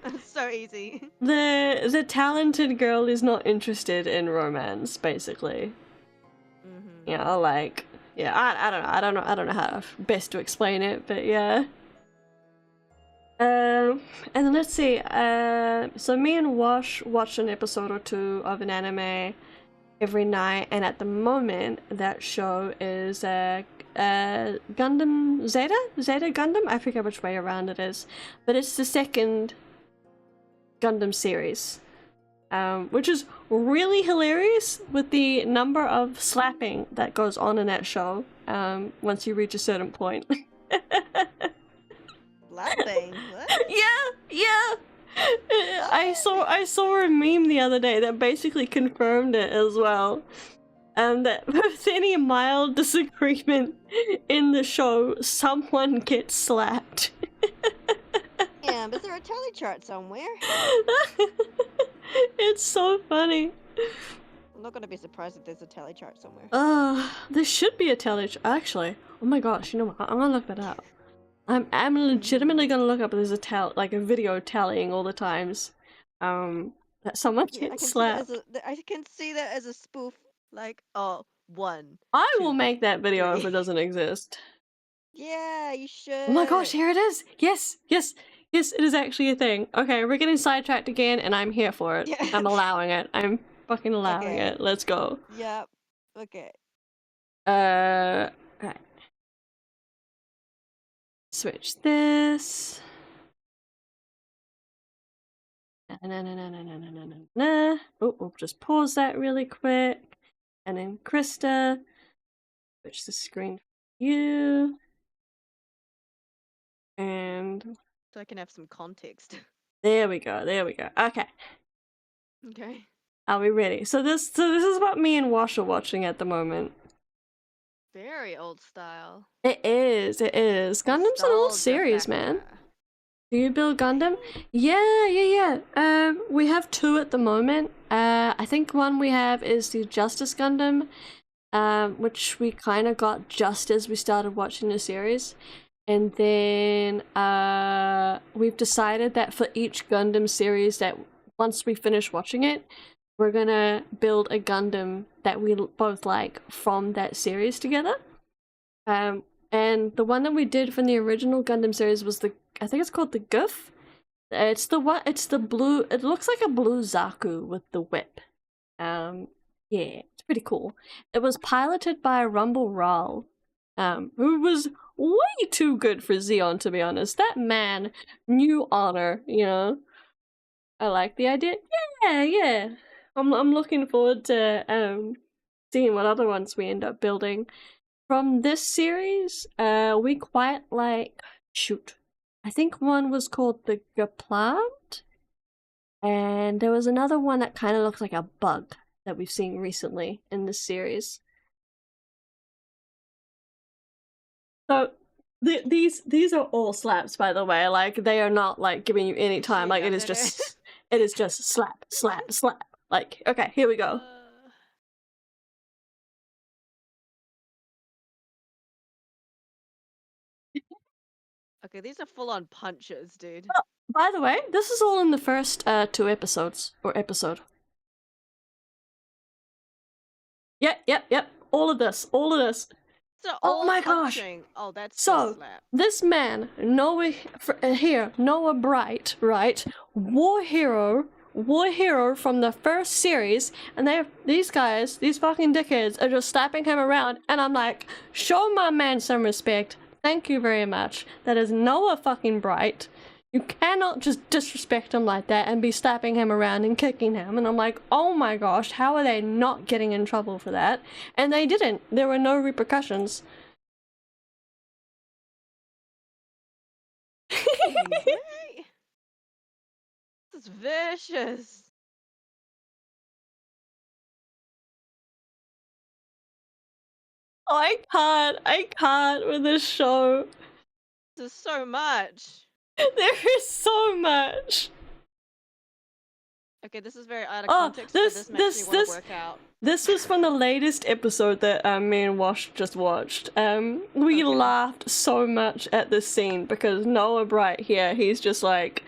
It's so easy.
The talented girl is not interested in romance, basically.
Mm-hmm.
You know, like, yeah, I don't know how best to explain it, but yeah. And then let's see. So me and Wash watch an episode or two of an anime every night, and at the moment that show is Gundam Zeta Gundam. I forget which way around it is, but it's the second Gundam series, which is really hilarious with the number of slapping that goes on in that show. Once you reach a certain point.
Slapping? What?
Yeah. I saw a meme the other day that basically confirmed it as well. That with any mild disagreement in the show, someone gets slapped.
Damn, is there a tally chart somewhere?
It's so funny.
I'm not gonna be surprised if there's a tally chart somewhere.
There should be a tally chart. Actually, oh my gosh, you know what? I'm gonna look that up. I'm legitimately gonna look up if there's a video tallying all the times that someone gets slapped.
I can see that as a spoof. Like, oh, 1.
I
2,
will make that video
3.
if it doesn't exist.
Yeah, you should.
Oh my gosh, here it is! Yes, yes, yes, it is actually a thing. Okay, we're getting sidetracked again, and I'm here for it.
Yeah.
I'm allowing it. I'm fucking allowing it. Let's go.
Yep. Okay.
Right. Switch this. Oh, we'll just pause that really quick. And then Krista. Switch the screen for you. And
So I can have some context.
there we go, there we go. Okay.
Okay.
Are we ready? So this is what me and Wash are watching at the moment.
Very old style.
It is, it is. Gundam's an old series, man. Do you build Gundam? Yeah. We have 2 at the moment. I think one we have is the Justice Gundam, which we kind of got just as we started watching the series. And then we've decided that for each Gundam series that once we finish watching it, we're gonna build a Gundam that we both like from that series together. And the one that we did from the original Gundam series was I think it's called the Goof. It's the blue, it looks like a blue Zaku with the whip. Yeah, it's pretty cool. It was piloted by Rumble Ral, who was way too good for Zeon, to be honest. That man knew honor, you know. I like the idea. Yeah. I'm looking forward to seeing what other ones we end up building. From this series, we quite like I think one was called the Gaplant, and there was another one that kind of looks like a bug that we've seen recently in this series. So these are all slaps, by the way. Like, they are not like giving you any time. Like, it is just slap, slap, slap. Like, okay, here we go.
Okay, these are full-on punches, dude.
Oh, by the way, this is all in the first 2 episodes, or episode. Yep. All of this.
So
oh my
punching.
gosh!
Oh, that's
so
slap.
This man, Noah Bright, right? War hero from the first series, and these fucking dickheads are just slapping him around, and I'm like, show my man some respect. Thank you very much. That is Noah fucking Bright. You cannot just disrespect him like that and be slapping him around and kicking him. And I'm like, oh my gosh, how are they not getting in trouble for that? And they didn't. There were no repercussions.
This is vicious.
I can't with this show.
There's so much.
There is so much.
Okay, this is very out of context, but this makes me want to work out.
This was from the latest episode that me and Wash just watched. We laughed so much at this scene because Noah Bright here, he's just like,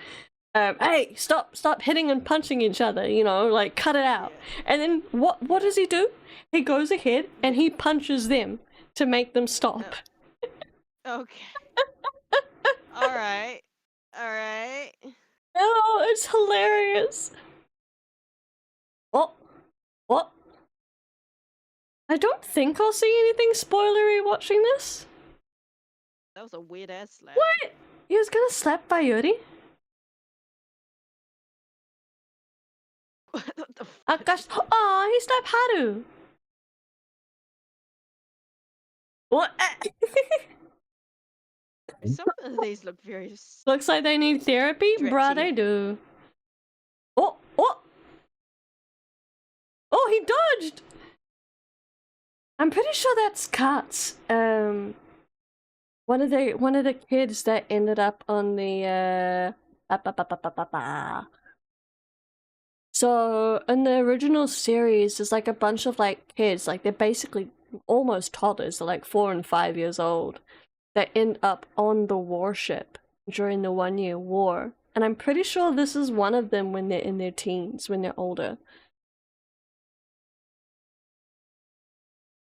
hey, stop hitting and punching each other, you know, like, cut it out. And then what does he do? He goes ahead and he punches them to make them stop.
Okay. Alright.
Oh, it's hilarious. What? I don't think I'll see anything spoilery watching this.
That was a weird ass slap.
What? He was gonna slap Bayuri?
What the fuck?
Akash. Oh, he slapped Haru. What?
Some of these look very.
Looks like they need therapy? Bruh, they do. Oh, he dodged! I'm pretty sure that's Kat's. One of the kids that ended up on the So in the original series, there's like a bunch of like kids, like they're basically almost toddlers, they're like 4 and 5 years old, that end up on the warship during the 1 year war. And I'm pretty sure this is one of them when they're in their teens, when they're older.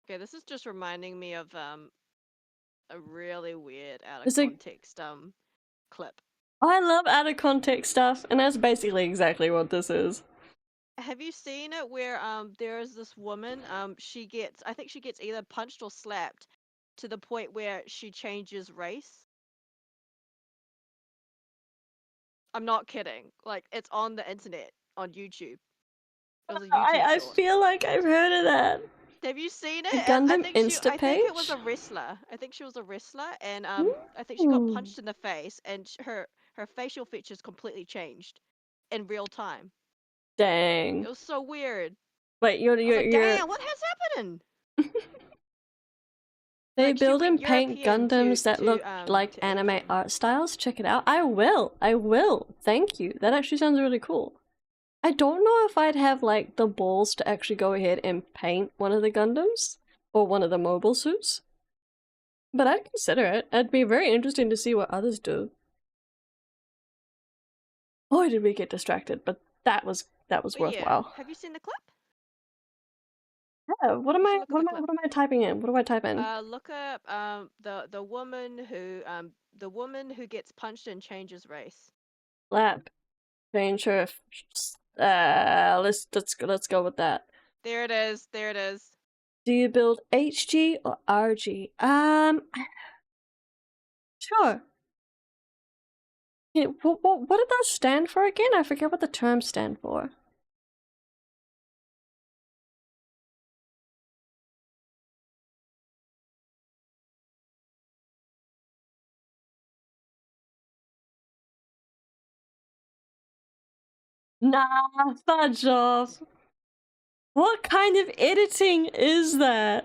Okay, this is just reminding me of a really weird out of
It's like,
context clip.
I love out of context stuff, and that's basically exactly what this is.
Have you seen it where there is this woman, I think she gets either punched or slapped to the point where she changes race? I'm not kidding. Like, it's on the internet, on YouTube. It was a YouTube
I
short.
feel like I've heard of that.
Have you seen it?
The Gundam
I think it was
Insta
a wrestler. I think she was a wrestler, and I think she got
Ooh.
punched in the face, and her facial features completely changed in real time.
Dang.
It was so weird.
Wait,
I was like, damn, what has happened?
They
Like, she
build and
went
paint
European
Gundams that look like
to
anime
Asian.
art styles. Check it out. I will. Thank you. That actually sounds really cool. I don't know if I'd have like the balls to actually go ahead and paint one of the Gundams or one of the mobile suits. But I'd consider it. It'd be very interesting to see what others do. Boy, did we get distracted, but that was
But
worthwhile.
yeah, have you seen the clip?
Yeah, what am
You
I
should look at the
what am I typing in? What do I type in?
Look up the woman who gets punched and changes race.
Lap. Change her let's go with that.
There it is. There it is.
Do you build HG or RG? Sure. Yeah, what did that stand for again? I forget what the terms stand for. Nah, fudge off. What kind of editing is that?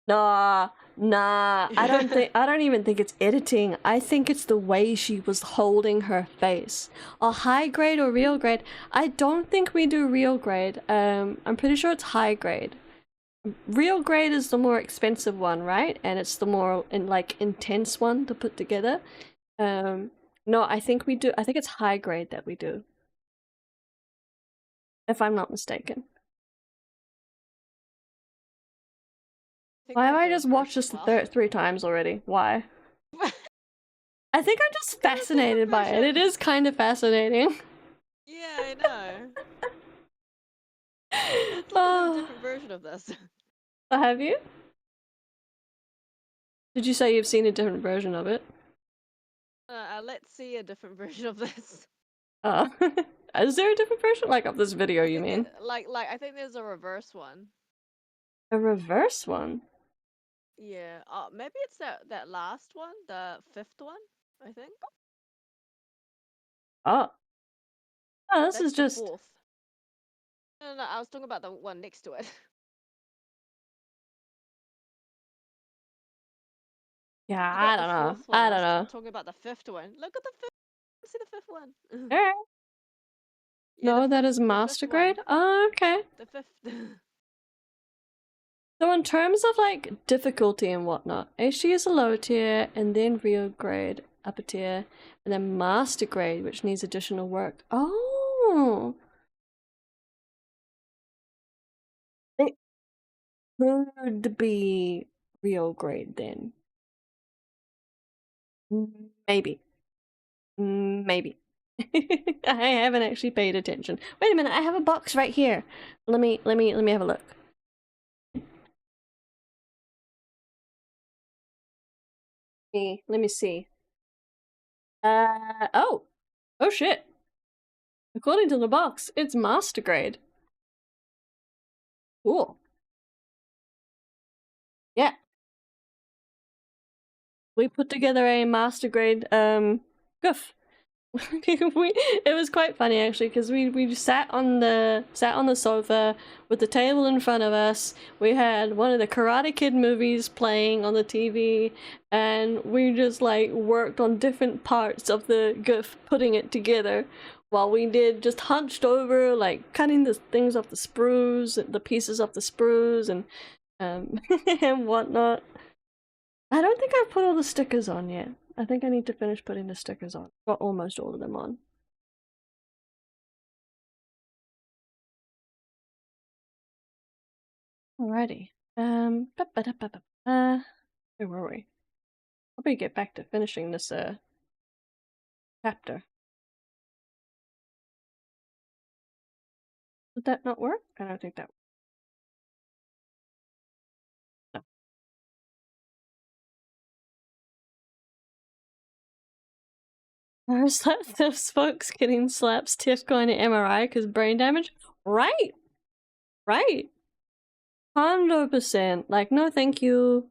Nah, I don't even think it's editing. I think it's the way she was holding her face. A high grade or real grade? I don't think we do real grade. I'm pretty sure it's high grade. Real grade is the more expensive one, right? And it's the more intense one to put together. No, I think we do. I think it's high grade that we do. If I'm not mistaken. Why have I just watched this 3 times already? Why? I think I'm just fascinated by it. It is kind of fascinating.
Yeah, I know. Let's look at a different version of this.
Have you? Did you say you've seen a different version of it?
Let's see a different version of this.
Is there a different version? Like of this video, you mean?
Like I think there's a reverse one.
A reverse one?
Yeah. Maybe it's that last one, the 5th one, I think.
Oh. Oh, this
That's
is just...
the 4th. No, I was talking about the one next to it.
Yeah, I don't know. I don't know.
I'm talking about the 5th one. Look at the 5th. See the 5th one.
Alright.
Yeah,
No, that is master grade? Oh, okay.
The 5th.
So in terms of like difficulty and whatnot, HD is a low tier, and then real grade, upper tier, and then master grade, which needs additional work. Oh! It could be real grade then. Maybe. Maybe. I haven't actually paid attention. Wait a minute, I have a box right here. Let me have a look. Let me see. Oh shit. According to the box, it's master grade. Cool. Yeah. We put together a master grade goof. It was quite funny actually, because we sat on the sofa with the table in front of us. We had one of the Karate Kid movies playing on the TV, and we just like worked on different parts of the GIF, putting it together while we did, just hunched over, like cutting the things off the sprues, the pieces off the sprues, and and whatnot. I don't think I've put all the stickers on yet. I think I need to finish putting the stickers on. Got almost all of them on. Alrighty. Where were we? Probably get back to finishing this chapter. Did that not work? I don't think that worked. No. Where's that those folks getting slaps, Tiff going to MRI because brain damage? Right! Right! 100%. Like, no thank you.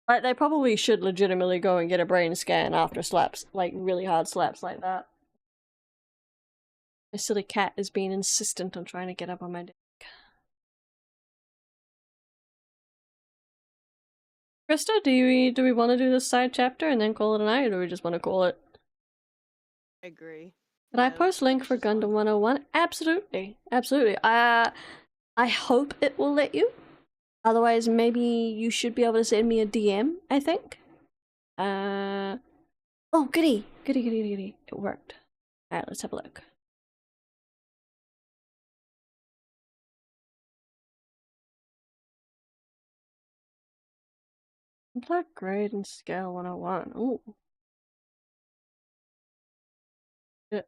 Like, they probably should legitimately go and get a brain scan after slaps, like really hard slaps like that. My silly cat is being insistent on trying to get up on my desk. Krista, do we want to do this side chapter and then call it a night, or do we just want to call it?
I agree.
Did I post link for Gundam 101? Absolutely. Absolutely. I hope it will let you. Otherwise, maybe you should be able to send me a DM, I think. Oh, goody. Goody, goody, goody. It worked. Alright, let's have a look. Complex grade and scale 101. Ooh. Yeah.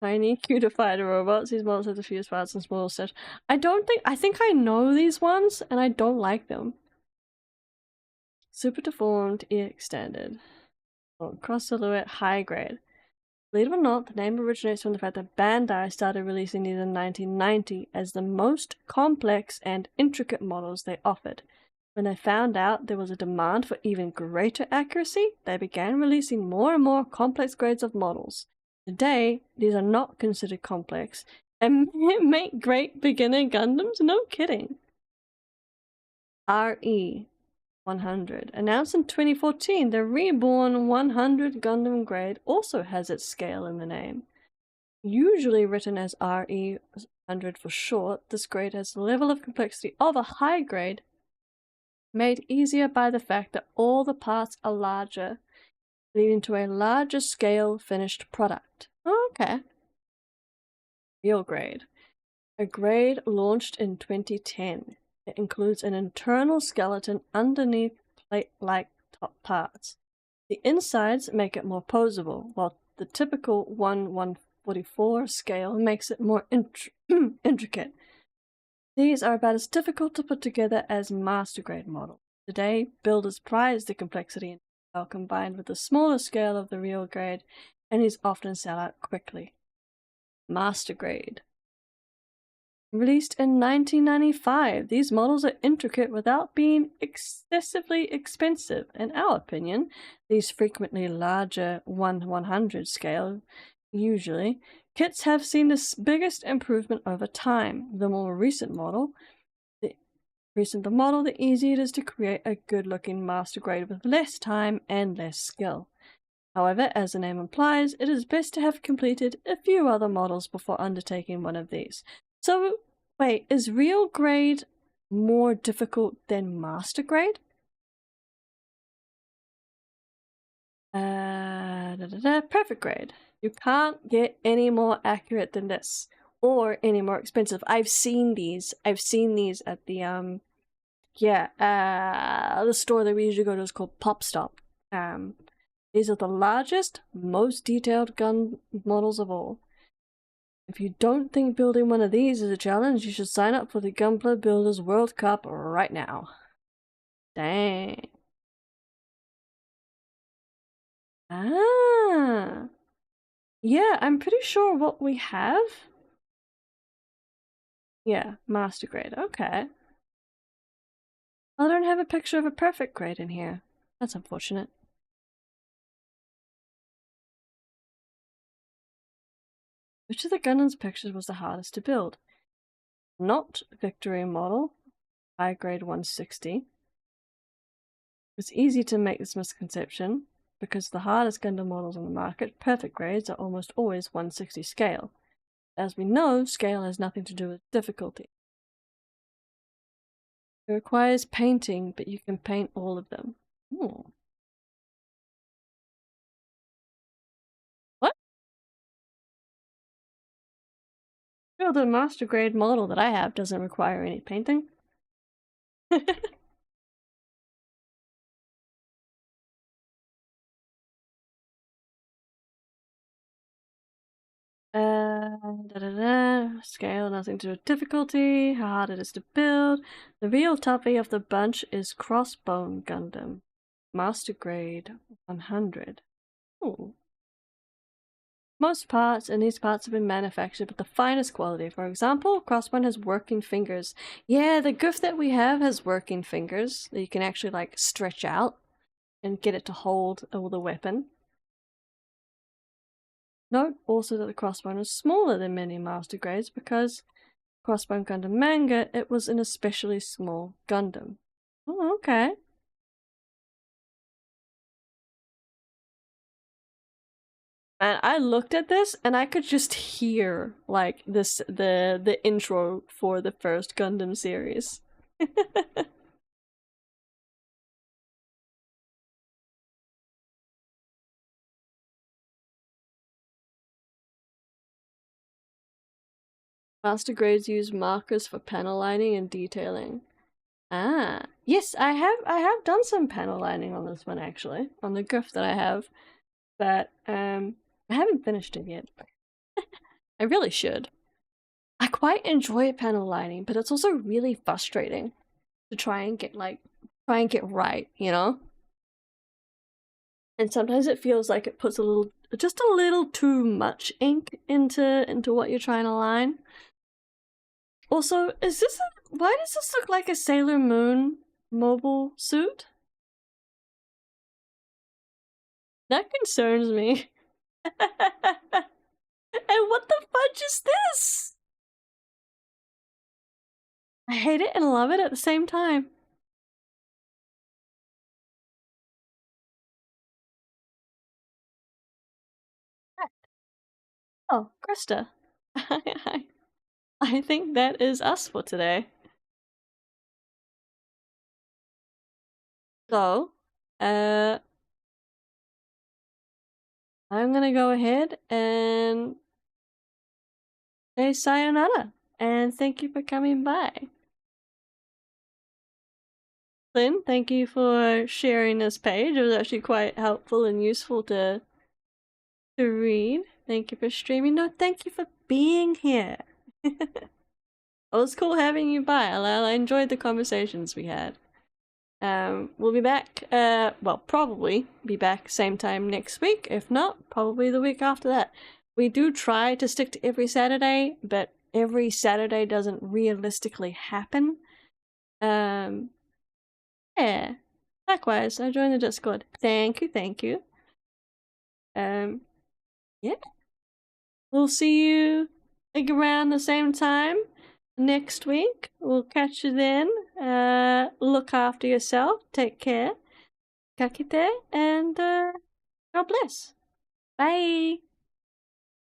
Tiny, cute fighter robots. These models have the fewest parts and small set. I think I know these ones, and I don't like them. Super deformed, ear extended. Oh, cross silhouette, high grade. Believe it or not, the name originates from the fact that Bandai started releasing these in 1990 as the most complex and intricate models they offered. When they found out there was a demand for even greater accuracy, they began releasing more and more complex grades of models. Today, these are not considered complex and make great beginner Gundams? No kidding. RE 100. Announced in 2014, the Reborn 100 Gundam grade also has its scale in the name. Usually written as RE 100 for short, this grade has the level of complexity of a high grade, made easier by the fact that all the parts are larger, leading to a larger scale finished product. Oh, okay. Real grade. A grade launched in 2010. It includes an internal skeleton underneath plate-like top parts. The insides make it more posable, while the typical 1/144 scale makes it more intricate. These are about as difficult to put together as master grade models. Today, builders prize the complexity and detail combined with the smaller scale of the real grade, and these often sell out quickly. Master grade. Released in 1995, these models are intricate without being excessively expensive. In our opinion, these frequently larger 1/100 scale, usually, kits have seen the biggest improvement over time. The more recent the model, the easier it is to create a good-looking master grade with less time and less skill. However, as the name implies, it is best to have completed a few other models before undertaking one of these. So, wait, is real grade more difficult than master grade? Perfect grade. You can't get any more accurate than this, or any more expensive. I've seen these at the the store that we usually go to is called Pop Stop. These are the largest, most detailed gun models of all. If you don't think building one of these is a challenge, you should sign up for the Gunpla Builders World Cup right now. Dang. Ah. Yeah, I'm pretty sure what we have. Yeah, master grade. Okay. I don't have a picture of a perfect grade in here. That's unfortunate. Which of the Gundam's pictures was the hardest to build? Not Victory model, high grade 160. It's easy to make this misconception because the hardest Gundam models on the market, perfect grades, are almost always 160 scale. As we know, scale has nothing to do with difficulty. It requires painting, but you can paint all of them. What? Sure, the master grade model that I have doesn't require any painting. Scale, nothing to do with difficulty, how hard it is to build. The real toughie of the bunch is Crossbone Gundam. Master grade 100. Ooh. Most parts and these parts have been manufactured with the finest quality. For example, Crossbone has working fingers. Yeah, the GIF that we have has working fingers that you can actually like stretch out and get it to hold the weapon. Note also that the Crossbone is smaller than many master grades because Crossbone Gundam manga, it was an especially small Gundam. Oh, okay. And I looked at this and I could just hear like the intro for the first Gundam series. Master grades use markers for panel lining and detailing. Ah, yes, I have done some panel lining on this one actually, on the GIF that I have, but I haven't finished it yet. I really should. I quite enjoy panel lining, but it's also really frustrating to try and get right, you know? And sometimes it feels like it puts just a little too much ink into what you're trying to line. Also, why does this look like a Sailor Moon mobile suit? That concerns me. And what the fudge is this? I hate it and love it at the same time. Oh, Krista. I think that is us for today. So, I'm gonna go ahead and say sayonara, and thank you for coming by. Lynn, thank you for sharing this page. It was actually quite helpful and useful to read. Thank you for streaming. No, thank you for being here. It was cool having you by. I enjoyed the conversations we had. We'll be back, well, probably be back same time next week. If not, probably the week after that. We do try to stick to every Saturday, but every Saturday doesn't realistically happen. Yeah. Likewise, I joined the Discord. Thank you. Yeah. We'll see you like around the same time next week. We'll catch you then. Look after yourself. Take care. Kakite, and God bless. Bye.